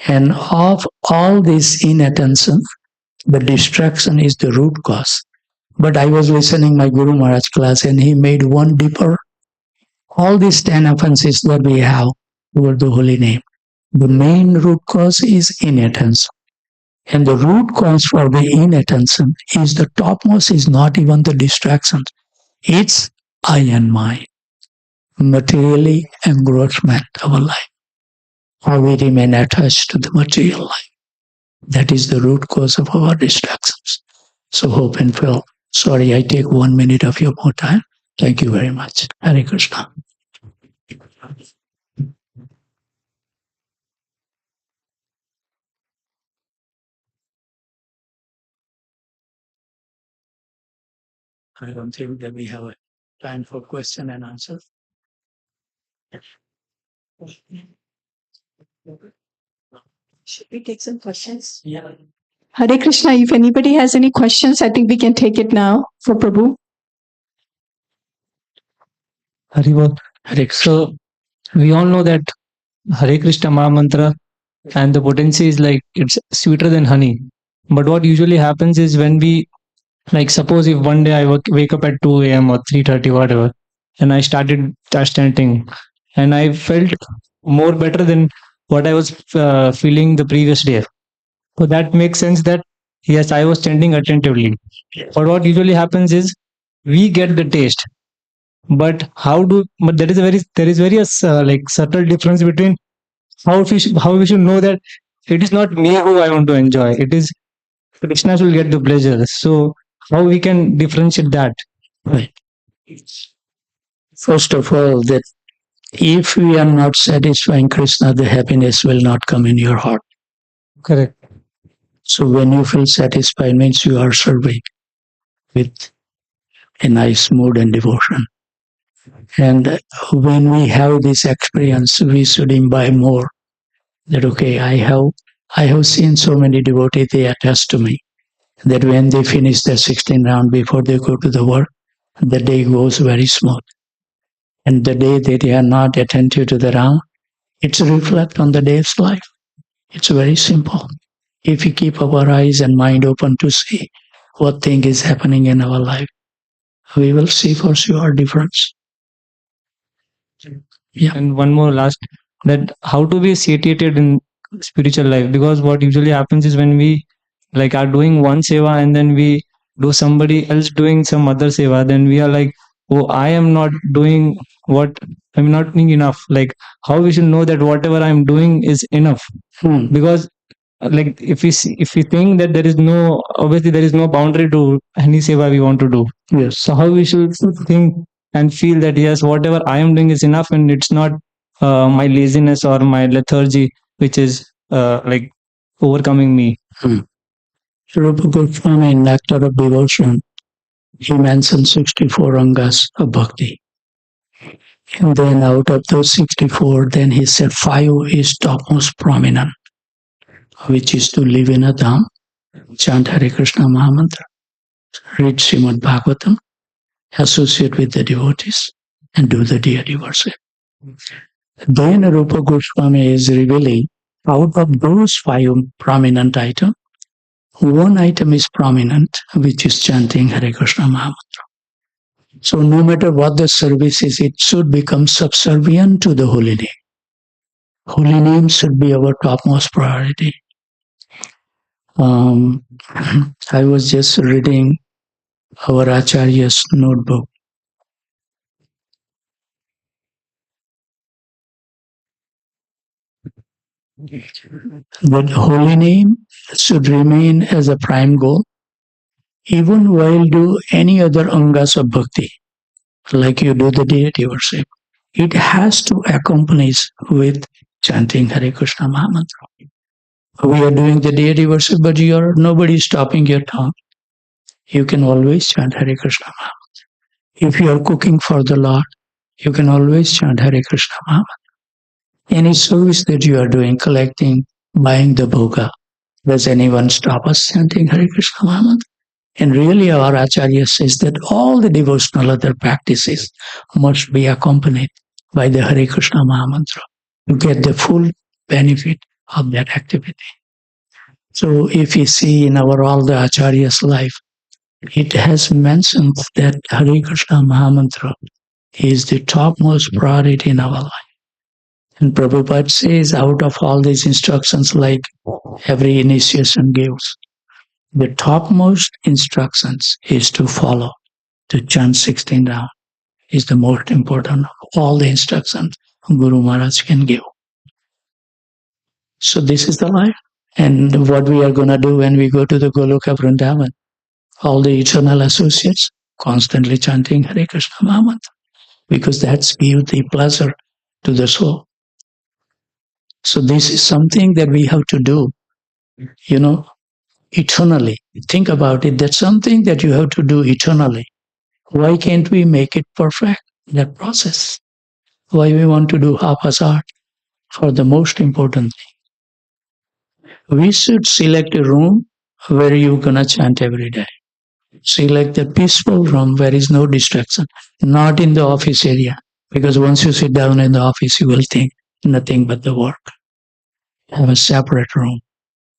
Speaker 8: And of all this inattention, the distraction is the root cause. But I was listening my Guru Maharaj class and he made one deeper. All these 10 offenses that we have toward the holy name, the main root cause is inattention. And the root cause for the inattention is the topmost is not even the distraction. It's I and mine. Materially engrossment of our life. How we remain attached to the material life. That is the root cause of our distractions. So hope and feel Sorry, I take 1 minute of your more time. Thank you very much. Hare Krishna. I don't think that we have a time for question and answers.
Speaker 5: Should we take some questions?
Speaker 8: Yeah.
Speaker 5: Hare Krishna, if anybody has any questions, I think we can take it now for Prabhu.
Speaker 9: Haribol. So we all know that Hare Krishna Maha Mantra and the potency is like it's sweeter than honey. But what usually happens is when we like suppose if one day I wake up at 2 a.m. or 3:30 whatever, and I started chanting, and I felt more better than what I was feeling the previous day. So that makes sense that yes, I was chanting attentively. But what usually happens is we get the taste, but but there is very like subtle difference between how we should know that it is not me who I want to enjoy, it is Krishna will get the pleasure. So how we can differentiate that?
Speaker 8: Right. First of all, that if we are not satisfying Krishna, the happiness will not come in your heart.
Speaker 9: Correct.
Speaker 8: So when you feel satisfied means you are serving with a nice mood and devotion. And when we have this experience, we should imbibe more. That okay, I have seen so many devotees, they attest to me that when they finish their 16 round before they go to the work, the day goes very smooth. And the day that they are not attentive to the round, it's a reflect on the day's life. It's very simple. If we keep our eyes and mind open to see what thing is happening in our life, we will see for sure difference. Yeah.
Speaker 9: And one more last, that how to be satiated in spiritual life, because what usually happens is when we like are doing one seva and then we do somebody else doing some other seva, then we are like, oh, I am not doing what I'm not doing enough. Like how we should know that whatever I'm doing is enough? Because like if we think that there is no, obviously there is no boundary to any seva we want to do.
Speaker 8: Yes.
Speaker 9: So how we should think and feel that yes, whatever I am doing is enough, and it's not my laziness or my lethargy which is like overcoming me.
Speaker 8: Rupa Goswami in Nectar of Devotion, he mentioned 64 angas of bhakti. And then out of those 64, then he said 5 is topmost prominent, which is to live in a dham, chant Hare Krishna Mahamantra, read Srimad Bhagavatam, associate with the devotees, and do the deity worship. Then Rupa Goswami is revealing out of those 5 prominent items, one item is prominent, which is chanting Hare Krishna Mahamantra. So no matter what the service is, it should become subservient to the holy name. Holy name should be our topmost priority. I was just reading our Acharya's notebook. That holy name should remain as a prime goal, even while do any other angas of bhakti, like you do the deity worship. It has to accompany with chanting Hare Krishna Mahamantra. We are doing the deity worship, but nobody is stopping your tongue. You can always chant Hare Krishna Mahamantra. If you are cooking for the Lord, you can always chant Hare Krishna Mahamantra. Any service that you are doing, collecting, buying the bhoga, does anyone stop us chanting Hare Krishna Mahamantra? And really our Acharya says that all the devotional other practices must be accompanied by the Hare Krishna Mahamantra to get the full benefit of that activity. So if you see in all the Acharya's life, it has mentioned that Hare Krishna Mahamantra is the topmost priority in our life. And Prabhupada says out of all these instructions, like every initiation gives, the topmost instructions is to follow, to chant 16 rounds is the most important of all the instructions Guru Maharaj can give. So this is the life. And what we are going to do when we go to the Goloka Vrindavan, all the eternal associates constantly chanting Hare Krishna Mahamantra, because that's give the pleasure to the soul. So this is something that we have to do, eternally. Think about it. That's something that you have to do eternally. Why can't we make it perfect, that process? Why we want to do haphazard for the most important thing? We should select a room where you're gonna chant every day. Select a peaceful room where is no distraction, not in the office area. Because once you sit down in the office, you will think nothing but the work. Have a separate room.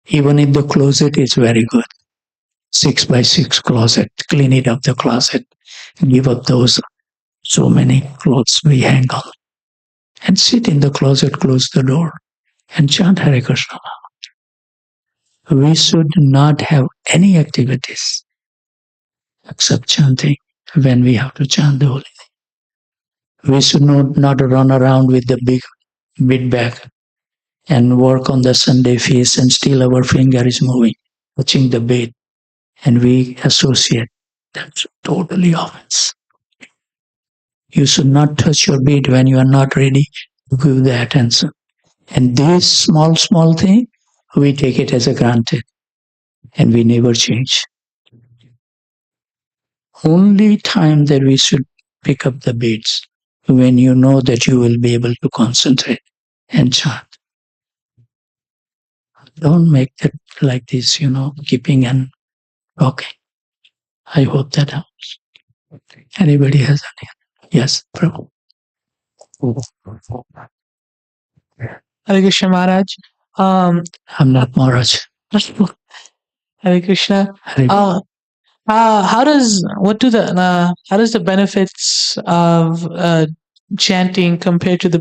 Speaker 8: Even if the closet is very good, 6 by 6 closet, clean it up the closet, give up those so many clothes we hang on, and sit in the closet, close the door, and chant Hare Krishna. We should not have any activities except chanting when we have to chant the holy name. We should not run around with the big bead bag and work on the Sunday feast and still our finger is moving, touching the bead, and we associate. That's totally offense. You should not touch your bead when you are not ready to give the attention. And this small thing, we take it as a granted and we never change. Only time that we should pick up the beads when you know that you will be able to concentrate and chant. Don't make it like this, keeping and talking. I hope that helps. Anybody has any? Yes, Prabhu.
Speaker 10: Hare Krishna Maharaj.
Speaker 8: I'm not Maharaj.
Speaker 10: Hare Krishna.
Speaker 8: Hare
Speaker 10: How does the benefits of chanting compare to the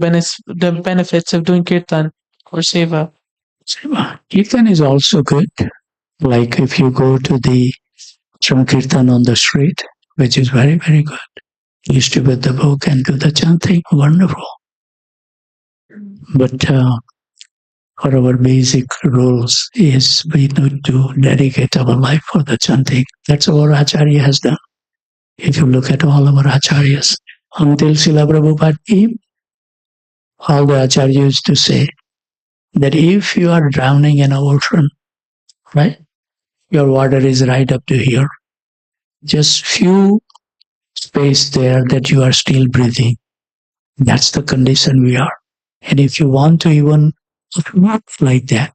Speaker 10: benefits of doing kirtan or seva?
Speaker 8: Kirtan is also good. Like if you go to the Sankirtan on the street, which is very, very good. Used to read the book and do the chanting, wonderful. But for our basic rules is we need to dedicate our life for the chanting. That's what our Acharya has done. If you look at all our Acharyas, until Srila Prabhupada came, all the Acharyas used to say that if you are drowning in an ocean, right, your water is right up to here, just few space there that you are still breathing. That's the condition we are. And if you want to even walk like that,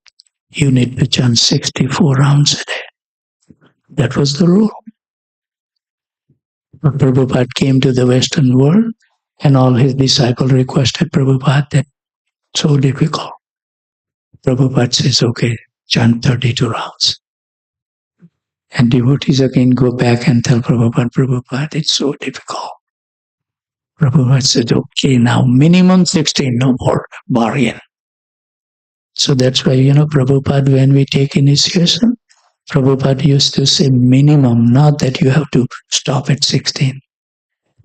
Speaker 8: you need to chant 64 rounds a day. That was the rule. But Prabhupada came to the Western world and all his disciples requested Prabhupada that so difficult. Prabhupada says, okay, chant 32 rounds. And devotees again go back and tell Prabhupada, it's so difficult. Prabhupada said, okay, now minimum 16, no more, bargain. So that's why, Prabhupada, when we take initiation, Prabhupada used to say minimum, not that you have to stop at 16.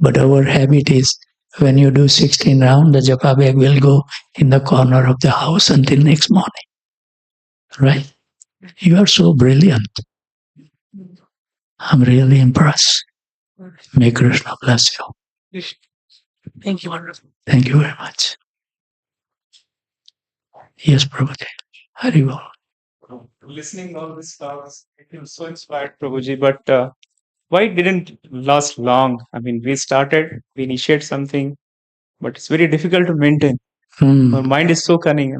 Speaker 8: But our habit is when you do 16 rounds, the japa bag will go in the corner of the house until next morning. Right? You are so brilliant. I'm really impressed. May Krishna bless you.
Speaker 10: Thank you.
Speaker 8: Thank you very much. Yes, Prabhuji. Haribol.
Speaker 11: Listening all these talks, I feel so inspired, Prabhuji. But why it didn't last long? I mean, we initiate something, but it's very difficult to maintain. Our mind is so cunning.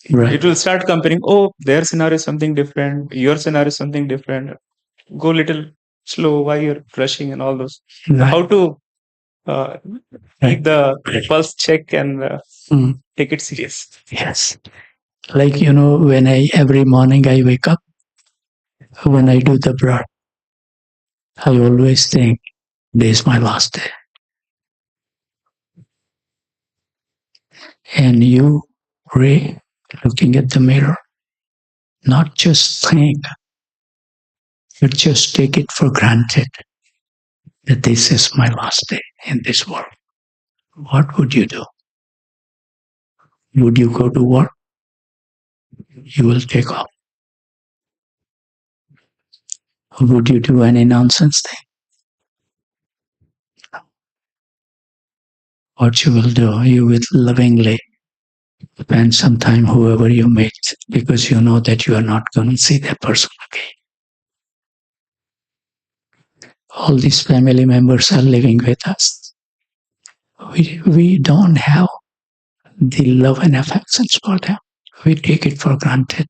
Speaker 8: Right.
Speaker 11: It will start comparing. Oh, their scenario is something different. Your scenario is something different. Go little slow. Why you're rushing and all those.
Speaker 8: Right.
Speaker 11: How to take the pulse check and take it serious.
Speaker 8: Yes. Like, when every morning I wake up, when I do the prayer, I always think, this is my last day. And you pray, looking at the mirror, not just think, but just take it for granted that this is my last day in this world. What would you do? Would you go to work? You will take off. Would you do any nonsense thing? What you will do, you will lovingly spend some time whoever you meet, because you know that you are not going to see that person again. All these family members are living with us. We don't have the love and affections for them. We take it for granted.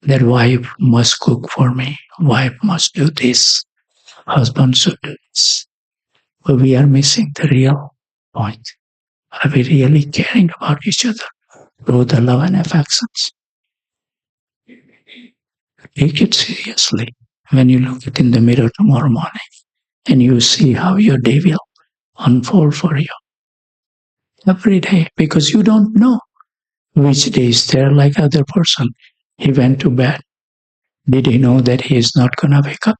Speaker 8: That wife must cook for me, wife must do this, husband should do this. But we are missing the real point. Are we really caring about each other through the love and affections? Take it seriously when you look it in the mirror tomorrow morning and you see how your day will unfold for you every day, because you don't know which day is there like other person. He went to bed. Did he know that he is not going to wake up?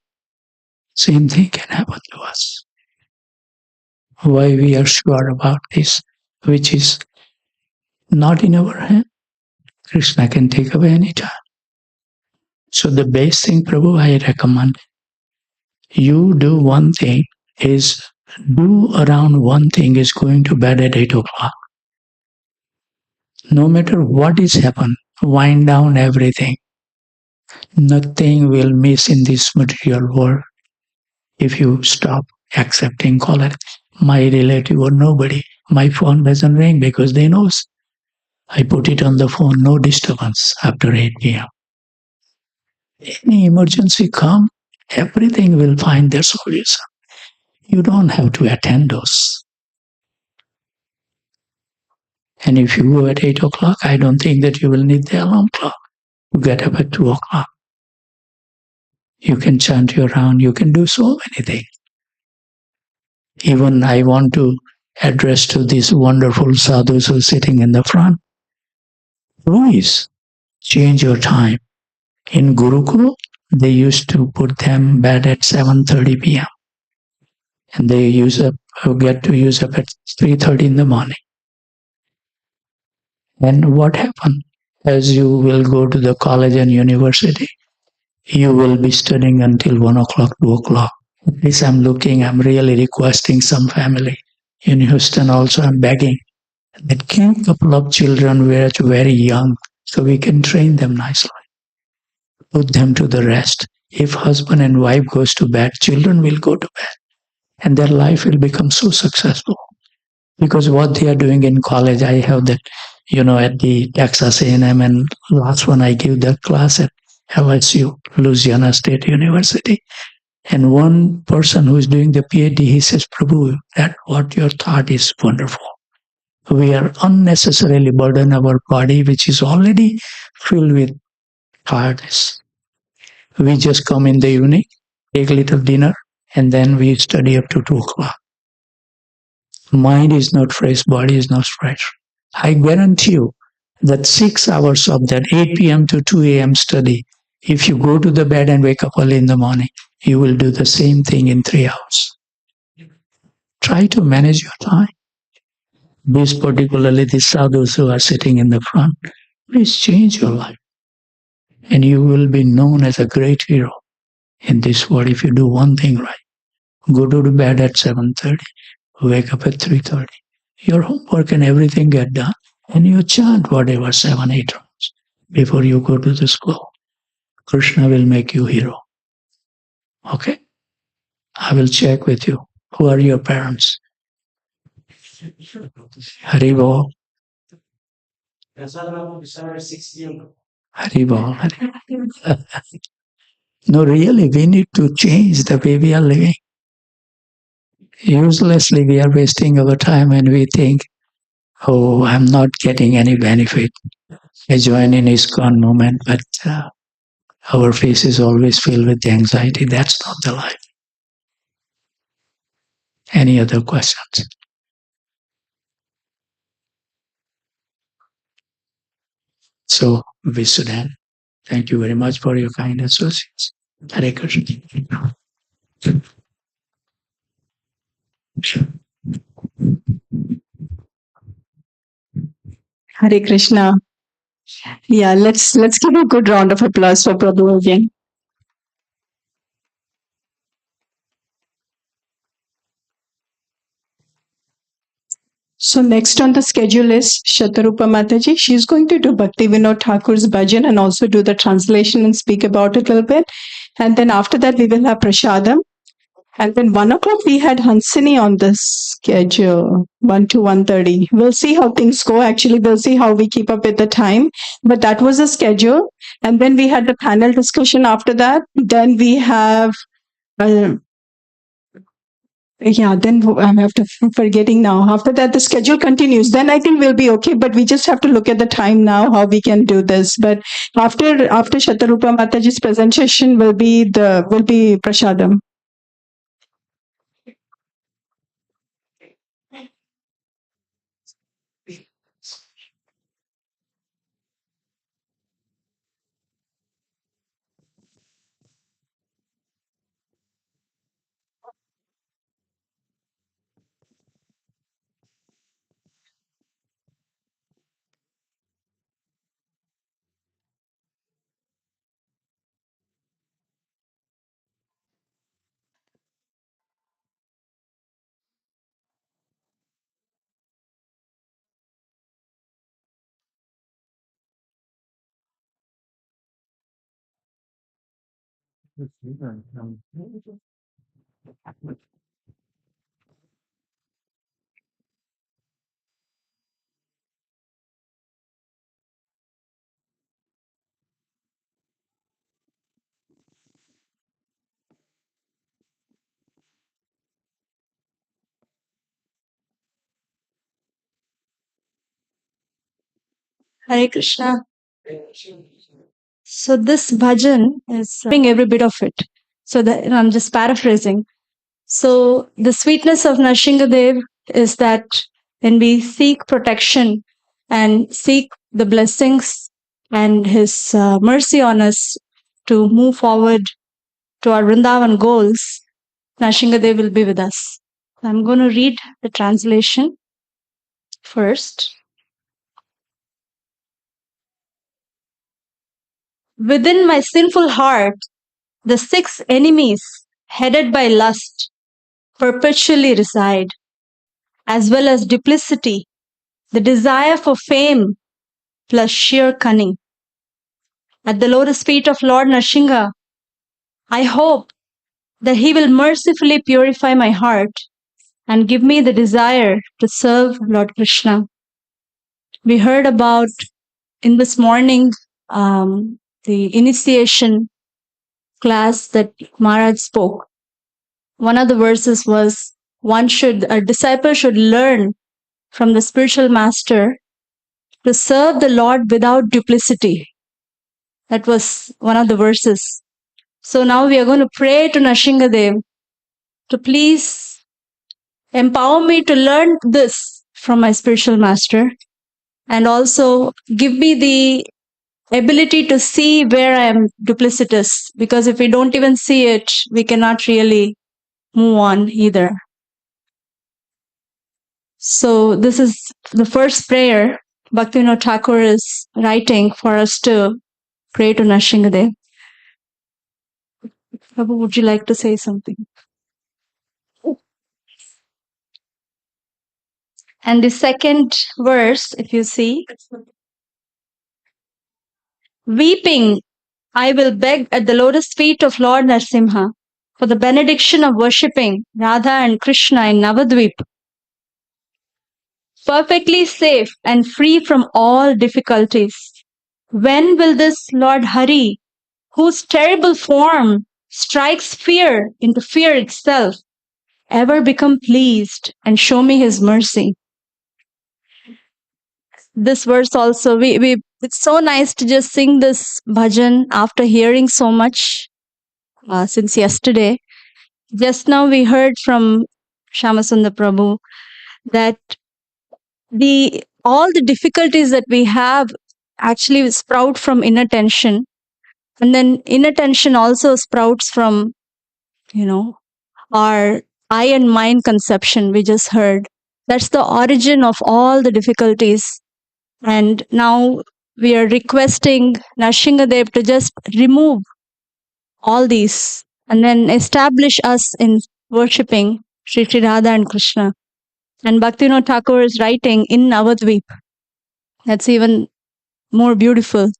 Speaker 8: Same thing can happen to us. Why we are sure about this, which is not in our hand? Krishna can take away anytime. So the best thing, Prabhu, I recommend you do one thing is do around one thing is going to bed at 8 o'clock. No matter what is happen, wind down everything. Nothing will miss in this material world if you stop accepting call it my relative or nobody. My phone doesn't ring because they knows I put it on the phone, no disturbance after 8 p.m. Any emergency come, everything will find their solution. You don't have to attend those. And if you go at 8 o'clock, I don't think that you will need the alarm clock to get up at 2 o'clock. You can chant your round, you can do so many things. Even I want to address to these wonderful sadhus who are sitting in the front. Please change your time. In Gurukul, they used to put them bed at 7:30 p.m. and they get to use up at 3:30 in the morning. And what happened? As you will go to the college and university, you will be studying until 1 o'clock, 2 o'clock. At least I'm really requesting some family in Houston also. I'm begging that keep a couple of children very young so we can train them nicely. Put them to the rest. If husband and wife goes to bed, children will go to bed and their life will become so successful. Because what they are doing in college, I have that, at the Texas A&M, and last one I gave that class at LSU, Louisiana State University. And one person who is doing the PhD, he says, Prabhu, that what your thought is wonderful. We are unnecessarily burden our body, which is already filled with tiredness. We just come in the evening, take a little dinner, and then we study up to 2 o'clock. Mind is not fresh, body is not fresh. I guarantee you that 6 hours of that 8 p.m. to 2 a.m. study, if you go to the bed and wake up early in the morning, you will do the same thing in 3 hours. Try to manage your time. These particularly the sadhus who are sitting in the front, please change your life. And you will be known as a great hero in this world if you do one thing right. Go to bed at 7:30, wake up at 3:30. Your homework and everything get done, and you chant whatever 7, 8 rounds before you go to the school. Krishna will make you hero. Okay? I will check with you. Who are your parents? Haribo. Haribo. No, really, we need to change the way we are living. Uselessly, we are wasting our time and we think, oh, I'm not getting any benefit. I join in ISKCON movement, but our face is always filled with anxiety. That's not the life. Any other questions? So, we should end. Thank you very much for your kind associates. Hare Krishna.
Speaker 5: Hare Krishna. Yeah, let's give a good round of applause for Prabhu again. So next on the schedule is Shatarupa Mataji. She's going to do Bhakti Vinod Thakur's bhajan and also do the translation and speak about it a little bit. And then after that, we will have Prashadam. And then 1 o'clock, we had Hansini on the schedule, 1 to 1:30. We'll see how things go. Actually, we'll see how we keep up with the time. But that was the schedule. And then we had the panel discussion after that. Then we have then I'm after forgetting now. After that, the schedule continues. Then I think we'll be okay. But we just have to look at the time now, how we can do this. But after Shatarupa Mataji's presentation will be Prashadam.
Speaker 6: Hare Krishna. So this bhajan is every bit of it. So I'm just paraphrasing. So the sweetness of Narsinghadev is that when we seek protection and seek the blessings and his mercy on us to move forward to our Vrindavan goals, Narsinghadev will be with us. I'm going to read the translation first. Within my sinful heart, the 6 enemies headed by lust perpetually reside, as well as duplicity, the desire for fame plus sheer cunning. At the lotus feet of Lord Narsingha, I hope that he will mercifully purify my heart and give me the desire to serve Lord Krishna. We heard about in this morning the initiation class that Maharaj spoke. One of the verses was a disciple should learn from the spiritual master to serve the Lord without duplicity. That was one of the verses. So now we are going to pray to Narsinghadev to please empower me to learn this from my spiritual master and also give me the ability to see where I am duplicitous, because if we don't even see it, we cannot really move on either. So this is the first prayer Bhaktivinoda Thakur is writing for us to pray to Narsinghadev. Prabhu, would you like to say something? And the second verse, if you see, weeping, I will beg at the lotus feet of Lord Narsimha for the benediction of worshipping Radha and Krishna in Navadvip, perfectly safe and free from all difficulties. When will this Lord Hari, whose terrible form strikes fear into fear itself, ever become pleased and show me his mercy? This verse also, it's so nice to just sing this bhajan after hearing so much since yesterday. Just now we heard from Shamasundar Prabhu that all the difficulties that we have actually sprout from inattention, and then inattention also sprouts from our I and mind conception we just heard. That's the origin of all the difficulties. And now we are requesting Narsinghadev to just remove all these and then establish us in worshipping Sri Radha and Krishna. And Bhaktivinoda Thakur is writing in Navadvip. That's even more beautiful.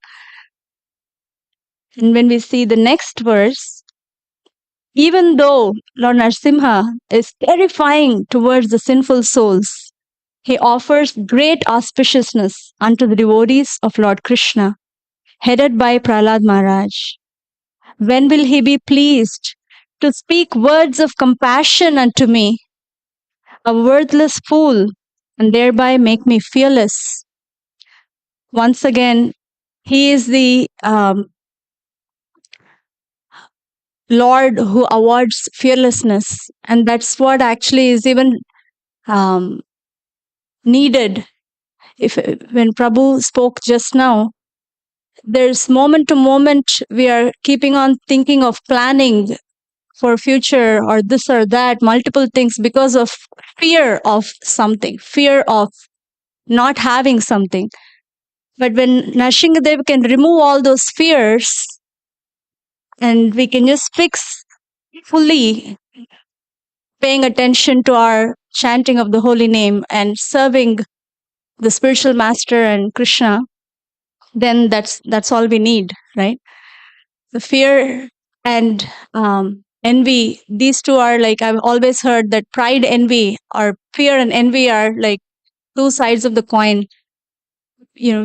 Speaker 6: And when we see the next verse, even though Lord Narsimha is terrifying towards the sinful souls, he offers great auspiciousness unto the devotees of Lord Krishna, headed by Prahlad Maharaj. When will he be pleased to speak words of compassion unto me, a worthless fool, and thereby make me fearless? Once again, he is the Lord who awards fearlessness, and that's what actually is even needed. If when Prabhu spoke just now, there's moment to moment we are keeping on thinking of planning for future or this or that, multiple things because of fear of something, fear of not having something. But when Nashingadev can remove all those fears and we can just fix fully paying attention to our chanting of the holy name and serving the spiritual master and Krishna, then that's all we need, right? The fear and envy, these two are like, I've always heard that pride, envy, or fear and envy are like two sides of the coin. You know,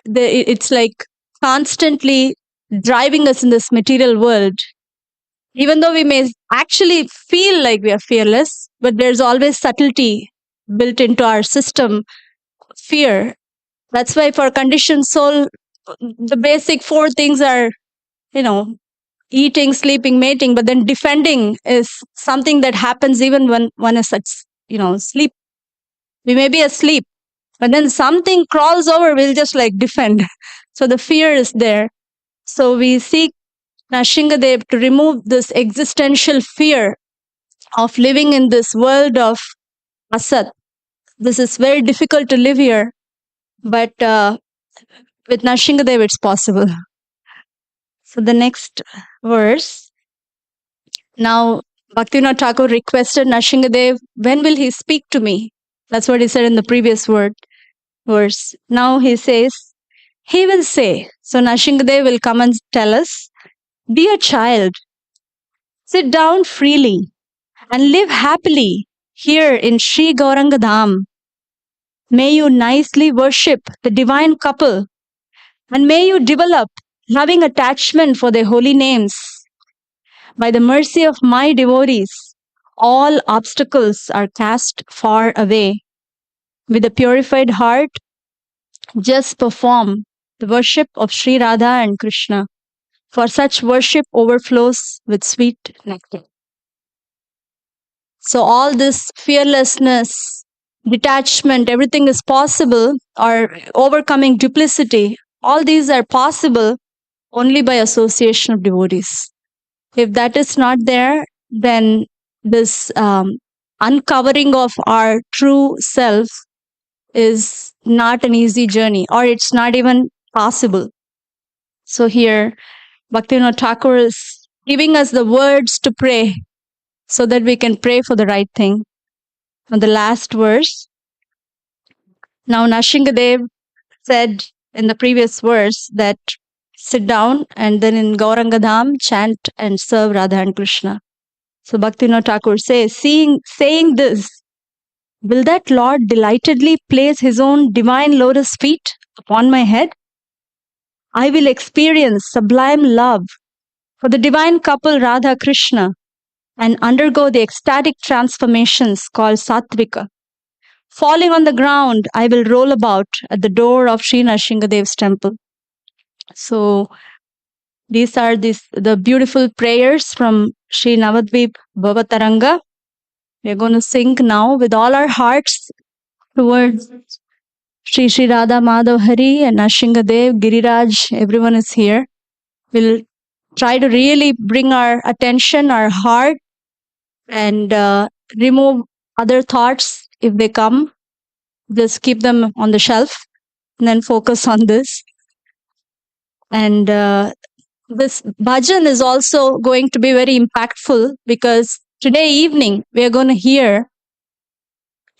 Speaker 6: it's like constantly driving us in this material world. Even though we may actually feel like we are fearless, but there's always subtlety built into our system, fear. That's why for conditioned soul, the basic four things are, you know, eating, sleeping, mating, but then defending is something that happens even when one is at, sleep. We may be asleep, but then something crawls over, we'll just like defend. So the fear is there. So we seek Nashingadev to remove this existential fear of living in this world of asat. This is very difficult to live here, but with Nashingadev it's possible. So the next verse. Now, Bhaktivinoda Thakur requested Nashingadev, when will he speak to me? That's what he said in the previous verse. Now he says, he will say. So Nashingadev will come and tell us, dear child, sit down freely and live happily here in Sri Gauranga Dham. May you nicely worship the divine couple and may you develop loving attachment for their holy names. By the mercy of my devotees, all obstacles are cast far away. With a purified heart, just perform the worship of Sri Radha and Krishna. For such worship overflows with sweet nectar. So all this fearlessness, detachment, everything is possible, or overcoming duplicity, all these are possible only by association of devotees. If that is not there, then this uncovering of our true self is not an easy journey, or it's not even possible. So here, Bhaktivinoda Thakur is giving us the words to pray so that we can pray for the right thing. On the last verse, now Nashingadev said in the previous verse that sit down and then in Gauranga Dham chant and serve Radha and Krishna. So Bhaktivinoda Thakur says, saying this, will that Lord delightedly place his own divine lotus feet upon my head? I will experience sublime love for the divine couple Radha Krishna and undergo the ecstatic transformations called Sattvika. Falling on the ground, I will roll about at the door of Sri Narshingadev's temple. So these are the beautiful prayers from Sri Navadvip Bhavataranga. We are going to sing now with all our hearts towards Sri Radha Madhav Hari and Narshingadev, Giriraj, everyone is here. We'll try to really bring our attention, our heart, and remove other thoughts if they come. Just keep them on the shelf and then focus on this. And this bhajan is also going to be very impactful because today evening we are going to hear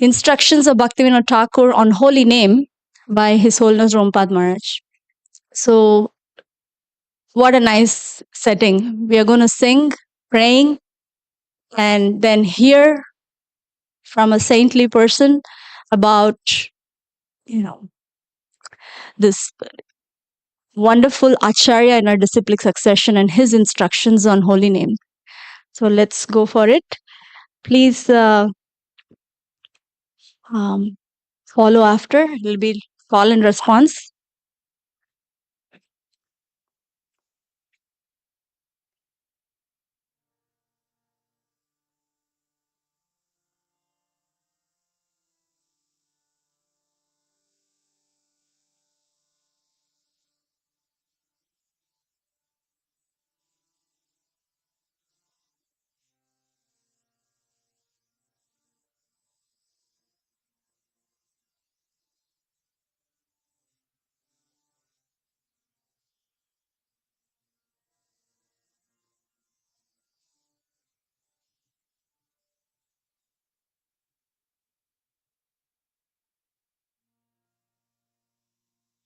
Speaker 6: Instructions of Bhaktivinoda Thakur on Holy Name by His Holiness Rompad Maharaj. So, what a nice setting. We are going to sing, praying, and then hear from a saintly person about, this wonderful Acharya in our disciplic succession and his instructions on holy name. So let's go for it. Please follow after. It will be call and response.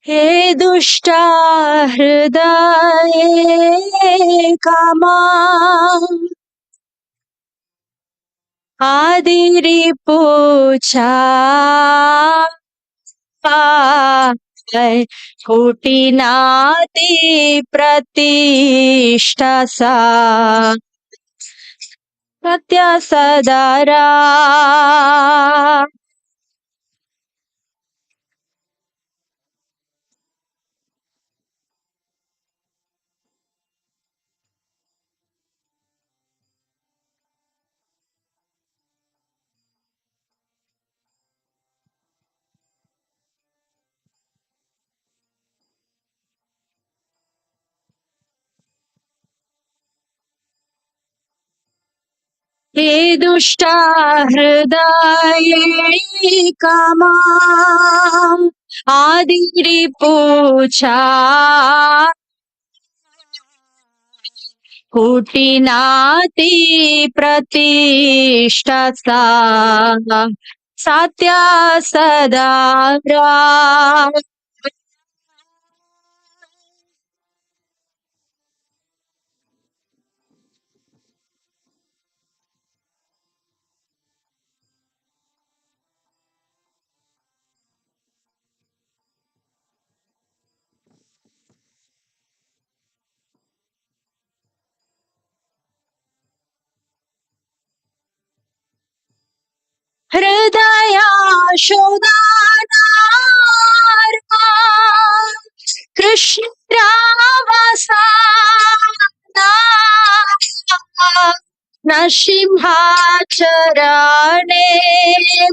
Speaker 6: हे दुष्टा हृदय कामा आदिरि पूछा कुटिनाति प्रतिष्ठा सा सत्य सदारा हे दुष्टा हृदय कामा आदिरि पूछा कुटिनाति प्रतिष्ठा सा सत्य सदारा हृदया शोदानारा कृष्ण रावसाना नृसिंहाचरणे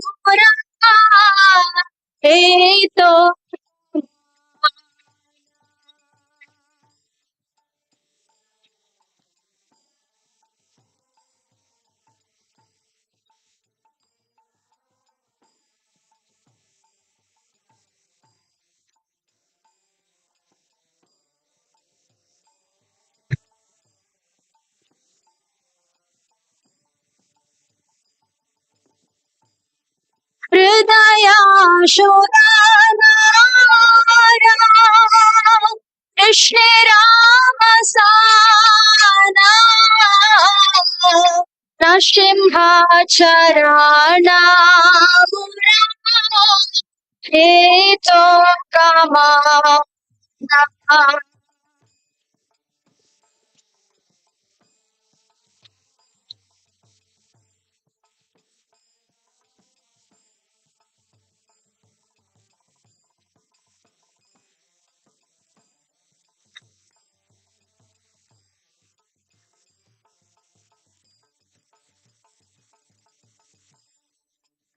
Speaker 6: मुरा हेतो हृदया शोदानारा कृष्ण रामसाना नृसिंहाचरणा हेतो कामा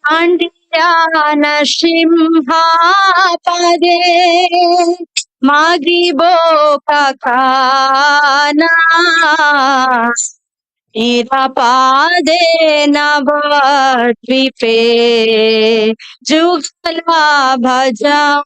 Speaker 6: Andya Nrsimhapade Magibo Kakana Irapade Navadvipe Jugala Bhaja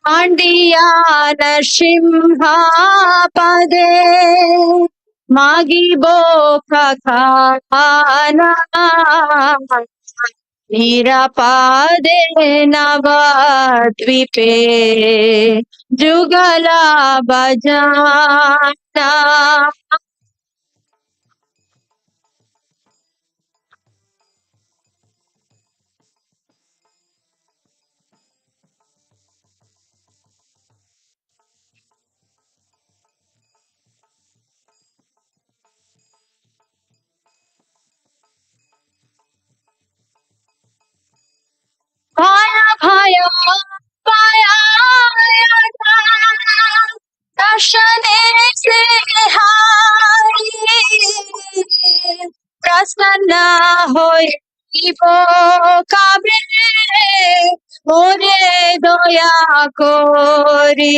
Speaker 6: Pandya Narasimha पदे मागिबो खाना निरापादे नवद्वीपे जुगला बजाना भाया भाया पाया दर्शने से हारी प्रसन्न होइबो काबे मोरे दया कोरी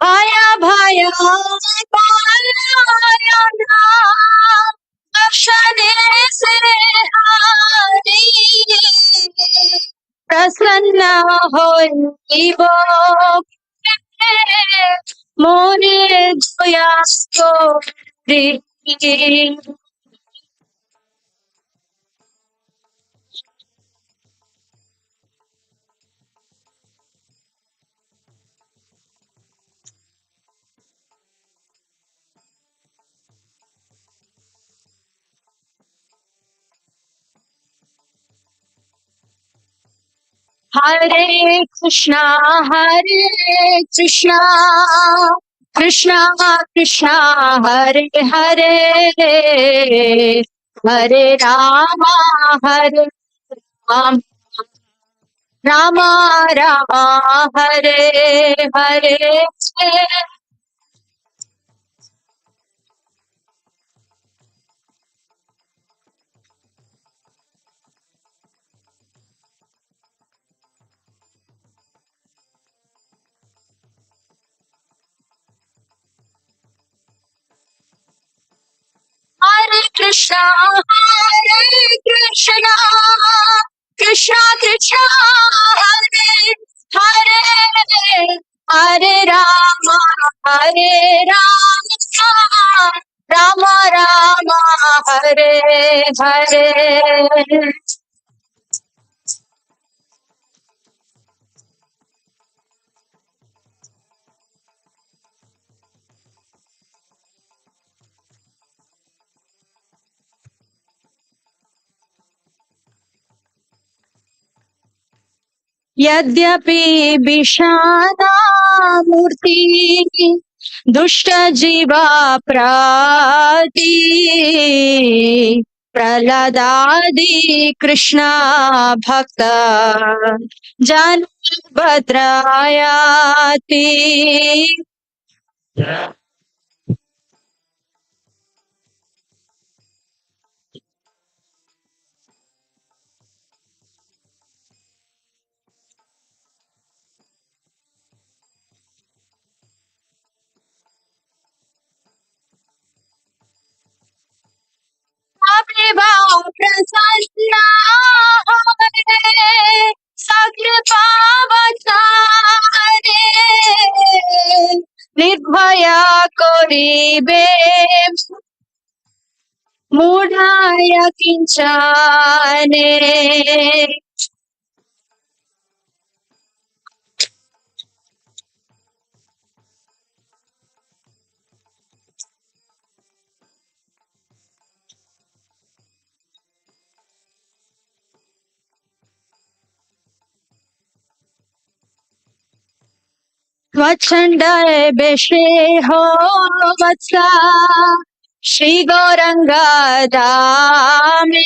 Speaker 6: भाया भाया पाया दर्शने से हारी प्रसन्न होइबो मोरे दया कोरी Hare Krishna, Krishna Krishna, Hare Hare, Hare Rama, Rama Rama, Hare Hare. Hare Krishna, Krishna Krishna, Hare Hare, Hare Rama, Rama Rama, Hare Hare. यद्यपि विषादा मूर्ति दुष्ट जीवा प्राति प्रहलादादि कृष्ण भक्त जन भद्रायाति प्रसन्न सकृपा बचारे निर्भया करिबे मूढ़ाय किंचने वचंडय बेशे हो वत्सा श्री गौरंगा दामे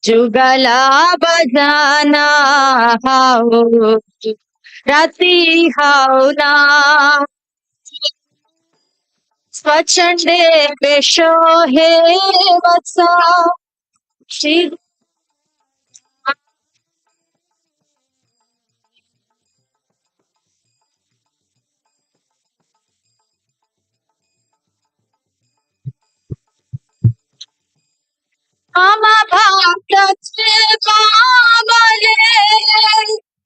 Speaker 6: जुगला बजाना हाओ राती हाओ ना स्वचंडे पेशो हे वत्सा श्री मम भक्तचे पावले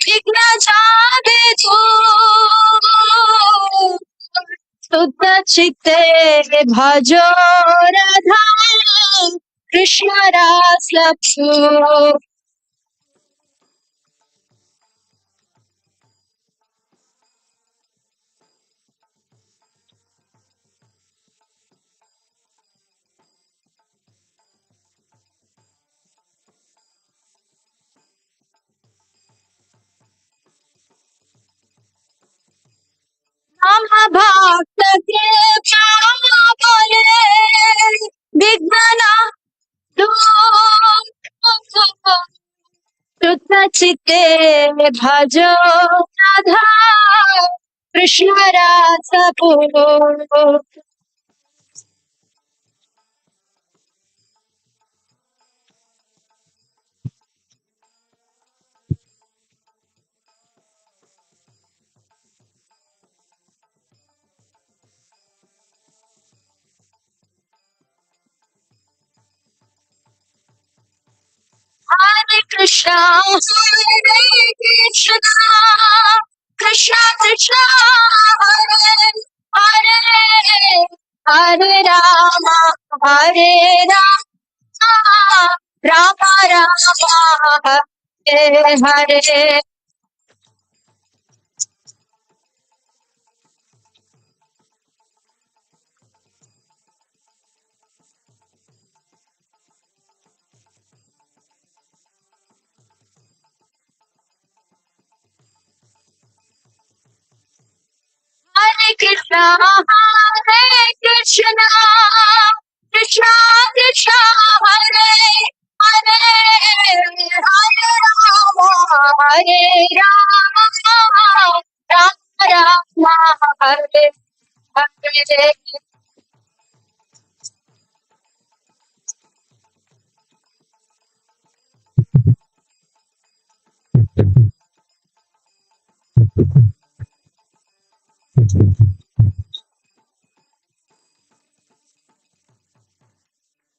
Speaker 6: विघ्न जावे तू शुद्ध चित्ते भजो राधा कृष्ण रास लप्सु मम भक्त के पावले विघ्न शुद्ध चित्ते भजो राधा कृष्ण रास Hare Krishna, Hare Krishna, Krishna Krishna, Hare Hare, Hare Rama, Hare Rama, Rama Rama, Hare Hare. Hare Krishna, Hare Krishna, Krishna Krishna, Hare Hare, Hare Rama, Hare Rama, Rama Rama, Hare Hare.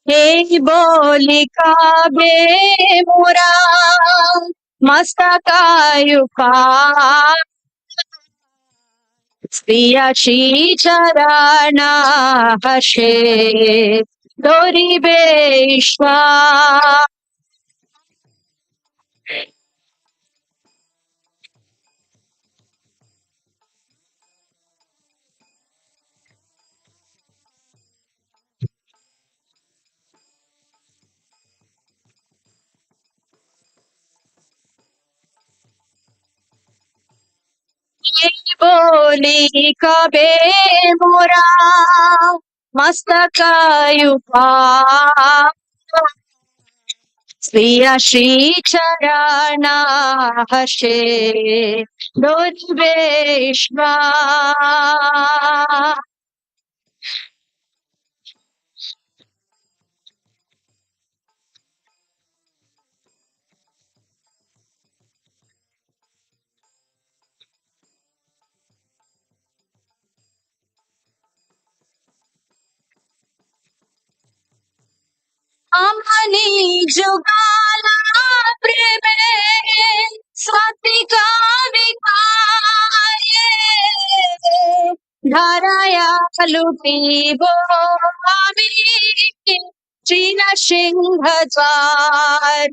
Speaker 6: हे बोलिका बे मोरा मस्तकायुका स्त्रियाशी चरणा Hershey दोरी बेश्वा ये बोली कबे मोरा मस्तकायुका स्त्रिया श्री चरणा Hershey दोर्वेश्वा अमनी जुगाला प्रेमे स्वातिका विकारे धराया लुटी वो आमी चीन सिंह द्वार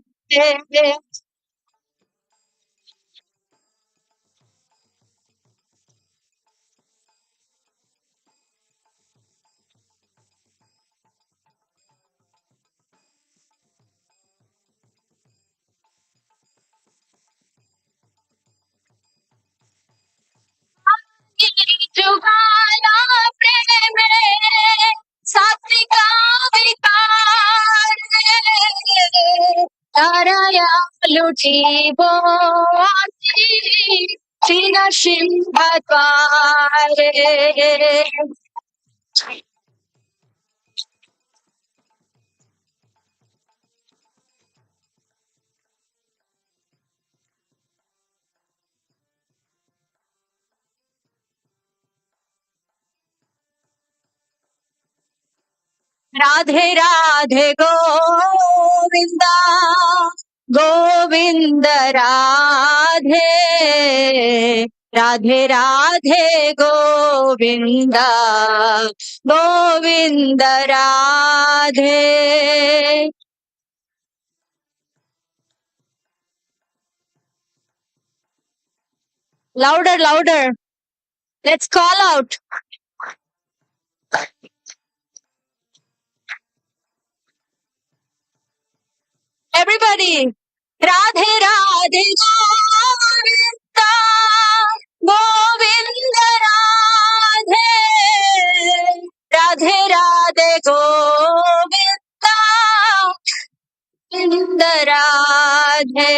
Speaker 6: जुगाला प्रेमे सात्विका विकार ताराया लुटी वो चीन सिंह द्वार Radhe Radhe Govinda Govind Radhe Radhe Radhe Govinda Govind Radhe louder let's call out everybody Radhe Radhe Govinda Govind Radhe Radhe Radhe Govinda Govind Radhe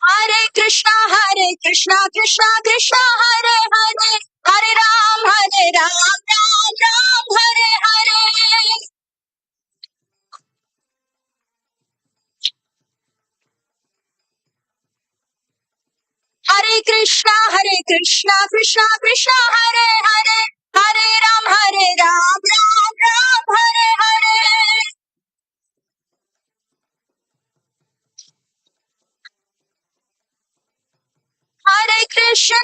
Speaker 6: Hare Krishna Krishna Krishna Hare Hare Hare Ram Ram Ram Hare Hare Hare Krishna Krishna Krishna Hare Hare Hare Ram Ram Ram Hare Hare Hare Krishna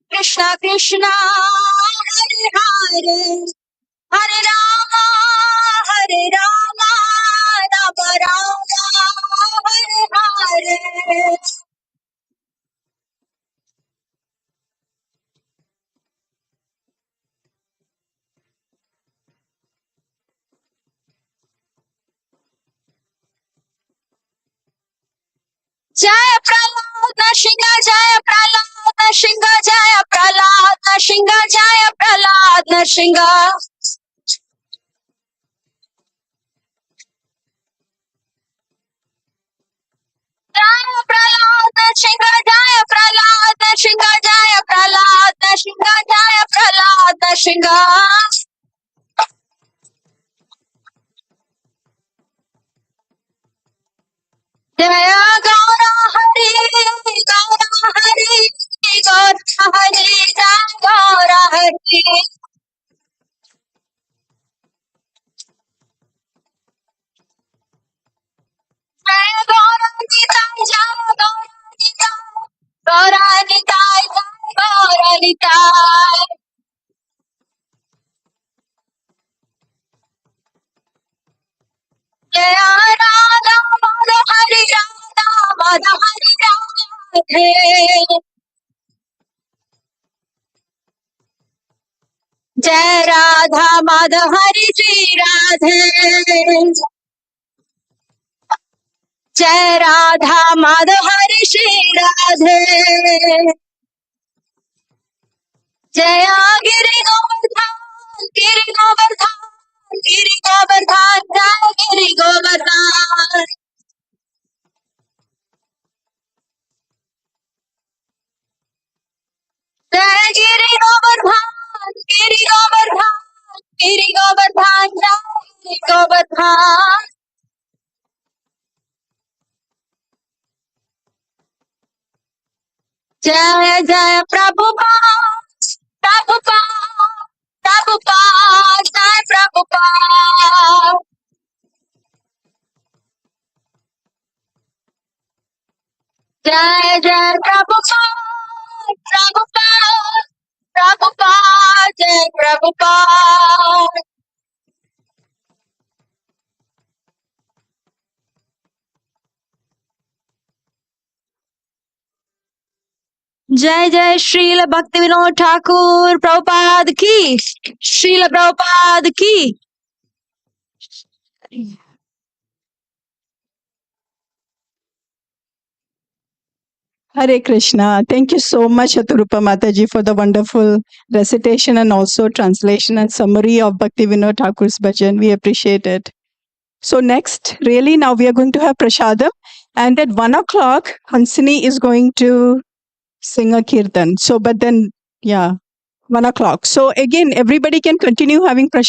Speaker 6: Krishna Krishna Hare Hare Hare Rama Rama Rama Hare Hare Jaya Prahlad Nashinga Jaya Prahlad Nashinga Jaya Prahlad Nashinga Jaya Prahlad Nashinga Jaya Prahlad Nashinga Jaya Prahlad Nashinga Jaya Prahlad Nashinga Jaya Prahlad Nashinga Jaya Gaura Hari Gaura Hari Gaura Hari Jaya Gaura Hari Jaya Gaura Nitai Jaya Gaura Nitai Gaura Nitai Jaya Radha Madha Hari Radha Madha Hari Radhe Jai Radha Madha Hari Shri Radhe Jai Radha Madha Hari Shri Radhe Jaya Giri Govardhan Giri Govardhan Giri Govardhan Jai Giri Govardhan Jai Giri Govardhan Giri Govardhan Giri Govardhan Jai Giri Govardhan Jaya Jaya Prabhupada Prabhupada Prabhupada Jai Prabhupada Jaya Jaya Prabhupada Prabhupada Prabhupada Jai Prabhupada जय जय श्रील भक्ति विनोद ठाकुर प्रभुपाद की श्रील प्रभुपाद की
Speaker 5: Hare Krishna. Thank you so much, Shatarupa Mataji, for the wonderful recitation and also translation and summary of Bhakti Vinod Thakur's bhajan. We appreciate it. So next, really now we are going to have Prashadam. And at 1 o'clock, Hansini is going to sing a kirtan. So, but then, yeah, 1 o'clock. So again, everybody can continue having prashad.